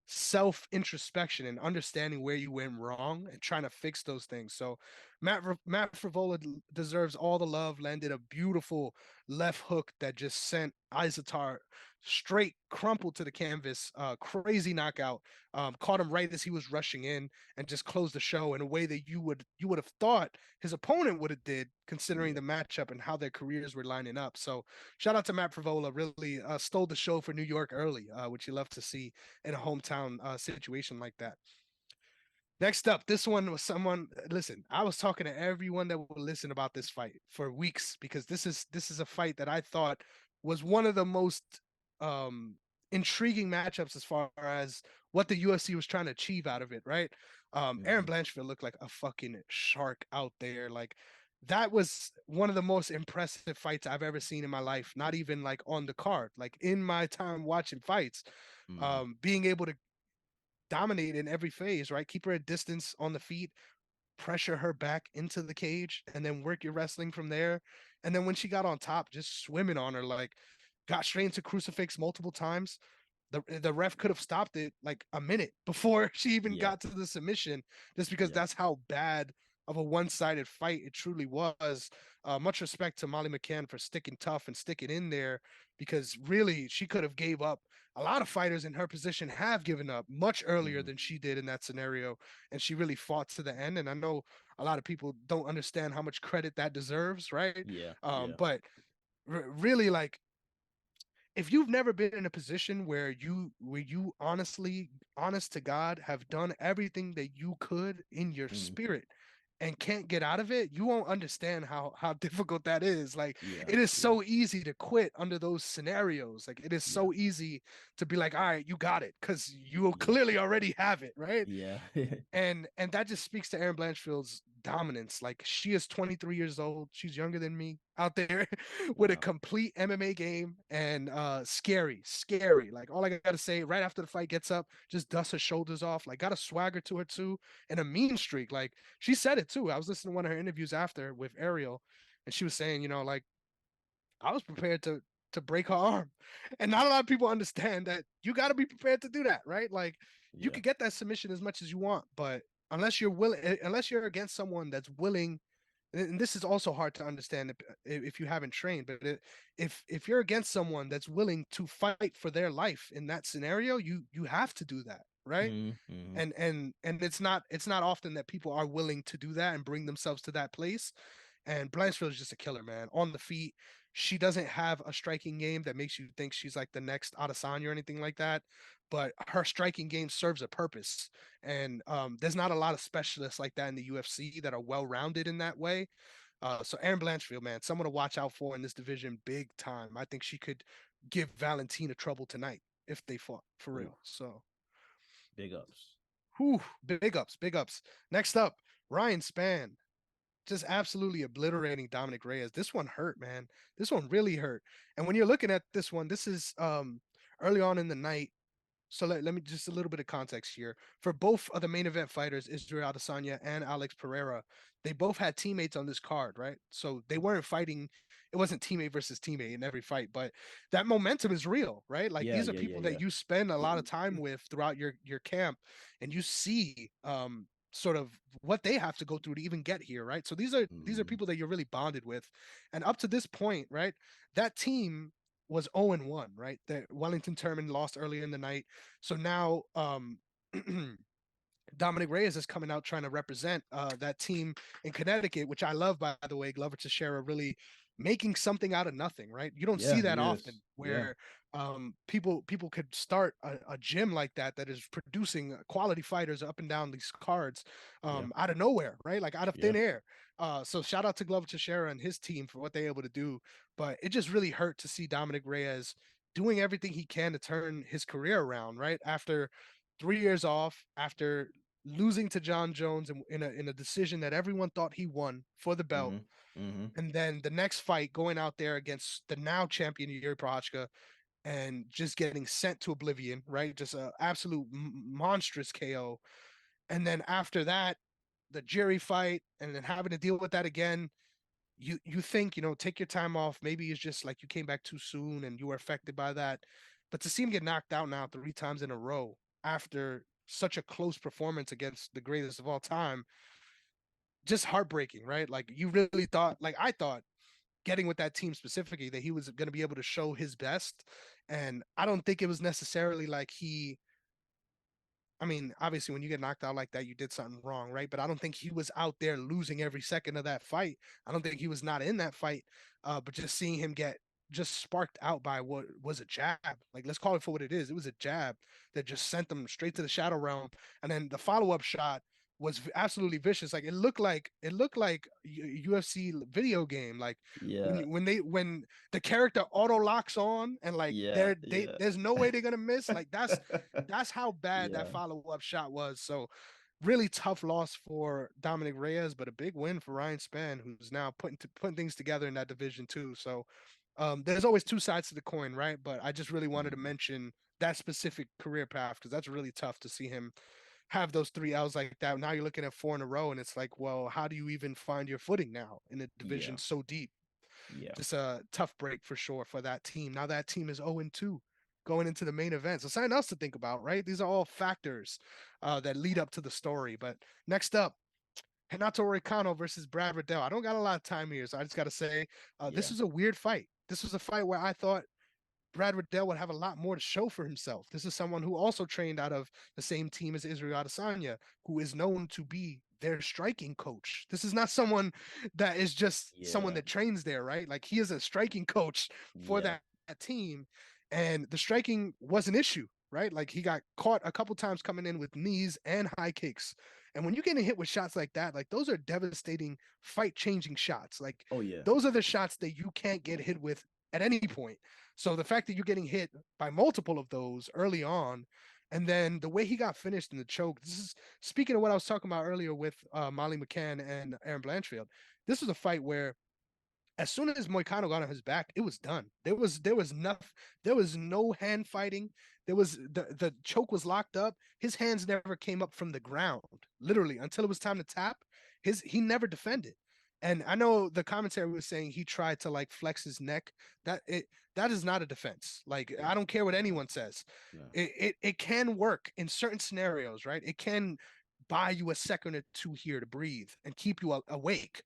Speaker 2: self-introspection and understanding where you went wrong and trying to fix those things. So Matt Frivola deserves all the love. Landed a beautiful left hook that just sent Isatar straight crumpled to the canvas. Crazy knockout. Caught him right as he was rushing in and just closed the show in a way that you would have thought his opponent would have did, considering the matchup and how their careers were lining up. So shout out to Matt Frivola. Really stole the show for New York early, which you love to see in a hometown situation like that. Next up, this one was someone. Listen, I was talking to everyone that would listen about this fight for weeks, because this is a fight that I thought was one of the most intriguing matchups as far as what the UFC was trying to achieve out of it, right? Aaron Blanchfield looked like a fucking shark out there. Like, that was one of the most impressive fights I've ever seen in my life. Not even like on the card, like in my time watching fights, being able to dominate in every phase, right? Keep her at distance on the feet, pressure her back into the cage, and then work your wrestling from there. And then when she got on top, just swimming on her, like got straight into crucifix multiple times. The ref could have stopped it like a minute before she even got to the submission, just because that's how bad of a one-sided fight it truly was. Much respect to Molly McCann for sticking tough and sticking in there, because really she could have gave up. A lot of fighters in her position have given up much earlier than she did in that scenario, and she really fought to the end. And I know a lot of people don't understand how much credit that deserves, right? But really, like, if you've never been in a position where you honest to God have done everything that you could in your spirit and can't get out of it, you won't understand how difficult that is. Like, it is so easy to quit under those scenarios. Like, it is so easy to be like, all right, you got it, because you clearly already have it, right? And that just speaks to Erin Blanchfield's dominance. Like, she is 23 years old. She's younger than me out there with a complete MMA game, and scary. Like, all I gotta say, right after the fight, gets up, just dusts her shoulders off. Like, got a swagger to her too, and a mean streak. Like, she said it too. I was listening to one of her interviews after with Ariel, and she was saying, you know, like, I was prepared to break her arm. And not a lot of people understand that you got to be prepared to do that, right? Like, you could get that submission as much as you want, but unless you're against someone that's willing, and this is also hard to understand if you haven't trained, but if you're against someone that's willing to fight for their life in that scenario, you have to do that, right? And it's not often that people are willing to do that and bring themselves to that place. And Blanchfield is just a killer, man. On the feet, she doesn't have a striking game that makes you think she's like the next Adesanya or anything like that. But her striking game serves a purpose. And there's not a lot of specialists like that in the UFC that are well-rounded in that way. So Erin Blanchfield, man, someone to watch out for in this division big time. I think she could give Valentina trouble tonight if they fought for real. So
Speaker 1: big ups.
Speaker 2: Whew, big ups. Next up, Ryan Spann, just absolutely obliterating Dominic Reyes. This one hurt, man. This one really hurt. And when you're looking at this one, this is early on in the night. So let me just a little bit of context here. For both of the main event fighters, Israel Adesanya and Alex Pereira, they both had teammates on this card, right? So they weren't fighting. It wasn't teammate versus teammate in every fight, but that momentum is real, right? Like, these are people that you spend a lot of time with throughout your camp, and you see sort of what they have to go through to even get here, right? So these are people that you're really bonded with. And up to this point, right, that team was 0-1, right? That Wellington Turman lost early in the night. So now Dominic Reyes is coming out trying to represent that team in Connecticut, which I love, by the way. Glover Teixeira really making something out of nothing, right? You don't see that often, where people could start a gym like that is producing quality fighters up and down these cards out of nowhere, right? Like, out of thin air. So shout out to Glover Teixeira and his team for what they're able to do. But it just really hurt to see Dominic Reyes doing everything he can to turn his career around, right? After 3 years off, after losing to John Jones in a decision that everyone thought he won for the belt. And then the next fight, going out there against the now champion Yuri Prochazka and just getting sent to oblivion, right? Just an absolute monstrous KO. And then after that, the jury fight, and then having to deal with that again. You think, take your time off. Maybe it's just like you came back too soon and you were affected by that. But to see him get knocked out now 3 times in a row after such a close performance against the greatest of all time, just heartbreaking, right? Like, you really thought, like I thought, getting with that team specifically, that he was going to be able to show his best. And I don't think it was necessarily like I mean, obviously, when you get knocked out like that, you did something wrong, right? But I don't think he was out there losing every second of that fight. I don't think he was not in that fight. But just seeing him get just sparked out by what was a jab, like, let's call it for what it is. It was a jab that just sent them straight to the shadow realm. And then the follow-up shot was absolutely vicious. Like, it looked like UFC video game. Like, when the character auto locks on and like there's no way they're gonna miss. Like, that's how bad that follow-up shot was. So really tough loss for Dominic Reyes, but a big win for Ryan Spann, who's now putting things together in that division too. So there's always two sides to the coin, right? But I just really wanted to mention that specific career path because that's really tough to see him have those 3 L's like that. Now you're looking at 4 in a row, and it's like, well, how do you even find your footing now in a division so deep?
Speaker 1: Yeah.
Speaker 2: Just a tough break for sure for that team. Now that team is 0-2 going into the main event. So something else to think about, right? These are all factors that lead up to the story. But next up, Renato Moicano versus Brad Riddell. I don't got a lot of time here, so I just got to say this is a weird fight. This was a fight where I thought Brad Riddell would have a lot more to show for himself. This is someone who also trained out of the same team as Israel Adesanya, who is known to be their striking coach. This is not someone that is just someone that trains there, right? Like he is a striking coach for that team. And the striking was an issue, right? Like he got caught a couple times coming in with knees and high kicks. And when you're getting hit with shots like that, like those are devastating fight changing shots. Like those are the shots that you can't get hit with at any point. So the fact that you're getting hit by multiple of those early on, and then the way he got finished in the choke, this is speaking of what I was talking about earlier with Molly McCann and Aaron Blanchfield. This was a fight where as soon as Moicano got on his back, it was done. There was no hand fighting. There was the choke was locked up. His hands never came up from the ground, literally, until it was time to tap. He never defended. And I know the commentary was saying he tried to like flex his neck. That is not a defense. Like I don't care what anyone says. It can work in certain scenarios, right? It can buy you a second or two here to breathe and keep you awake.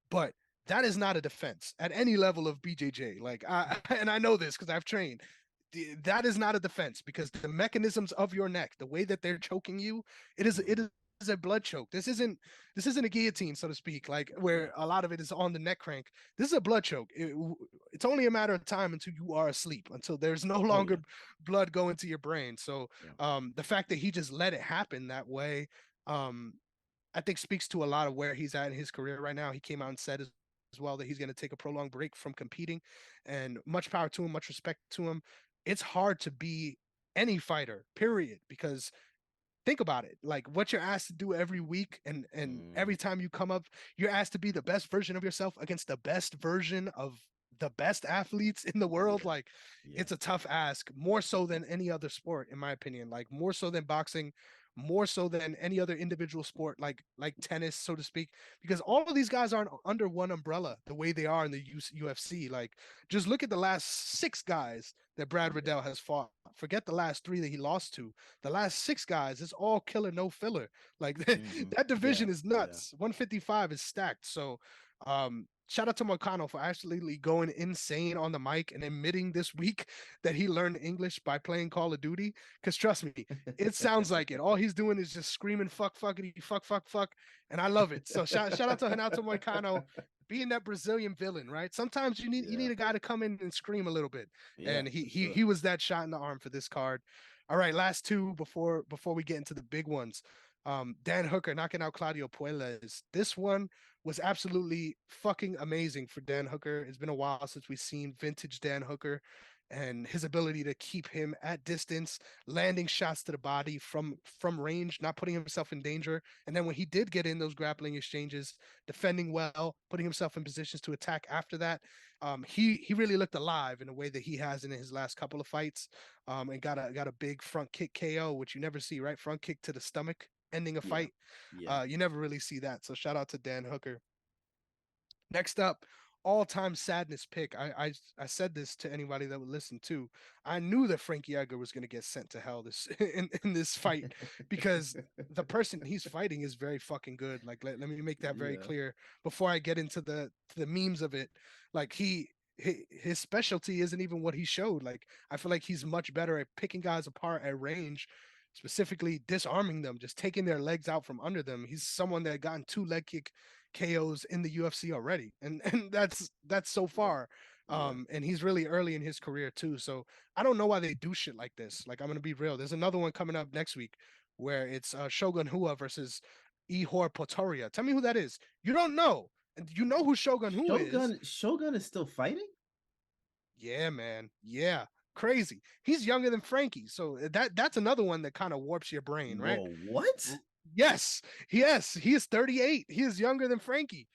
Speaker 2: But that is not a defense at any level of BJJ. Like and I know this because I've trained. That is not a defense because the mechanisms of your neck, the way that they're choking you, it is a blood choke. This isn't a guillotine, so to speak, like where a lot of it is on the neck crank. This is a blood choke. It's only a matter of time until you are asleep, until there's no longer blood going to your brain. So the fact that he just let it happen that way, I think speaks to a lot of where he's at in his career right now. He came out and said as well that he's going to take a prolonged break from competing, and much power to him, much respect to him. It's hard to be any fighter, period, because think about it, like what you're asked to do every week and every time you come up, you're asked to be the best version of yourself against the best version of the best athletes in the world. Like it's a tough ask, more so than any other sport, in my opinion, like more so than boxing, more so than any other individual sport, like tennis, so to speak, because all of these guys aren't under one umbrella the way they are in the UFC. Like just look at the last 6 guys that Brad Riddell has fought. Forget the last 3 that he lost to. The last 6 guys, it's all killer, no filler. Like that division is nuts. 155 is stacked. So shout out to Moicano for absolutely going insane on the mic and admitting this week that he learned English by playing Call of Duty. Because trust me, it sounds like it. All he's doing is just screaming fuck, fuckity, fuck, fuck, fuck. And I love it. So shout out to Renato Moicano being that Brazilian villain, right? Sometimes you need a guy to come in and scream a little bit. And he was that shot in the arm for this card. All right, last 2 before we get into the big ones. Dan Hooker knocking out Claudio Puelles. This one was absolutely fucking amazing for Dan Hooker. It's been a while since we've seen vintage Dan Hooker, and his ability to keep him at distance, landing shots to the body from range, not putting himself in danger. And then when he did get in those grappling exchanges, defending well, putting himself in positions to attack after that. He really looked alive in a way that he has in his last couple of fights, and got a big front kick KO, which you never see, right? Front kick to the stomach, ending a fight. You never really see that. So shout out to Dan Hooker. Next up, all-time sadness pick. I said this to anybody that would listen to. I knew that Frankie Edgar was going to get sent to hell this in this fight because the person he's fighting is very fucking good. Like let me make that very clear before I get into the memes of it. Like his specialty isn't even what he showed. Like I feel like he's much better at picking guys apart at range, specifically disarming them, just taking their legs out from under them. He's someone that gotten 2 leg kick KOs in the UFC already, and that's so far. And he's really early in his career too. So I don't know why they do shit like this. Like I'm gonna be real. There's another one coming up next week where it's Shogun Hua versus Ihor Potoria. Tell me who that is. You don't know. And you know who Shogun Hua is.
Speaker 1: Shogun is still fighting?
Speaker 2: Yeah, man. Yeah. Crazy. He's younger than Frankie. So that's another one that kind of warps your brain, right?
Speaker 1: Whoa, what?
Speaker 2: Yes, he is 38. He is younger than Frankie.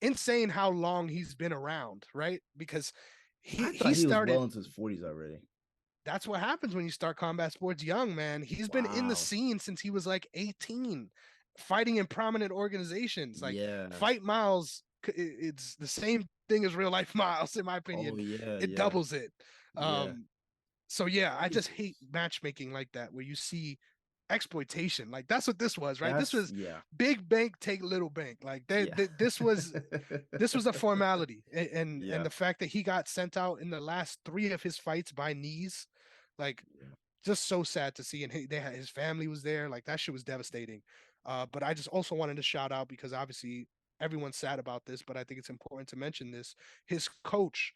Speaker 2: Insane how long he's been around, right? Because
Speaker 1: I
Speaker 2: he
Speaker 1: thought he was
Speaker 2: started.
Speaker 1: well into his 40s already.
Speaker 2: That's what happens when you start combat sports young, man. He's been in the scene since he was like 18, fighting in prominent organizations. Like Fight Miles, it's the same thing as Real Life Miles, in my opinion. It doubles it. So yeah, I just hate matchmaking like that, where you see exploitation. Like that's what this was, right? This was big bank take little bank. Like this was a formality, and the fact that he got sent out in the last 3 of his fights by knees, like just so sad to see. And his family was there. Like that shit was devastating. But I just also wanted to shout out, because obviously everyone's sad about this, but I think it's important to mention this. His coach,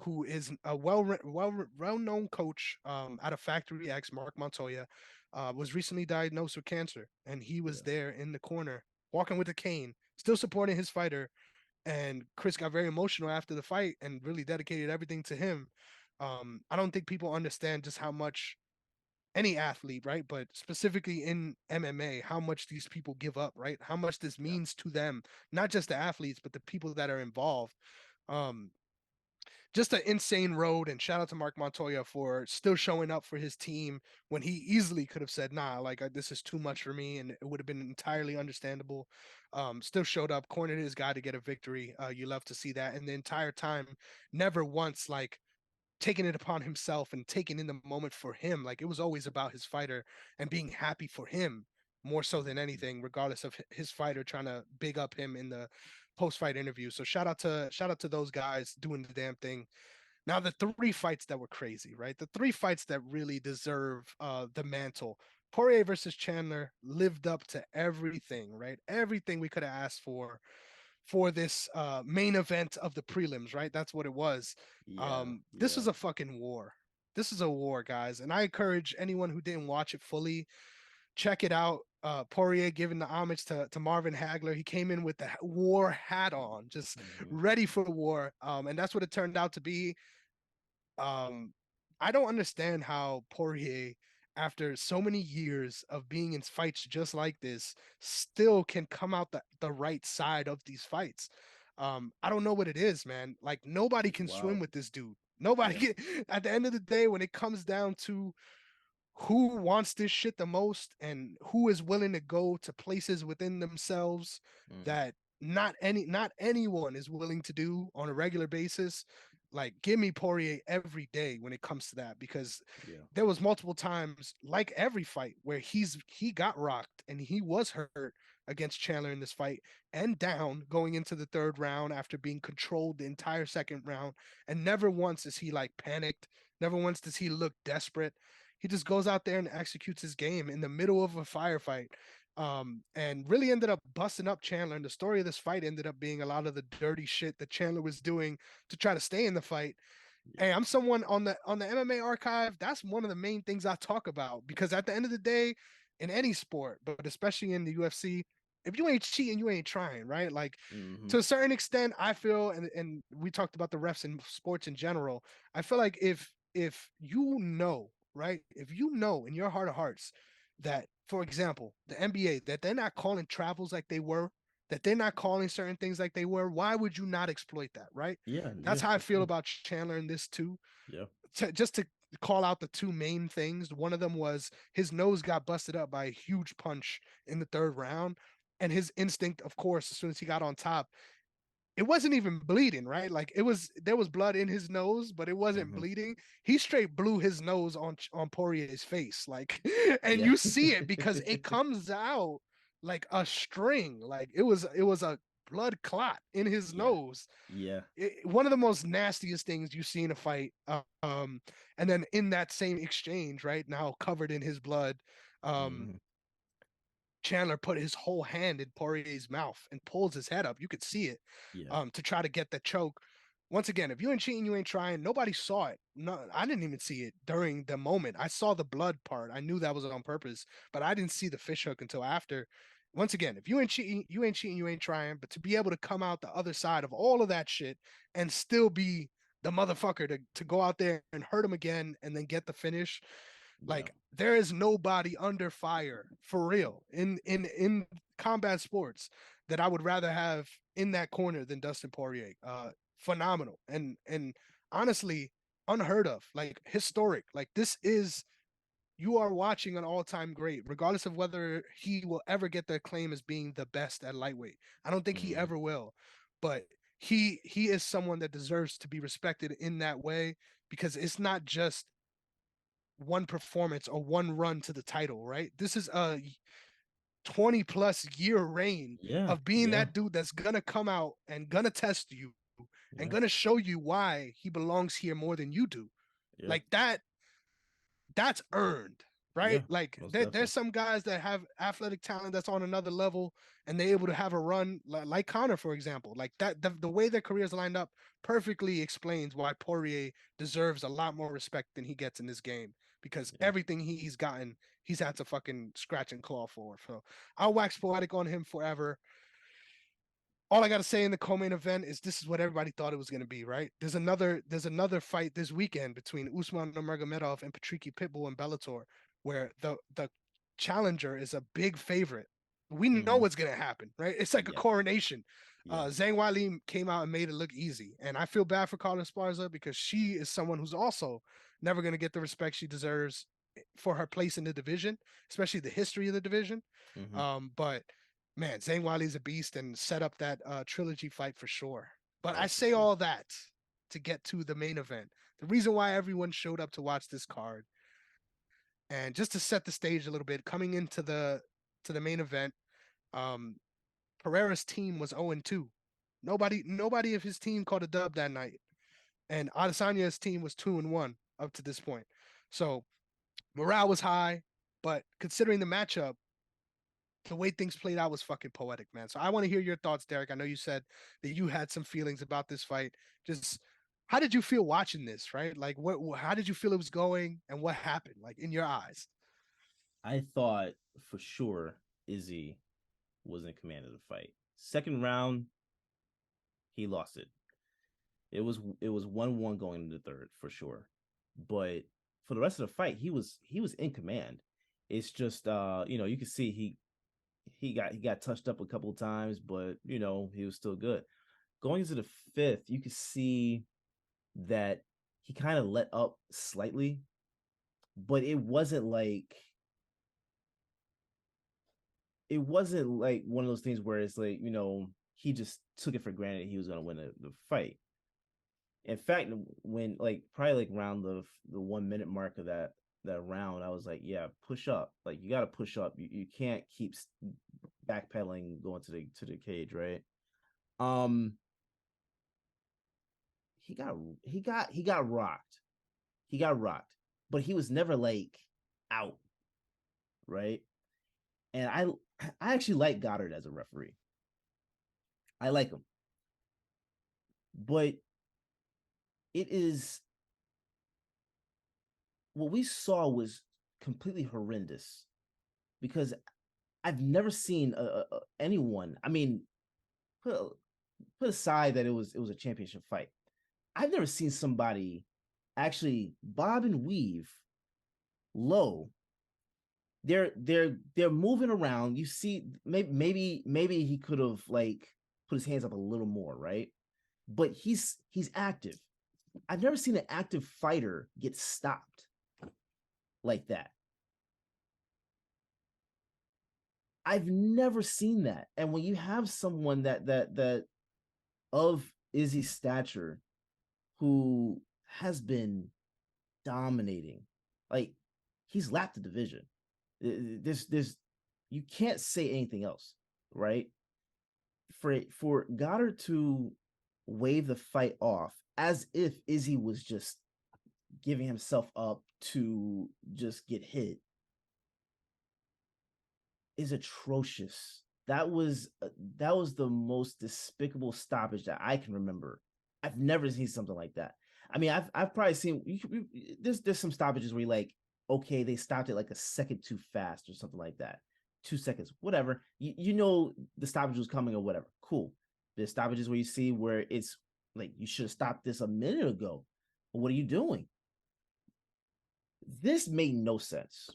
Speaker 2: who is a well-known coach out of Factory X, Mark Montoya, was recently diagnosed with cancer, and he was there in the corner, walking with a cane, still supporting his fighter. And Chris got very emotional after the fight and really dedicated everything to him. I don't think people understand just how much any athlete, right? But specifically in MMA, how much these people give up, right? How much this means to them, not just the athletes, but the people that are involved. Um, just an insane road, and shout out to Mark Montoya for still showing up for his team when he easily could have said, nah, like this is too much for me, and it would have been entirely understandable. Still showed up, cornered his guy to get a victory. You love to see that. And the entire time, never once like taking it upon himself and taking in the moment for him. Like it was always about his fighter and being happy for him more so than anything, regardless of his fighter trying to big up him in the post-fight interview. So shout out to those guys doing the damn thing. Now the 3 fights that were crazy, right? The 3 fights that really deserve the mantle. Poirier versus Chandler lived up to everything, right? Everything we could have asked for this main event of the prelims, right? That's what it was. This is a fucking war. This is a war, guys. And I encourage anyone who didn't watch it fully, check it out. Poirier giving the homage to Marvin Hagler. He came in with the war hat on, just ready for war. And that's what it turned out to be. I don't understand how Poirier, after so many years of being in fights just like this, still can come out the right side of these fights. I don't know what it is, man. Like nobody can swim with this dude. Nobody can, at the end of the day, when it comes down to who wants this shit the most and who is willing to go to places within themselves that not anyone is willing to do on a regular basis, like give me Poirier every day when it comes to that, because there was multiple times, like every fight, where he got rocked and he was hurt against Chandler in this fight and down going into the 3rd round after being controlled the entire 2nd round, and never once is he like panicked, never once does he look desperate. He just goes out there and executes his game in the middle of a firefight, and really ended up busting up Chandler. And the story of this fight ended up being a lot of the dirty shit that Chandler was doing to try to stay in the fight. Hey, I'm someone on the MMA archive. That's one of the main things I talk about, because at the end of the day, in any sport, but especially in the UFC, if you ain't cheating, you ain't trying, right? Like to a certain extent, I feel, and we talked about the refs in sports in general. I feel like if you know, right, if you know in your heart of hearts that, for example, the NBA, that they're not calling travels like they were, that they're not calling certain things like they were, why would you not exploit that, right? That's how I feel about Chandler in this too. Just to call out the 2 main things. One of them was his nose got busted up by a huge punch in the 3rd round. And his instinct, of course, as soon as he got on top, it wasn't even bleeding, right? Like there was blood in his nose, but it wasn't bleeding. He straight blew his nose on Poirier's face, like, and you see it because it comes out like a string, like it was a blood clot in his nose. One of the most nastiest things you see in a fight. And then in that same exchange, right now covered in his blood, Chandler put his whole hand in Poirier's mouth and pulls his head up. You could see it, to try to get the choke. Once again, if you ain't cheating, you ain't trying. Nobody saw it. No, I didn't even see it during the moment. I saw the blood part. I knew that was on purpose, but I didn't see the fish hook until after. Once again, if you ain't cheating, you ain't cheating, you ain't trying. But to be able to come out the other side of all of that shit and still be the motherfucker to go out there and hurt him again and then get the finish, Like there is nobody under fire for real in combat sports that I would rather have in that corner than Dustin Poirier. Phenomenal and honestly unheard of, like historic. Like this is, you are watching an all-time great, regardless of whether he will ever get the claim as being the best at lightweight. I don't think he ever will, but he is someone that deserves to be respected in that way, because it's not just one performance or one run to the title, right? This is a 20 plus year reign of being that dude that's gonna come out and gonna test you and gonna show you why he belongs here more than you do. Like that's earned, right? Like there's some guys that have athletic talent that's on another level and they're able to have a run like Conor, for example. Like that, the way their careers lined up perfectly explains why Poirier deserves a lot more respect than he gets in this game, because everything he's gotten, he's had to fucking scratch and claw for. So I'll wax poetic on him forever. All I got to say in the co-main event is this is what everybody thought it was going to be, right? There's another fight this weekend between Usman Nurmagomedov and Patricky Pitbull in Bellator, where the challenger is a big favorite. We know what's going to happen, right? It's like a coronation. Zhang Weili came out and made it look easy. And I feel bad for Carla Esparza because she is someone who's also never going to get the respect she deserves for her place in the division, especially the history of the division. But man, Zhang Weili's a beast and set up that trilogy fight for sure. But I say all that to get to the main event. The reason why everyone showed up to watch this card, and just to set the stage a little bit, coming into the main event, Pereira's team was 0-2. Nobody of his team caught a dub that night. And Adesanya's team was 2-1 up to this point. So morale was high, but considering the matchup, the way things played out was fucking poetic, man. So I want to hear your thoughts, Derrick. I know you said that you had some feelings about this fight. Just how did you feel watching this, right? Like how did you feel it was going and what happened, like in your eyes?
Speaker 1: I thought for sure Izzy was in command of the fight. Second round, he lost it. It was 1-1 going into the third for sure. But for the rest of the fight, he was in command. It's just you can see he got touched up a couple of times, but he was still good. Going into the fifth, you could see that he kind of let up slightly, but it wasn't like one of those things where it's like, he just took it for granted he was going to win the fight. In fact, when probably around the 1 minute mark of that round, I was like, yeah, push up. Like, you got to push up. You can't keep backpedaling going to the cage, right? He got rocked. He got rocked, but he was never out, right? And I actually like Goddard as a referee. I like him, but it is what we saw was completely horrendous, because I've never seen anyone. I mean, put aside that it was a championship fight, I've never seen somebody actually bob and weave low. They're moving around. You see, maybe he could have put his hands up a little more, right? But he's active. I've never seen an active fighter get stopped like that. I've never seen that. And when you have someone that of Izzy's stature, who has been dominating, he's lapped the division. There's you can't say anything else, right? For Goddard to wave the fight off as if Izzy was just giving himself up to just get hit is atrocious. That was the most despicable stoppage that I can remember. I've never seen something like that. I mean, I've probably seen there's some stoppages where you're okay, they stopped it a second too fast or something like that. 2 seconds, whatever. The stoppage was coming or whatever. Cool. There's stoppages where you see where it's you should have stopped this a minute ago. What are you doing? This made no sense.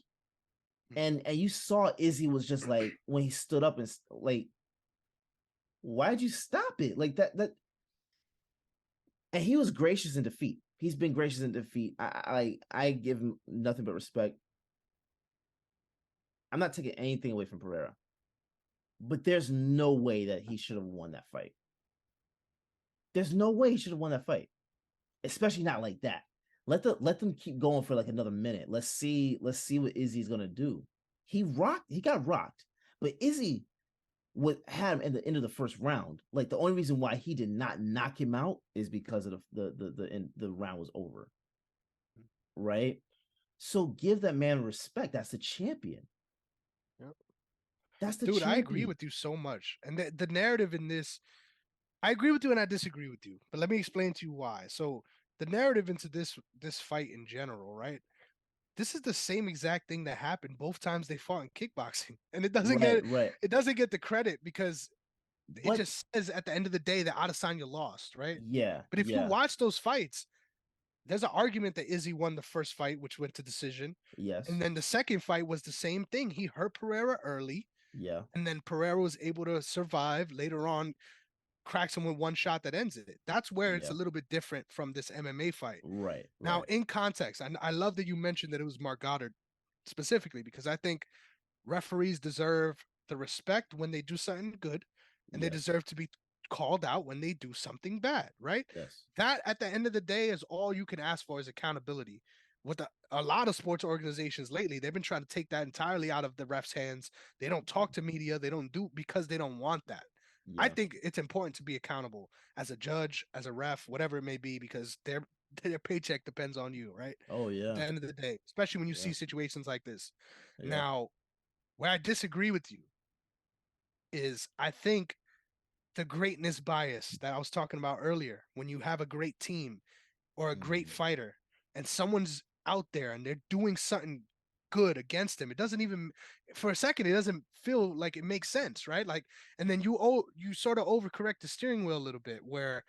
Speaker 1: And you saw Izzy was just like, when he stood up and like, why'd you stop it? Like that. And he was gracious in defeat. He's been gracious in defeat. I give him nothing but respect. I'm not taking anything away from Pereira, but there's no way that he should have won that fight. There's no way he should have won that fight, especially not like that. Let them keep going for like another minute. Let's see what Izzy's gonna do. He got rocked, but Izzy had him in the end of the first round. Like the only reason why he did not knock him out is because of the round was over. Right? So give that man respect. That's the champion.
Speaker 2: Yep.
Speaker 1: That's the
Speaker 2: dude.
Speaker 1: champion.
Speaker 2: I agree with you so much. And the narrative in this, I agree with you and I disagree with you. But let me explain to you why. So the narrative into this fight in general, right? This is the same exact thing that happened both times they fought in kickboxing, and it doesn't it doesn't get the credit because it just says at the end of the day that Adesanya lost, right?
Speaker 1: Yeah.
Speaker 2: But if you watch those fights, there's an argument that Izzy won the first fight, which went to decision.
Speaker 1: Yes.
Speaker 2: And then the second fight was the same thing. He hurt Pereira early.
Speaker 1: Yeah.
Speaker 2: And then Pereira was able to survive later on, cracks him with one shot that ends it. That's where it's a little bit different from this MMA fight.
Speaker 1: Right.
Speaker 2: Now, in context, I love that you mentioned that it was Mark Goddard specifically, because I think referees deserve the respect when they do something good, and they deserve to be called out when they do something bad, right?
Speaker 1: Yes.
Speaker 2: That at the end of the day is all you can ask for, is accountability. With a lot of sports organizations lately, they've been trying to take that entirely out of the refs' hands. They don't talk to media. They don't do, because they don't want that. Yeah. I think it's important to be accountable as a judge, as a ref, whatever it may be, because their paycheck depends on you, right?
Speaker 1: Oh yeah.
Speaker 2: At the end of the day, especially when you see situations like this. Yeah. Now, where I disagree with you is I think the greatness bias that I was talking about earlier, when you have a great team or a great fighter and someone's out there and they're doing something good against him, it doesn't even, for a second, it doesn't feel like it makes sense, right? Like, and then you sort of overcorrect the steering wheel a little bit, where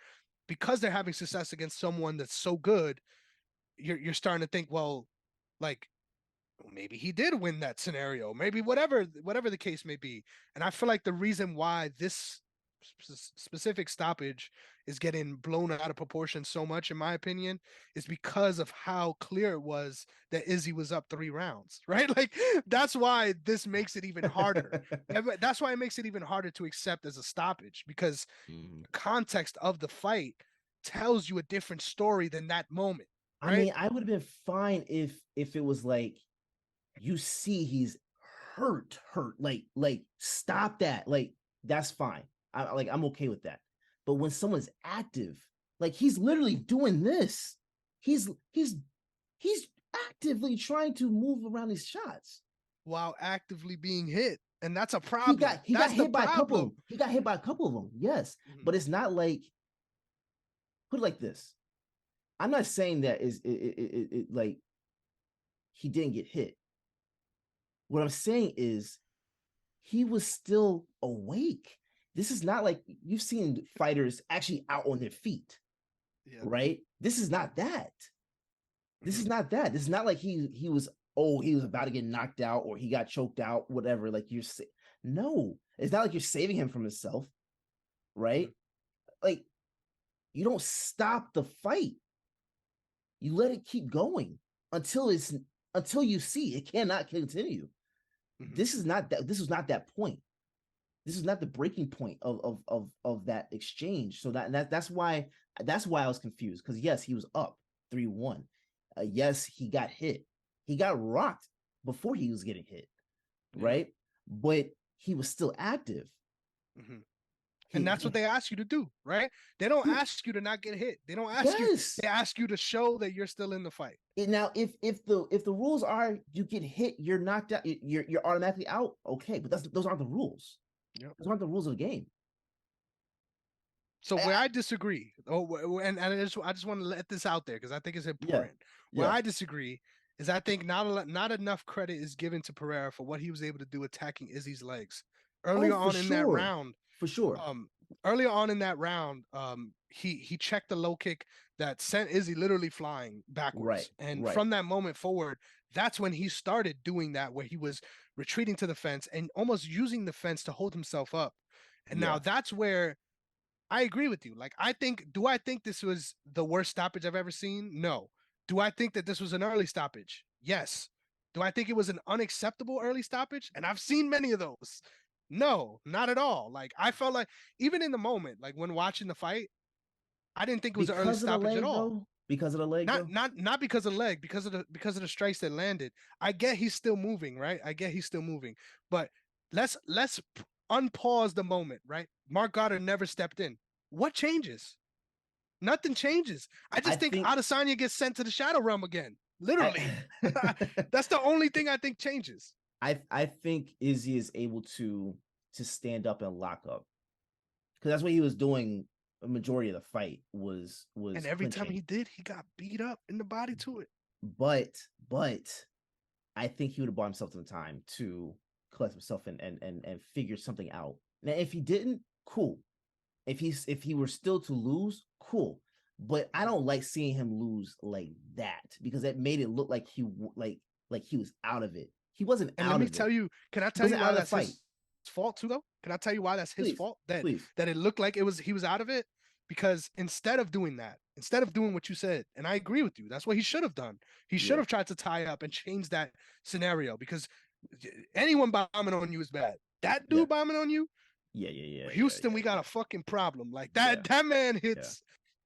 Speaker 2: because they're having success against someone that's so good, you're starting to think, well, like, maybe he did win that scenario, maybe whatever the case may be. And I feel like the reason why this specific stoppage is getting blown out of proportion so much, in my opinion, is because of how clear it was that Izzy was up 3 rounds, right? Like, that's why this makes it even harder. That's why it makes it even harder to accept as a stoppage, because the context of the fight tells you a different story than that moment. Right?
Speaker 1: I mean, I would have been fine if it was like, you see he's hurt, like stop that, like that's fine. I'm okay with that. But when someone's active, like he's literally doing this, he's actively trying to move around these shots
Speaker 2: while actively being hit, and that's a problem.
Speaker 1: He got hit by a couple of them. He got hit by a couple of them, yes. But it's not like, put it like this. I'm not saying that it like he didn't get hit. What I'm saying is he was still awake. This is not like you've seen fighters actually out on their feet, right? This is not that. This is not that. This is not like he was about to get knocked out or he got choked out, whatever. Like no, it's not like you're saving him from himself, right? Like, you don't stop the fight. You let it keep going until you see it cannot continue. This is not that. This was not that point. This is not the breaking point of that exchange. So that's why I was confused, because yes, he was up 3-1. Yes, he got hit. He got rocked before he was getting hit, right? But he was still active.
Speaker 2: And that's what they ask you to do, right? They don't ask you to not get hit. They don't ask you. They ask you to show that you're still in the fight.
Speaker 1: Now, if the rules are you get hit, you're knocked out, you're automatically out. Okay, but those aren't the rules. Those aren't the rules of the game.
Speaker 2: So where I disagree, and I just want to let this out there because I think it's important. Where I disagree is I think not enough credit is given to Pereira for what he was able to do attacking Izzy's legs earlier on in that round.
Speaker 1: For sure.
Speaker 2: Earlier on in that round, he checked the low kick that sent Izzy literally flying backwards.
Speaker 1: Right,
Speaker 2: And
Speaker 1: right.
Speaker 2: from that moment forward, that's when he started doing that, where he was retreating to the fence and almost using the fence to hold himself up. And now that's where I agree with you. Like, do I think this was the worst stoppage I've ever seen? No. Do I think that this was an early stoppage? Yes. Do I think it was an unacceptable early stoppage? And I've seen many of those. No, not at all. Like, I felt like, even in the moment, like when watching the fight, I didn't think it was an early stoppage at all.
Speaker 1: Though? Because of the leg,
Speaker 2: not because of the leg, because of the strikes that landed. I get he's still moving, right? I get he's still moving, but let's unpause the moment, right? Mark Goddard never stepped in. What changes? Nothing changes. I think Adesanya gets sent to the Shadow Realm again. Literally. That's the only thing I think changes.
Speaker 1: I think Izzy is able to stand up and lock up, because that's what he was doing a majority of the fight was
Speaker 2: and every
Speaker 1: clinching.
Speaker 2: time he did, he got beat up in the body to it.
Speaker 1: But I think he would have bought himself some time to collect himself and figure something out. Now, if he didn't, cool. If he were still to lose, cool. But I don't like seeing him lose like that, because that made it look like he was out of it. He wasn't
Speaker 2: and
Speaker 1: out
Speaker 2: let me
Speaker 1: of
Speaker 2: tell
Speaker 1: it.
Speaker 2: you, can I tell you why that's his fault too, though? Can I tell you why that's his fault? That it looked like he was out of it? Because instead of doing that, instead of doing what you said, and I agree with you, that's what he should have done. He should have tried to tie up and change that scenario, because anyone bombing on you is bad. That dude bombing on you, Houston, we got a fucking problem. Like that. That man hits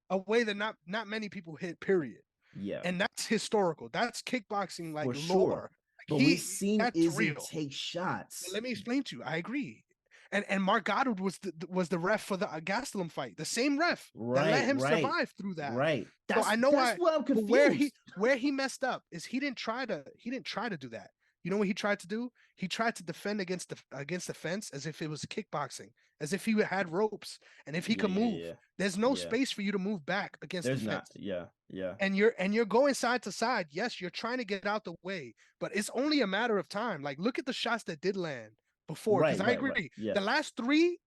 Speaker 2: a way that not many people hit. Period.
Speaker 1: Yeah,
Speaker 2: and that's historical. That's kickboxing, like,
Speaker 1: for
Speaker 2: lore.
Speaker 1: Sure. But we've seen Izzy take shots.
Speaker 2: But let me explain to you. I agree. And Mark Goddard was the ref for the Gastelum fight. The same ref that let him survive through that.
Speaker 1: Right.
Speaker 2: So I know
Speaker 1: that's what I'm confused.
Speaker 2: Where he messed up is he didn't try to do that. You know what he tried to do? He tried to defend against the fence as if it was kickboxing, as if he had ropes, and if he could move. There's no space for you to move back against the fence.
Speaker 1: Yeah.
Speaker 2: And you're going side to side. Yes, you're trying to get out the way, but it's only a matter of time. Like, look at the shots that did land before. Because I agree. Right. Yeah. The last three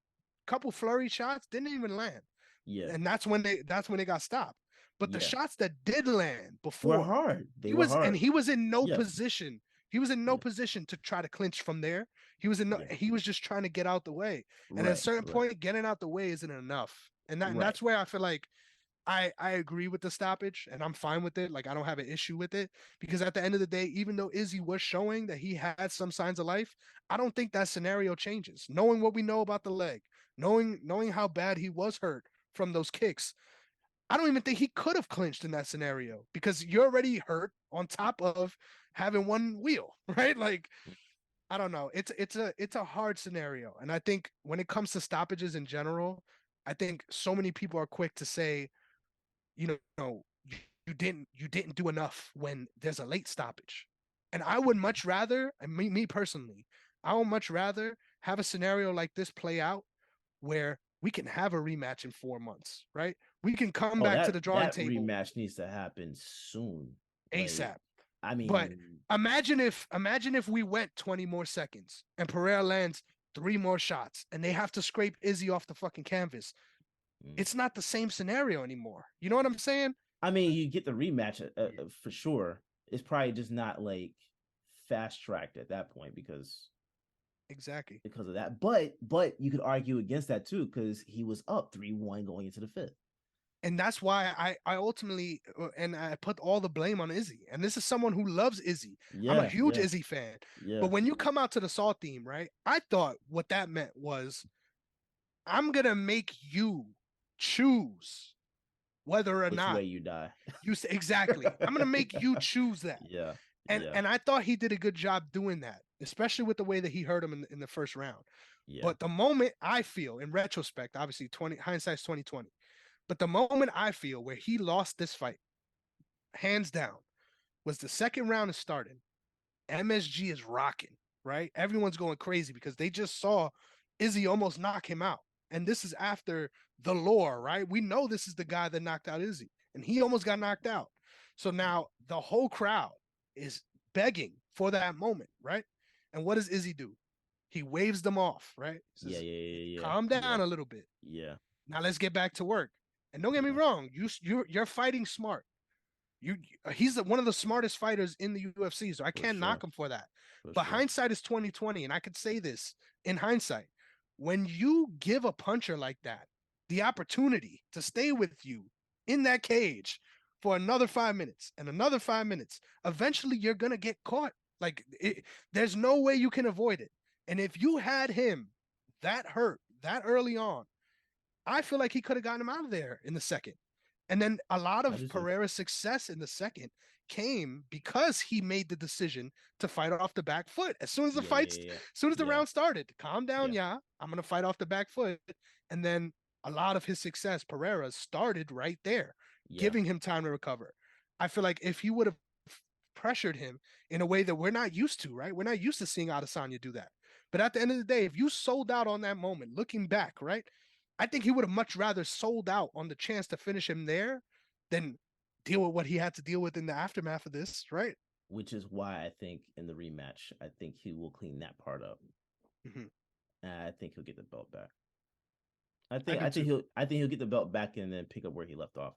Speaker 2: couple flurry shots didn't even land. Yeah. And that's when they got stopped. But the shots that did land before
Speaker 1: were hard. They were hard.
Speaker 2: And he was in no position. He was in no position to try to clinch from there. He was he was just trying to get out the way. And at a certain point, getting out the way isn't enough. And that's where I feel like I agree with the stoppage, and I'm fine with it. Like, I don't have an issue with it, because at the end of the day, even though Izzy was showing that he had some signs of life, I don't think that scenario changes. Knowing what we know about the leg, knowing how bad he was hurt from those kicks, I don't even think he could have clinched in that scenario, because you're already hurt on top of having one wheel, right? Like, I don't know. It's a hard scenario. And I think when it comes to stoppages in general, I think so many people are quick to say, you know, you didn't do enough when there's a late stoppage. And I would much rather, and me personally, I would much rather have a scenario like this play out where we can have a rematch in 4 months, right? We can come back to the drawing table.
Speaker 1: That rematch needs to happen soon.
Speaker 2: ASAP.
Speaker 1: Like, I mean,
Speaker 2: but imagine if we went 20 more seconds and Pereira lands 3 more shots and they have to scrape Izzy off the fucking canvas. It's not the same scenario anymore. You know what I'm saying?
Speaker 1: I mean, you get the rematch for sure. It's probably just not like fast tracked at that point because of that. But you could argue against that too, because he was up 3-1 going into the 5th.
Speaker 2: And that's why I ultimately, and I put all the blame on Izzy. And this is someone who loves Izzy. I'm a huge Izzy fan. Yeah. But when you come out to the Saw theme, right? I thought what that meant was, I'm going to make you choose whether or not
Speaker 1: way you die.
Speaker 2: You say exactly. I'm going to make you choose that.
Speaker 1: Yeah.
Speaker 2: And I thought he did a good job doing that, especially with the way that he hurt him in the first round. Yeah. But the moment I feel, in retrospect, obviously hindsight's 2020. But the moment I feel where he lost this fight, hands down, was the second round is starting. MSG is rocking, right? Everyone's going crazy because they just saw Izzy almost knock him out. And this is after the lore, right? We know this is the guy that knocked out Izzy, and he almost got knocked out. So now the whole crowd is begging for that moment, right? And what does Izzy do? He waves them off, right? Says, calm down a little bit.
Speaker 1: Yeah.
Speaker 2: Now let's get back to work. And don't get me wrong, you're fighting smart. He's one of the smartest fighters in the UFC, so I can't knock him for that. But hindsight is 20/20, and I could say this in hindsight: when you give a puncher like that the opportunity to stay with you in that cage for another 5 minutes and another 5 minutes, eventually you're gonna get caught. Like there's no way you can avoid it. And if you had him that hurt that early on, I feel like he could have gotten him out of there in the second. And then a lot of Pereira's success in the second came because he made the decision to fight off the back foot. As soon as the as soon as the round started, calm down, I'm gonna fight off the back foot. And then a lot of his success, Pereira, started right there, giving him time to recover. I feel like if he would have pressured him in a way that we're not used to, right? We're not used to seeing Adesanya do that. But at the end of the day, if you sold out on that moment, looking back, right? I think he would have much rather sold out on the chance to finish him there than deal with what he had to deal with in the aftermath of this, right?
Speaker 1: Which is why I think in the rematch, I think he will clean that part up. And I think he'll get the belt back. I think he'll get the belt back and then pick up where he left off.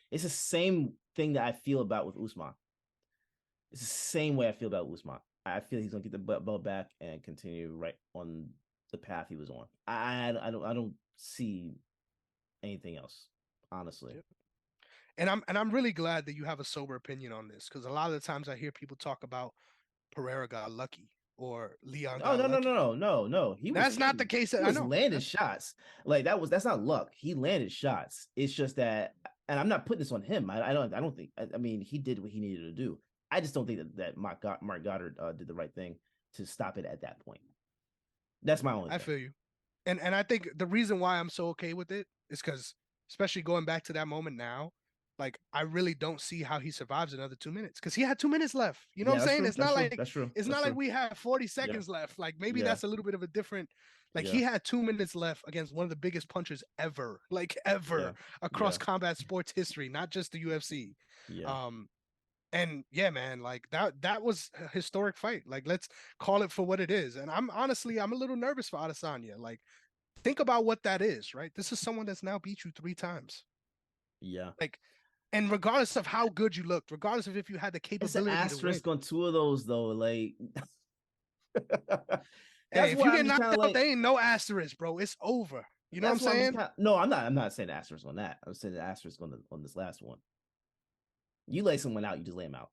Speaker 1: It's the same thing that I feel about with Usman. It's the same way I feel about Usman. I feel he's gonna get the belt back and continue right on the path he was on. I don't see anything else, honestly.
Speaker 2: And I'm really glad that you have a sober opinion on this, because a lot of the times I hear people talk about Pereira got lucky or Leon got lucky.
Speaker 1: No.
Speaker 2: That's not the case.
Speaker 1: He was landing shots. Like that's not luck. He landed shots. It's just that, and I'm not putting this on him. I don't think. I mean, he did what he needed to do. I just don't think that Mark Goddard did the right thing to stop it at that point. That's my only thing.
Speaker 2: I feel you. And I think the reason why I'm so okay with it is because, especially going back to that moment now, like I really don't see how he survives another 2 minutes, because he had 2 minutes left. You know what I'm saying? It's not like it's not like we have 40 seconds left. Like maybe that's a little bit of a different. Like he had 2 minutes left against one of the biggest punchers ever, across combat sports history, not just the UFC. And man, like that was a historic fight. Like, let's call it for what it is. And I'm a little nervous for Adesanya. Like, think about what that is, right? This is someone that's now beat you 3 times. Like, and regardless of how good you looked, regardless of if you had the capability,
Speaker 1: it's an asterisk on 2 of those though. Like,
Speaker 2: hey, if you get knocked out, there ain't no asterisk, bro. It's over. You know what I'm saying?
Speaker 1: No, I'm not saying asterisk on that. I'm saying the asterisk on this last one. You lay someone out, you just lay them out.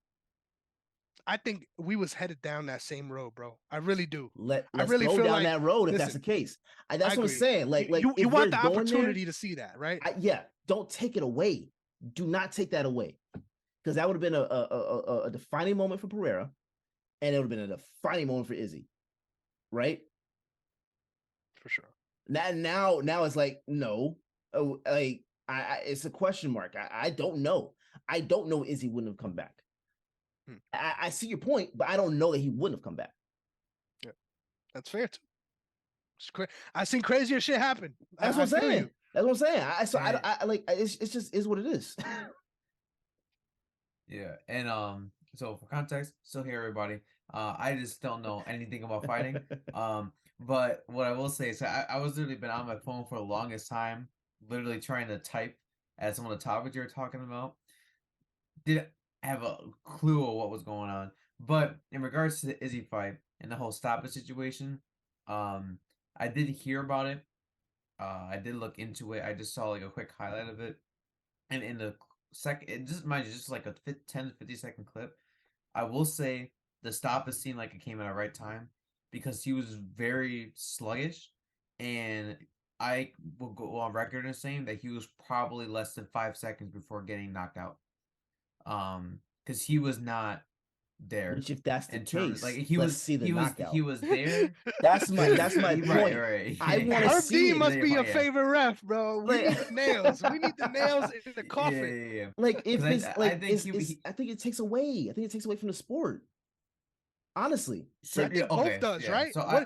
Speaker 2: I think we was headed down that same road, bro. I really do.
Speaker 1: Let's go down that road if that's the case. That's what I'm saying. Like
Speaker 2: you want the opportunity to see that, right?
Speaker 1: Don't take it away. Do not take that away, because that would have been a defining moment for Pereira, and it would have been a defining moment for Izzy, right?
Speaker 2: For sure.
Speaker 1: Now it's like no, like it's a question mark. I don't know. I don't know Izzy wouldn't have come back. I see your point, but I don't know that he wouldn't have come back.
Speaker 2: Yeah, that's fair too. I've seen crazier shit happen.
Speaker 1: That's what I'm saying. That's what I'm saying. I like it's just is what it is.
Speaker 3: And so for context, still here, everybody. I just don't know anything about fighting. But what I will say is I was literally been on my phone for the longest time, literally trying to type at some of the topics you were talking about. Didn't have a clue of what was going on. But in regards to the Izzy fight and the whole stoppage situation, I did hear about it. I did look into it. I just saw like a quick highlight of it. And in the second, it just mind you, just like a 10 to 50-second clip. I will say the stoppage seemed like it came at the right time, because he was very sluggish, and I will go on record as saying that he was probably less than 5 seconds before getting knocked out. Because he was not there.
Speaker 1: Which, if that's the case,
Speaker 3: like
Speaker 1: he was knockout.
Speaker 3: He was there.
Speaker 1: That's my point.
Speaker 3: Right.
Speaker 1: I want to see
Speaker 2: it. Must be your favorite ref, bro. We need the nails. We need the nails in the coffin.
Speaker 3: Yeah.
Speaker 1: Like if it's I think it takes away. I think it takes away from the sport. Honestly,
Speaker 2: I think both does, right? So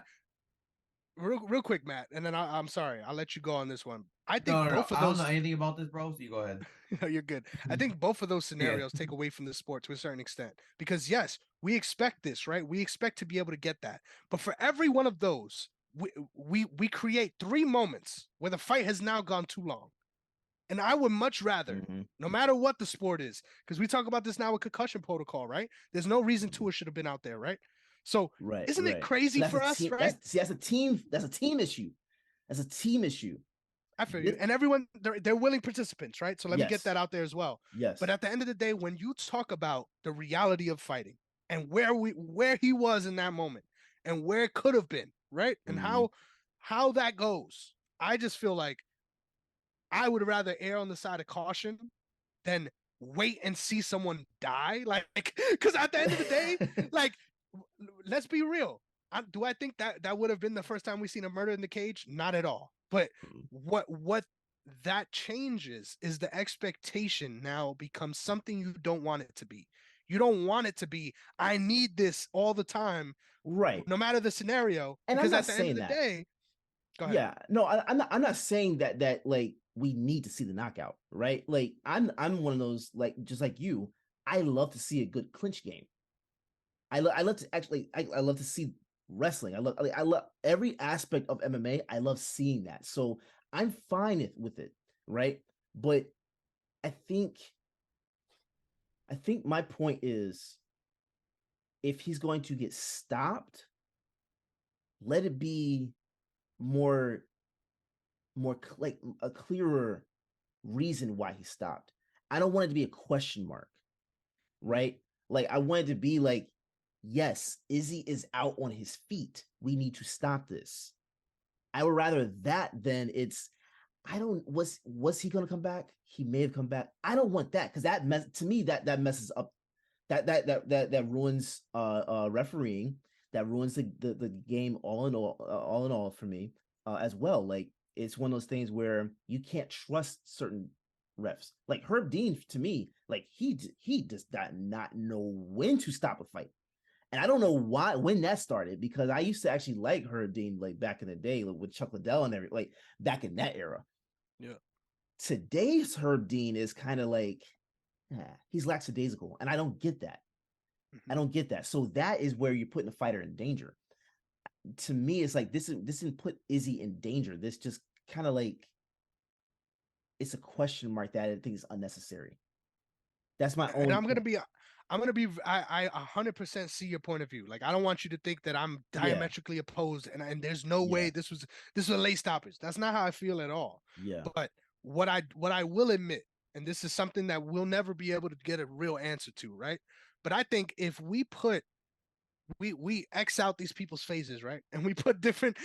Speaker 2: real quick, Matt, and then I'm sorry, I'll let you go on this one. I think both of those.
Speaker 3: I don't know anything about this, bro. So you go ahead.
Speaker 2: You're good. I think both of those scenarios take away from the sport to a certain extent, because yes, we expect this, right? We expect to be able to get that, but for every one of those, we create 3 moments where the fight has now gone too long, And I would much rather, no matter what the sport is, because we talk about this now with concussion protocol, right? There's no reason Tua should have been out there, right? So isn't it crazy for us, right?
Speaker 1: That's a team issue. That's a team issue.
Speaker 2: I feel you. And everyone, they're willing participants, right? So let me get that out there as well.
Speaker 1: Yes.
Speaker 2: But at the end of the day, when you talk about the reality of fighting and where he was in that moment and where it could have been, right? And how that goes, I just feel like I would rather err on the side of caution than wait and see someone die. Like, because at the end of the day, like, let's be real. Do I think that would have been the first time we seen a murder in the cage? Not at all. But what that changes is the expectation now becomes something you don't want it to be. You don't want it to be, I need this all the time.
Speaker 1: Right.
Speaker 2: No matter the scenario.
Speaker 1: And
Speaker 2: because
Speaker 1: I'm not
Speaker 2: at the
Speaker 1: saying
Speaker 2: end of the day, go ahead.
Speaker 1: Yeah, no, I'm not saying that like we need to see the knockout, right? Like I'm one of those, like, just like you, I love to see a good clinch game. I love to actually I love to see wrestling. I love every aspect of MMA. I love seeing that. So I'm fine with it, right? But I think my point is, if he's going to get stopped, let it be more like a clearer reason why he stopped. I don't want it to be a question mark, right? Like I want it to be like, yes, Izzy is out on his feet. We need to stop this. I would rather that than was he going to come back? He may have come back. I don't want that, because that messes up that ruins refereeing, that ruins the game all in all for me as well. Like it's one of those things where you can't trust certain refs. Like Herb Dean, to me, like he does not know when to stop a fight. And I don't know when that started, because I used to actually like Herb Dean, like back in the day, like, with Chuck Liddell and everything, like back in that era.
Speaker 2: Yeah.
Speaker 1: Today's Herb Dean is kind of like, he's lackadaisical, and I don't get that. I don't get that. So that is where you're putting the fighter in danger. To me, it's like this didn't put Izzy in danger. This just kind of like, it's a question mark that I think is unnecessary. That's my own.
Speaker 2: And I'm gonna be. I 100% see your point of view. Like I don't want you to think that I'm diametrically opposed, and there's no way this was a late stoppage. That's not how I feel at all.
Speaker 1: Yeah.
Speaker 2: But what I will admit, and this is something that we'll never be able to get a real answer to, right? But I think if we X out these people's faces, right? And we put different,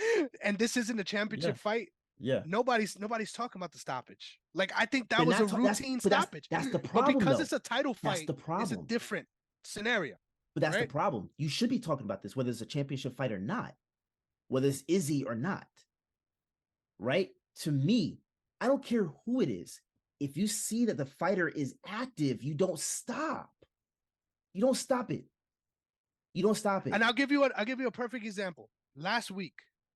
Speaker 2: and this isn't a championship fight.
Speaker 1: Yeah.
Speaker 2: Nobody's talking about the stoppage. Like I think that was a routine stoppage.
Speaker 1: That's the problem.
Speaker 2: But because it's a title fight,
Speaker 1: that's the problem.
Speaker 2: It's a different scenario.
Speaker 1: But that's the problem. You should be talking about this, whether it's a championship fight or not, whether it's Izzy or not. Right? To me, I don't care who it is. If you see that the fighter is active, you don't stop. You don't stop it. You don't stop it.
Speaker 2: And I'll give you a perfect example. Last week.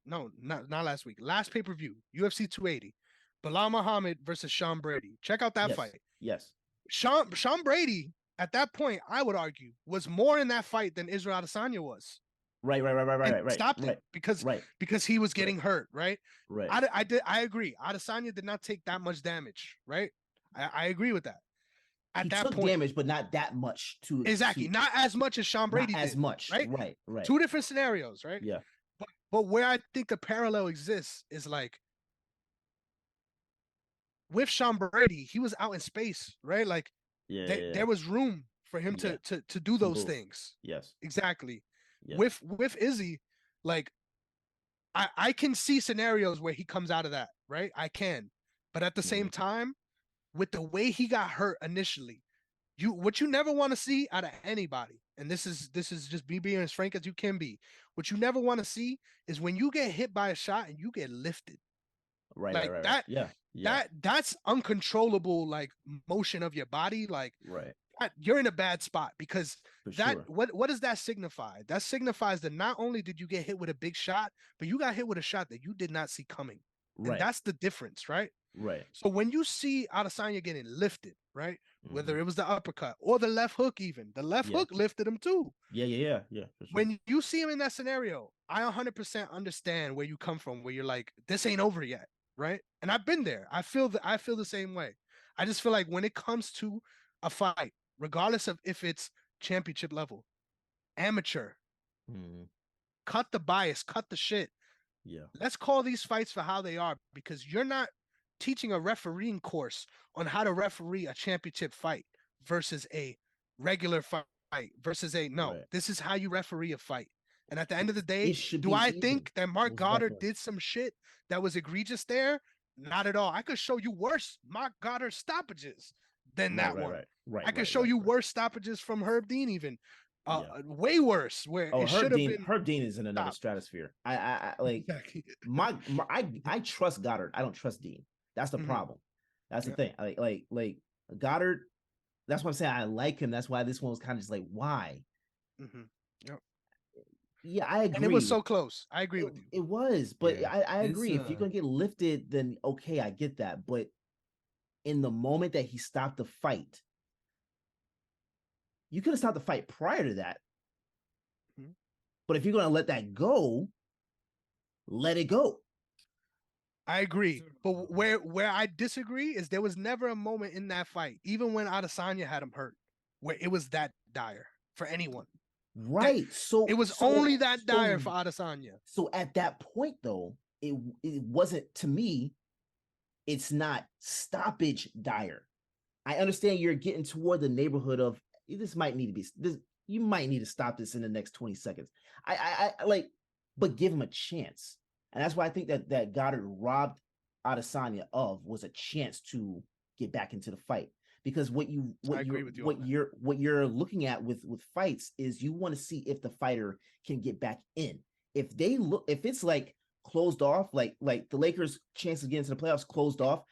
Speaker 2: No, not last week. Last pay-per-view, UFC 280, Bilal Muhammad versus Sean Brady. Check out that fight.
Speaker 1: Yes.
Speaker 2: Sean Brady, at that point, I would argue, was more in that fight than Israel Adesanya was.
Speaker 1: Right.
Speaker 2: Stopped it because he was getting hurt, right?
Speaker 1: Right.
Speaker 2: I agree. Adesanya did not take that much damage, right? I agree with that.
Speaker 1: He took damage, but not that much.
Speaker 2: Not as much as Sean Brady did.
Speaker 1: As much, right? Right.
Speaker 2: Two different scenarios, right?
Speaker 1: Yeah.
Speaker 2: But where I think the parallel exists is like with Sean Brady, he was out in space, right? Like there was room for him to do those things.
Speaker 1: Yes.
Speaker 2: Exactly.
Speaker 1: Yeah.
Speaker 2: With Izzy, like I can see scenarios where he comes out of that, right? I can. But at the same time, with the way he got hurt initially, what you never want to see out of anybody, and this is just me being as frank as you can be, what you never want to see is when you get hit by a shot and you get lifted.
Speaker 1: Right.
Speaker 2: Like
Speaker 1: right.
Speaker 2: that.
Speaker 1: Yeah.
Speaker 2: That's uncontrollable, like motion of your body. Like you're in a bad spot, because what does that signify? That signifies that not only did you get hit with a big shot, but you got hit with a shot that you did not see coming. Right. And that's the difference, right?
Speaker 1: Right.
Speaker 2: So when you see Adesanya getting lifted, right? Whether it was the uppercut or the left hook, even the left hook lifted him too.
Speaker 1: Yeah. For sure.
Speaker 2: When you see him in that scenario, I 100% understand where you come from, where you're like, this ain't over yet, right? And I've been there. I feel the same way. I just feel like when it comes to a fight, regardless of if it's championship level, amateur, cut the bias, cut the shit.
Speaker 1: Yeah.
Speaker 2: Let's call these fights for how they are, because you're not teaching a refereeing course on how to referee a championship fight versus a regular fight versus this is how you referee a fight. And at the end of the day, do I think that Mark Goddard did some shit that was egregious there? Not at all. I could show you worse Mark Goddard stoppages than that one. I could show you worse stoppages from Herb Dean even. Way worse, where it should have been.
Speaker 1: Herb Dean is in another stratosphere. I like I trust Goddard. I don't trust Dean. That's the problem. That's the thing. Like Goddard. That's what I'm saying. I like him. That's why this one was kind of just like, why? Yeah, I agree.
Speaker 2: And it was so close. I agree with you.
Speaker 1: It was, but I agree. If you're gonna get lifted, then okay, I get that. But in the moment that he stopped the fight, you could have stopped the fight prior to that. But if you're gonna let that go, let it go.
Speaker 2: I agree. But where I disagree is there was never a moment in that fight, even when Adesanya had him hurt, where it was that dire for anyone.
Speaker 1: Right. So
Speaker 2: it was only that dire for Adesanya.
Speaker 1: So at that point, though, it wasn't, to me, it's not stoppage dire. I understand you're getting toward the neighborhood of this might need to be this. You might need to stop this in the next 20 seconds. I like, but give him a chance. And that's why I think that Goddard robbed Adesanya of was a chance to get back into the fight. Because what you're looking at with fights is you want to see if the fighter can get back in. If it's like closed off, like the Lakers' chances of getting to the playoffs closed off,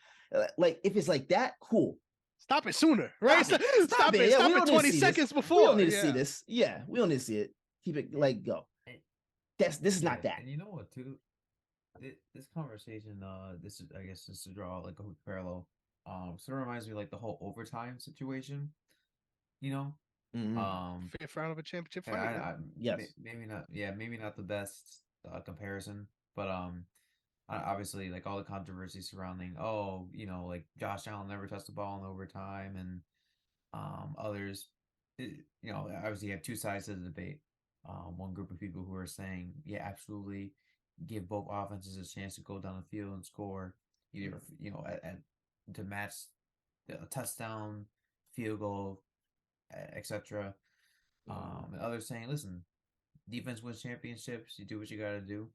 Speaker 1: like if it's like that, cool.
Speaker 2: Stop it sooner, right? Stop it. Stop it 20 seconds before.
Speaker 1: We don't need to see this. Yeah, we don't need to see it. Keep it like go. This is not that.
Speaker 3: And you know what too? This conversation, this is, I guess, just to draw like a parallel. Sort of reminds me like the whole overtime situation, you know.
Speaker 2: Fifth round of a championship fight.
Speaker 1: Yes,
Speaker 3: maybe not. Yeah, maybe not the best comparison, but obviously like all the controversy surrounding, like Josh Allen never touched the ball in overtime, and others, obviously you have two sides to the debate. One group of people who are saying, yeah, absolutely, give both offenses a chance to go down the field and score, either to match a touchdown, field goal, etc. And others saying, listen, defense wins championships. You do what you got to do.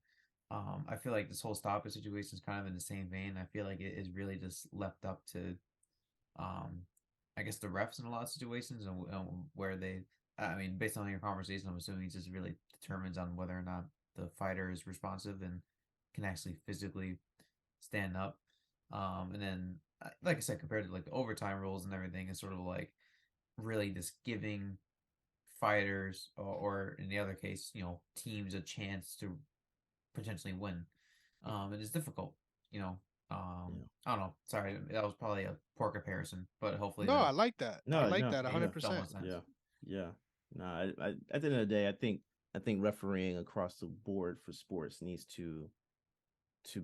Speaker 3: I feel like this whole stoppage situation is kind of in the same vein. I feel like it is really just left up to, I guess, the refs in a lot of situations, and where based on your conversation, I'm assuming it just really determines on whether or not the fighter is responsive and can actually physically stand up. And then, like I said, compared to like the overtime rules and everything, it's sort of like really just giving fighters or in the other case, teams a chance to potentially win. It is difficult, I don't know. Sorry, that was probably a poor comparison, but hopefully.
Speaker 2: No, I like that. I like that 100%.
Speaker 1: Yeah. No, I at the end of the day, I think refereeing across the board for sports needs to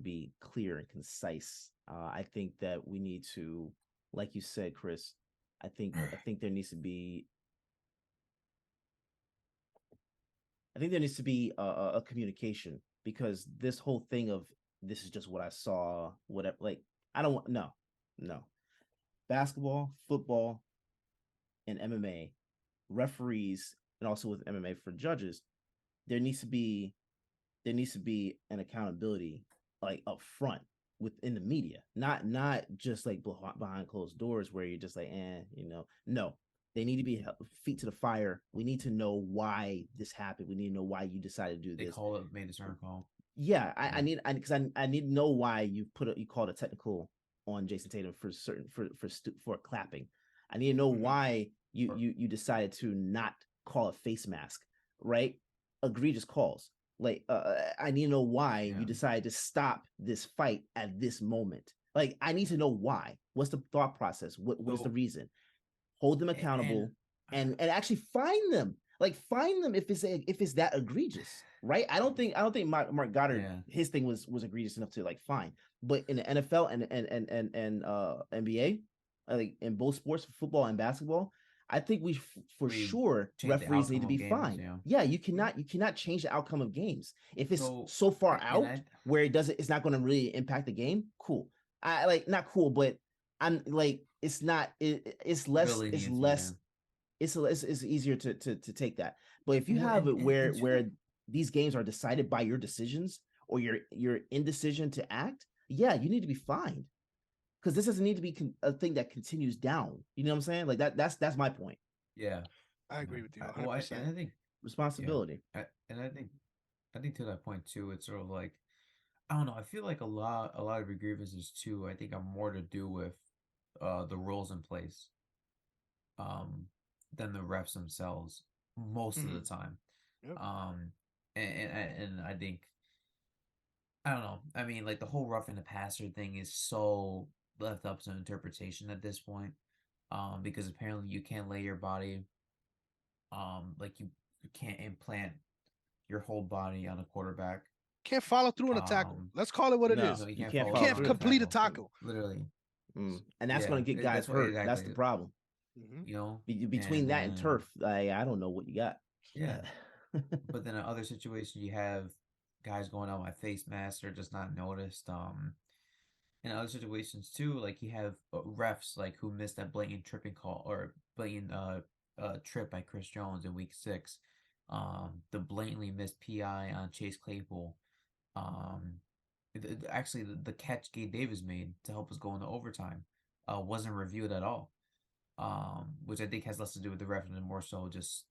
Speaker 1: be clear and concise. I think that we need to, like you said, Chris, I think there needs to be a communication, because this whole thing of this is just what I saw, whatever, like I don't want no. Basketball, football, and MMA, referees, and also with MMA for judges, there needs to be an accountability like up front within the media, not just like behind closed doors where you're just like, no, they need to be feet to the fire. We need to know why this happened. We need to know why you decided to do this.
Speaker 3: Made a certain call.
Speaker 1: Yeah, I need to know why you called a technical on Jason Tatum for clapping. I need to know why you decided to not call a face mask, right? Egregious calls. Like, I need to know why you decided to stop this fight at this moment. Like, I need to know why. What's the thought process? What's the reason? Hold them accountable and actually find them. Like, find them if it's that egregious, right? I don't think Mark Goddard, his thing was egregious enough to like fine. But in the NFL and NBA, like in both sports, football and basketball, I think for sure
Speaker 3: change the
Speaker 1: referees need to
Speaker 3: outcome
Speaker 1: be
Speaker 3: of games,
Speaker 1: fined.
Speaker 3: yeah.
Speaker 1: Yeah, you cannot change the outcome of games if it's so far
Speaker 3: and
Speaker 1: out where it's not going to really impact the game. Cool, I like not cool, but I'm like it's not it's less
Speaker 3: Really
Speaker 1: it's
Speaker 3: needs,
Speaker 1: less
Speaker 3: yeah.
Speaker 1: it's easier to take that. But if you
Speaker 3: Well,
Speaker 1: have it
Speaker 3: and
Speaker 1: where these games are decided by your decisions or your indecision to act, yeah, you need to be fined because this doesn't need to be a thing that continues down. You know what I'm saying? Like that's my point.
Speaker 3: yeah,
Speaker 2: I agree with you 100%.
Speaker 3: And I think
Speaker 1: Responsibility.
Speaker 3: yeah, and I think to that point too, it's sort of like I don't know. I feel like a lot of the grievances too. I think are more to do with the rules in place than the refs themselves most of the time.
Speaker 2: Yep.
Speaker 3: And I think I don't know. I mean, like the whole roughing the passer thing is so left up to interpretation at this point. Because apparently you can't lay your body, like you can't implant your whole body on a quarterback.
Speaker 2: Can't follow through on a tackle. Let's call it what it
Speaker 1: No,
Speaker 2: is.
Speaker 3: You
Speaker 1: you
Speaker 3: can't
Speaker 1: can't
Speaker 3: follow
Speaker 1: follow
Speaker 3: through
Speaker 2: Can't
Speaker 3: on
Speaker 1: through.
Speaker 3: a
Speaker 2: complete a
Speaker 3: tackle.
Speaker 2: tackle.
Speaker 3: Literally.
Speaker 1: And that's going to get guys
Speaker 3: That's what
Speaker 1: hurt. That's the
Speaker 3: exactly.
Speaker 1: problem.
Speaker 3: You know,
Speaker 1: Between
Speaker 3: and
Speaker 1: that and
Speaker 3: then
Speaker 1: turf, I don't know what you got.
Speaker 3: yeah, but then in other situations you have guys going out my face mask or just not noticed. In other situations too, like you have refs like who missed that blatant tripping call or blatant trip by Chris Jones in week 6. The blatantly missed PI on Chase Claypool. Um, actually the catch Gabe Davis made to help us go into overtime wasn't reviewed at all. Which I think has less to do with the ref and more so just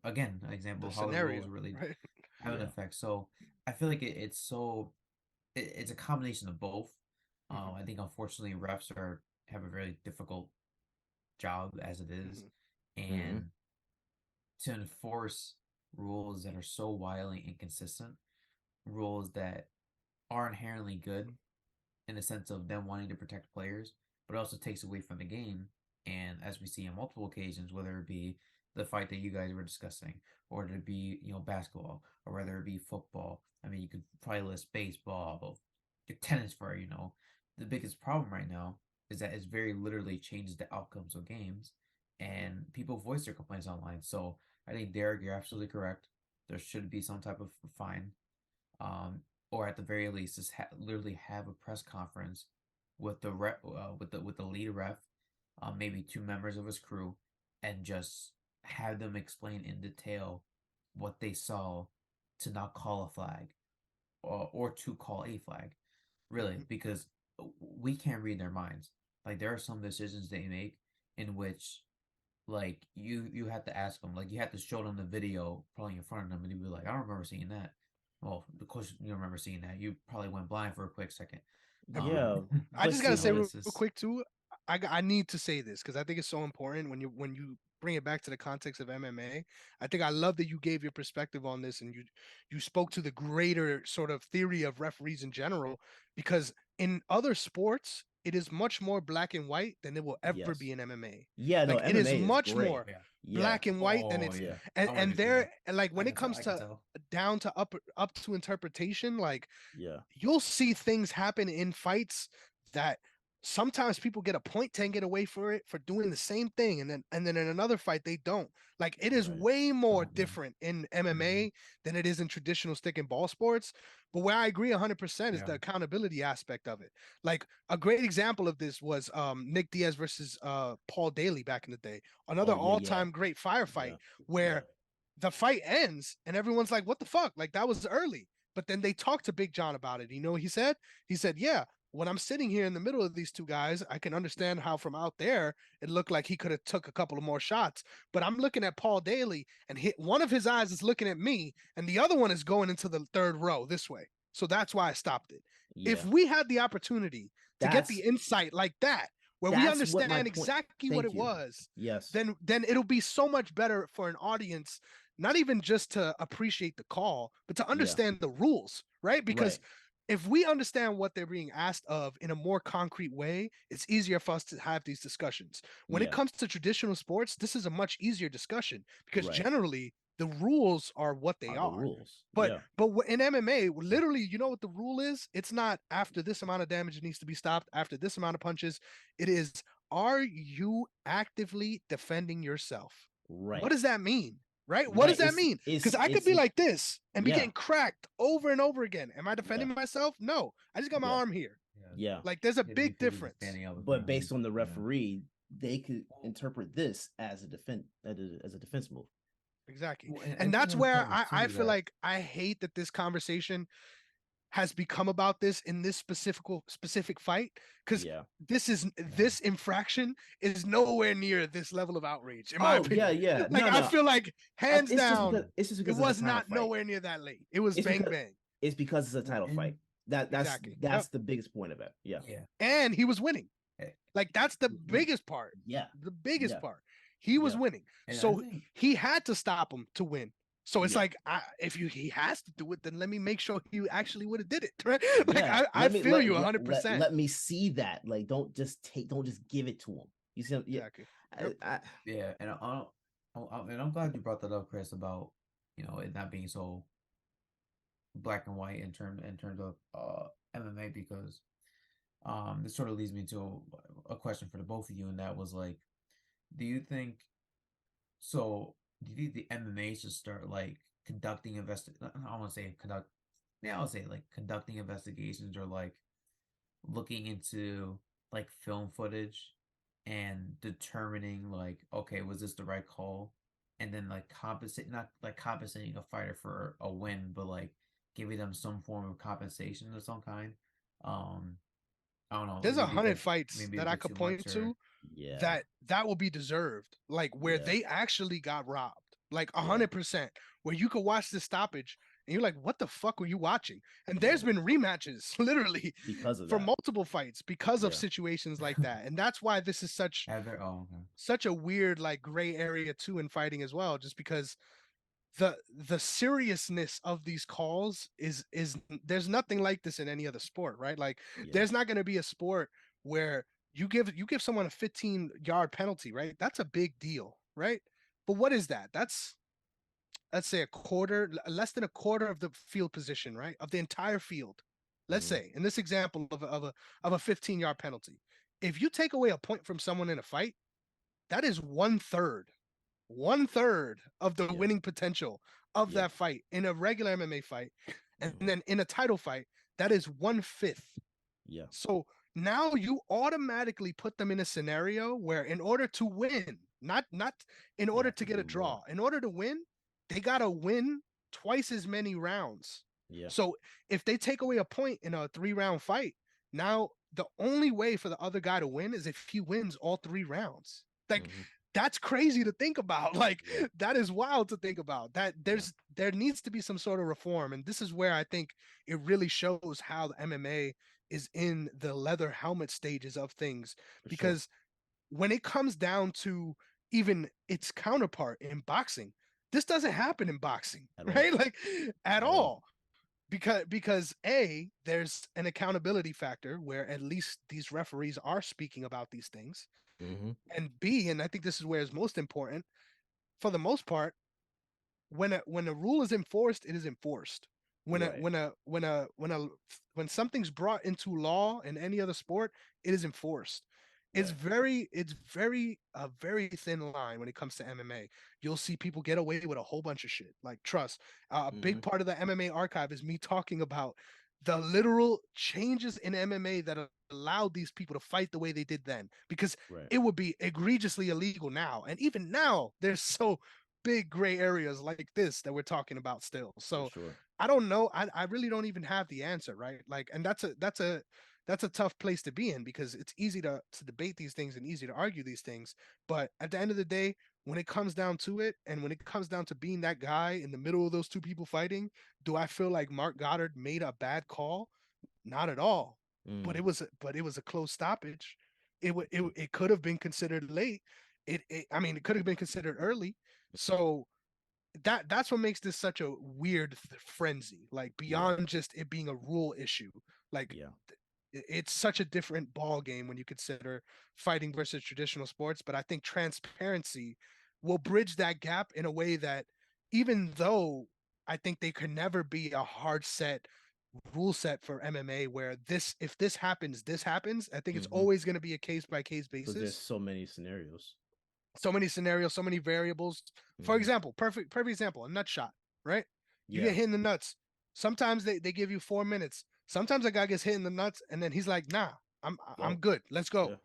Speaker 3: again an example
Speaker 2: The
Speaker 3: of how the
Speaker 2: scenario,
Speaker 3: rules really
Speaker 2: right?
Speaker 3: have an effect. So I feel like it's a combination of both. I think unfortunately refs have a very difficult job as it is, and to enforce rules that are so wildly inconsistent, rules that are inherently good in the sense of them wanting to protect players, but it also takes away from the game. And as we see on multiple occasions, whether it be the fight that you guys were discussing, or whether it be basketball, or whether it be football. I mean, you could probably list baseball, tennis for the biggest problem right now is that it's very literally changes the outcomes of games, and people voice their complaints online. So I think Derrick, you're absolutely correct. There should be some type of fine, or at the very least, just literally have a press conference with the with the lead ref, maybe 2 members of his crew, and just have them explain in detail what they saw to not call a flag, or to call a flag, really, because we can't read their minds. Like there are some decisions they make in which, like you have to ask them, like you have to show them the video probably in front of them, and you'd be like, I don't remember seeing that. Well, of course you remember seeing that. You probably went blind for a quick second.
Speaker 1: Yeah,
Speaker 2: I just gotta say real
Speaker 3: just...
Speaker 2: quick too. I need to say this because I think it's so important when you bring it back to the context of MMA. I think I love that you gave your perspective on this and you spoke to the greater sort of theory of referees in general, because in other sports it is much more black and white than it will ever be in MMA.
Speaker 1: Yeah, no,
Speaker 2: Like it is
Speaker 1: MMA is
Speaker 2: much
Speaker 1: great.
Speaker 2: more black and white than it's and there and like when it comes to down to up to interpretation, like you'll see things happen in fights that sometimes people get a point 10 get away for it for doing the same thing, and then in another fight they don't. Like it is way more different in MMA than it is in traditional stick and ball sports. But where I agree 100% is the accountability aspect of it. Like a great example of this was Nick Diaz versus Paul Daly back in the day, another all-time great firefight where the fight ends and everyone's like, what the fuck, like that was early. But then they talked to Big John about it. You know what he said? He said, yeah, when I'm sitting here in the middle of these two guys, I can understand how from out there it looked like he could have took a couple of more shots. But I'm looking at Paul Daly and one of his eyes is looking at me and the other one is going into the third row this way. So that's why I stopped it. If we had the opportunity to get the insight like that, where we understand exactly what it was, then it'll be so much better for an audience, not even just to appreciate the call, but to understand the rules, right? Because if we understand what they're being asked of in a more concrete way, it's easier for us to have these discussions. When it comes to traditional sports, this is a much easier discussion because generally The rules are what they
Speaker 1: The
Speaker 2: are.
Speaker 1: rules.
Speaker 2: But
Speaker 1: Yeah.
Speaker 2: but in MMA, literally, you know what the rule is? It's not after this amount of damage needs to be stopped, after this amount of punches. It is, are you actively defending yourself?
Speaker 1: Right.
Speaker 2: What does that mean? Right? What
Speaker 1: Right.
Speaker 2: does that mean? Because I could be like this and be getting cracked over and over again. Am I defending myself? No. I just got my arm here.
Speaker 1: Yeah.
Speaker 2: Like there's a big difference.
Speaker 1: But based on the referee, they could interpret this as a defense move.
Speaker 2: Exactly. Well, and that's where I feel like I hate that this conversation has become about this in this specific fight, because this infraction is nowhere near this level of outrage, in my opinion.
Speaker 1: Yeah.
Speaker 2: Like I feel like hands down,
Speaker 1: it's just because
Speaker 2: it was not nowhere near that late. It was bang bang.
Speaker 1: It's because it's a title fight. That's the biggest point of it. Yeah.
Speaker 2: And he was winning. Like that's the biggest part.
Speaker 1: Yeah.
Speaker 2: The biggest part. He was winning. And so he had to stop him to win. So it's like, if he has to do it, then let me make sure he actually would have did it. Right? Like I feel you 100%.
Speaker 1: Let me see that. Like, don't just give it to him. You see?
Speaker 2: Exactly.
Speaker 3: And I'm glad you brought that up, Chris, about it not being so black and white in terms of MMA, because this sort of leads me to a question for the both of you, and that was like, do you think the MMA should start like conducting conducting investigations, or like looking into like film footage and determining like, okay, was this the right call? And then like not like compensating a fighter for a win, but like giving them some form of compensation of some kind. I don't know.
Speaker 2: There's 100 fights that I could point to that will be deserved, like where they actually got robbed, like 100%, where you could watch this stoppage and you're like, what the fuck were you watching? And there's been rematches literally
Speaker 1: because of
Speaker 2: multiple fights because of situations like that. And that's why this is such a weird like gray area too in fighting as well, just because the seriousness of these calls is there's nothing like this in any other sport, right? Like there's not going to be a sport where you give someone a 15-yard penalty, right? That's a big deal, right? But what is that? That's, let's say, less than a quarter of the field position, right? Of the entire field. Let's say in this example of a 15-yard penalty, if you take away a point from someone in a fight, that is 1/3 of the winning potential of that fight in a regular MMA fight. And then in a title fight, that is 1/5.
Speaker 1: Yeah.
Speaker 2: So now you automatically put them in a scenario where in order to win, not in order to get a draw, in order to win, they got to win twice as many rounds.
Speaker 1: Yeah.
Speaker 2: So if they take away a point in a 3-round fight, now the only way for the other guy to win is if he wins all 3 rounds. Like that's crazy to think about. Like that is wild to think about. That there needs to be some sort of reform, and this is where I think it really shows how the MMA is in the leather helmet stages of things, because when it comes down to even its counterpart in boxing, this doesn't happen in boxing, right? Like at all. Because there's an accountability factor where at least these referees are speaking about these things. And B, and I think this is where it's most important, for the most part, when a rule is enforced, it is enforced. When something's brought into law in any other sport, it is enforced. It's very a very thin line when it comes to MMA. You'll see people get away with a whole bunch of shit. Like, trust, a big part of the MMA archive is me talking about the literal changes in MMA that allowed these people to fight the way they did then, because it would be egregiously illegal now. And even now, there's so big gray areas like this that we're talking about still. So I don't know. I really don't even have the answer, right? Like, and that's a tough place to be in, because it's easy to debate these things and easy to argue these things. But at the end of the day, when it comes down to it, and when it comes down to being that guy in the middle of those two people fighting, do I feel like Mark Goddard made a bad call? Not at all. But it was a close stoppage. It could have been considered late. It could have been considered early. So that's what makes this such a weird frenzy, like beyond just it being a rule issue. Like it's such a different ball game when you consider fighting versus traditional sports. But I think transparency will bridge that gap in a way that even though I think they could never be a hard set rule set for MMA where if this happens, this happens. I think it's always going to be a case by case basis.
Speaker 1: Because there's so many scenarios.
Speaker 2: So many scenarios, so many variables. For example, perfect example, a nut shot, right? You get hit in the nuts. Sometimes they give you 4 minutes. Sometimes a guy gets hit in the nuts and then he's like, nah, I'm good. Let's go.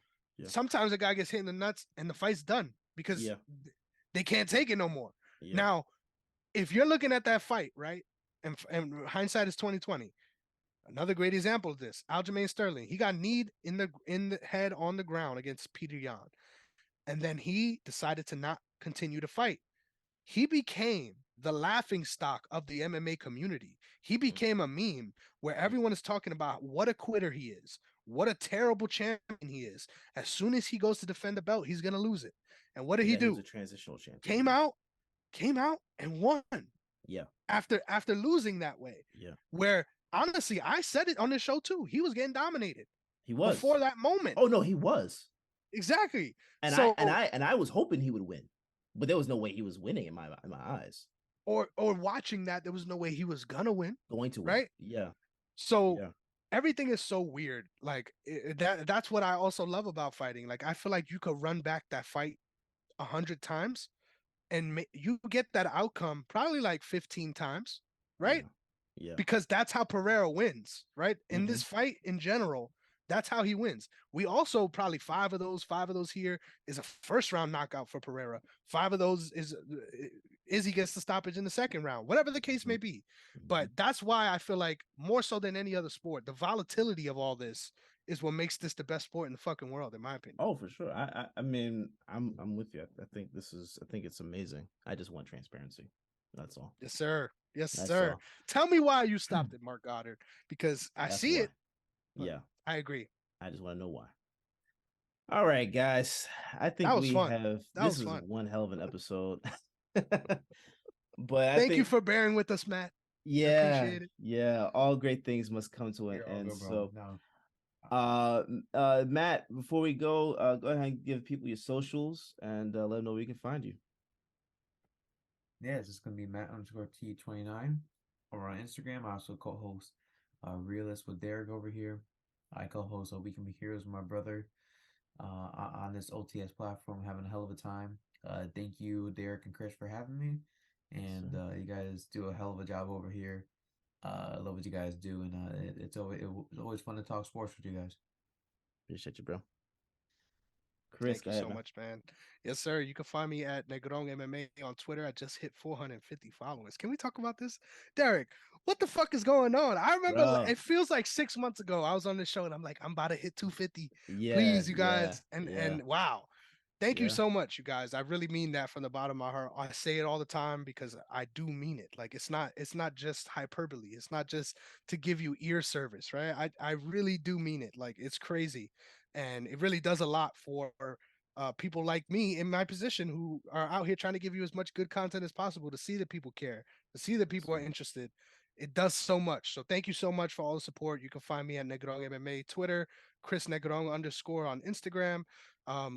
Speaker 2: Sometimes a guy gets hit in the nuts and the fight's done because they can't take it no more. Now, if you're looking at that fight, right? And hindsight is 2020. Another great example of this, Aljamain Sterling. He got kneed in the head on the ground against Peter Yan. And then he decided to not continue to fight. He became the laughing stock of the MMA community. He became a meme where everyone is talking about what a quitter he is, what a terrible champion he is. As soon as he goes to defend the belt, he's going to lose it. And what did he do? He was
Speaker 1: a transitional champion.
Speaker 2: Came out and won.
Speaker 1: Yeah.
Speaker 2: After losing that way.
Speaker 1: Yeah.
Speaker 2: Where honestly, I said it on the show too. He was getting dominated.
Speaker 1: He was.
Speaker 2: Before that moment.
Speaker 1: Oh no, he was.
Speaker 2: Exactly.
Speaker 1: And I was hoping he would win, but there was no way he was winning in my eyes.
Speaker 2: Or watching that, there was no way he was gonna win.
Speaker 1: Going to win,
Speaker 2: right?
Speaker 1: Yeah.
Speaker 2: So everything is so weird. Like that's what I also love about fighting. Like I feel like you could run back that fight 100 times, and you get that outcome probably like 15 times, right?
Speaker 1: Yeah.
Speaker 2: Because that's how Pereira wins, right? In this fight in general. That's how he wins. We also probably five of those here is a first round knockout for Pereira. 5 of those is Izzy gets the stoppage in the second round, whatever the case may be. But that's why I feel like more so than any other sport, the volatility of all this is what makes this the best sport in the fucking world, in my opinion.
Speaker 1: Oh, for sure. I mean, I'm with you. I think it's amazing. I just want transparency. That's all.
Speaker 2: Yes, sir. Yes, sir. All. Tell me why you stopped it, Mark Goddard, because I see it.
Speaker 1: Yeah.
Speaker 2: I agree.
Speaker 1: I just want to know why. All right, guys. I think this was one hell of an episode. But
Speaker 2: thank you for bearing with us, Matt.
Speaker 1: Yeah. Appreciate it. Yeah. All great things must come to an end. So Matt, before we go ahead and give people your socials and let them know where you can find you.
Speaker 3: Yeah, it's just gonna be Matt_T29 over on Instagram. I also co-host Realist with Derrick over here. I co-host We Can Be Heroes with my brother on this OTS platform, having a hell of a time. Thank you, Derrick and Chris, for having me. And you guys do a hell of a job over here. I love what you guys do, and it's always fun to talk sports with you guys.
Speaker 1: Appreciate you, bro. Chris,
Speaker 2: thank you so much, man. Yes, sir. You can find me at Negrón MMA on Twitter. I just hit 450 followers. Can we talk about this? Derrick, what the fuck is going on? I remember it feels like 6 months ago I was on this show and I'm like, I'm about to hit 250. Please, you guys. And wow. Thank you so much, you guys. I really mean that from the bottom of my heart. I say it all the time because I do mean it. Like it's not just hyperbole. It's not just to give you ear service, right? I really do mean it. Like it's crazy. And it really does a lot for people like me in my position who are out here trying to give you as much good content as possible to see that people care, to see that people are interested. It does so much. So thank you so much for all the support. You can find me at Negrón MMA Twitter, Chris Negrón _ on Instagram.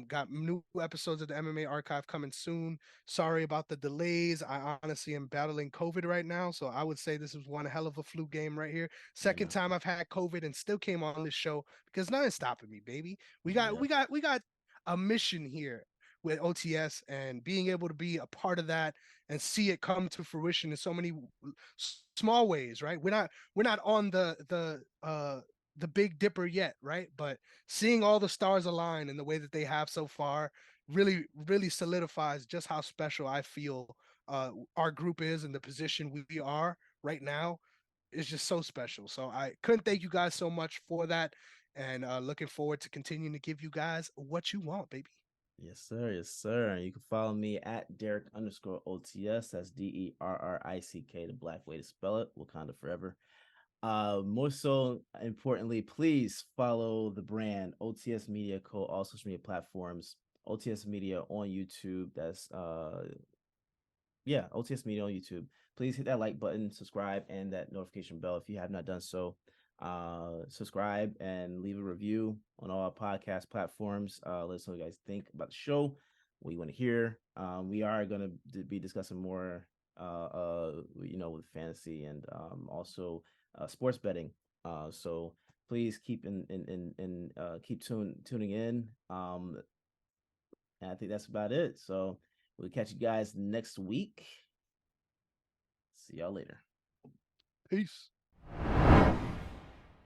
Speaker 2: Got new episodes of the MMA archive coming soon. Sorry about the delays. I honestly am battling COVID right now, so I would say this is one hell of a flu game right here. Second time I've had COVID and still came on this show because nothing's stopping me, baby. We got a mission here with OTS, and being able to be a part of that and see it come to fruition in so many small ways, right? We're not on the Big Dipper yet, right? But seeing all the stars align in the way that they have so far really, really solidifies just how special I feel our group is and the position we are right now is just so special. So I couldn't thank you guys so much for that, and looking forward to continuing to give you guys what you want, baby.
Speaker 1: Yes, sir. Yes, sir. You can follow me at Derrick_OTS. That's DERRICK, the black way to spell it. Wakanda forever. More so importantly, please follow the brand OTS Media Co. all social media platforms. OTS Media on YouTube. That's OTS Media on YouTube. Please hit that like button, subscribe, and that notification bell if you have not done so. Subscribe and leave a review on all our podcast platforms. Let us know what you guys think about the show, what you want to hear. We are going to be discussing more with fantasy and also sports betting. So please keep keep tuning in. And I think that's about it. So we'll catch you guys next week. See y'all later.
Speaker 2: Peace.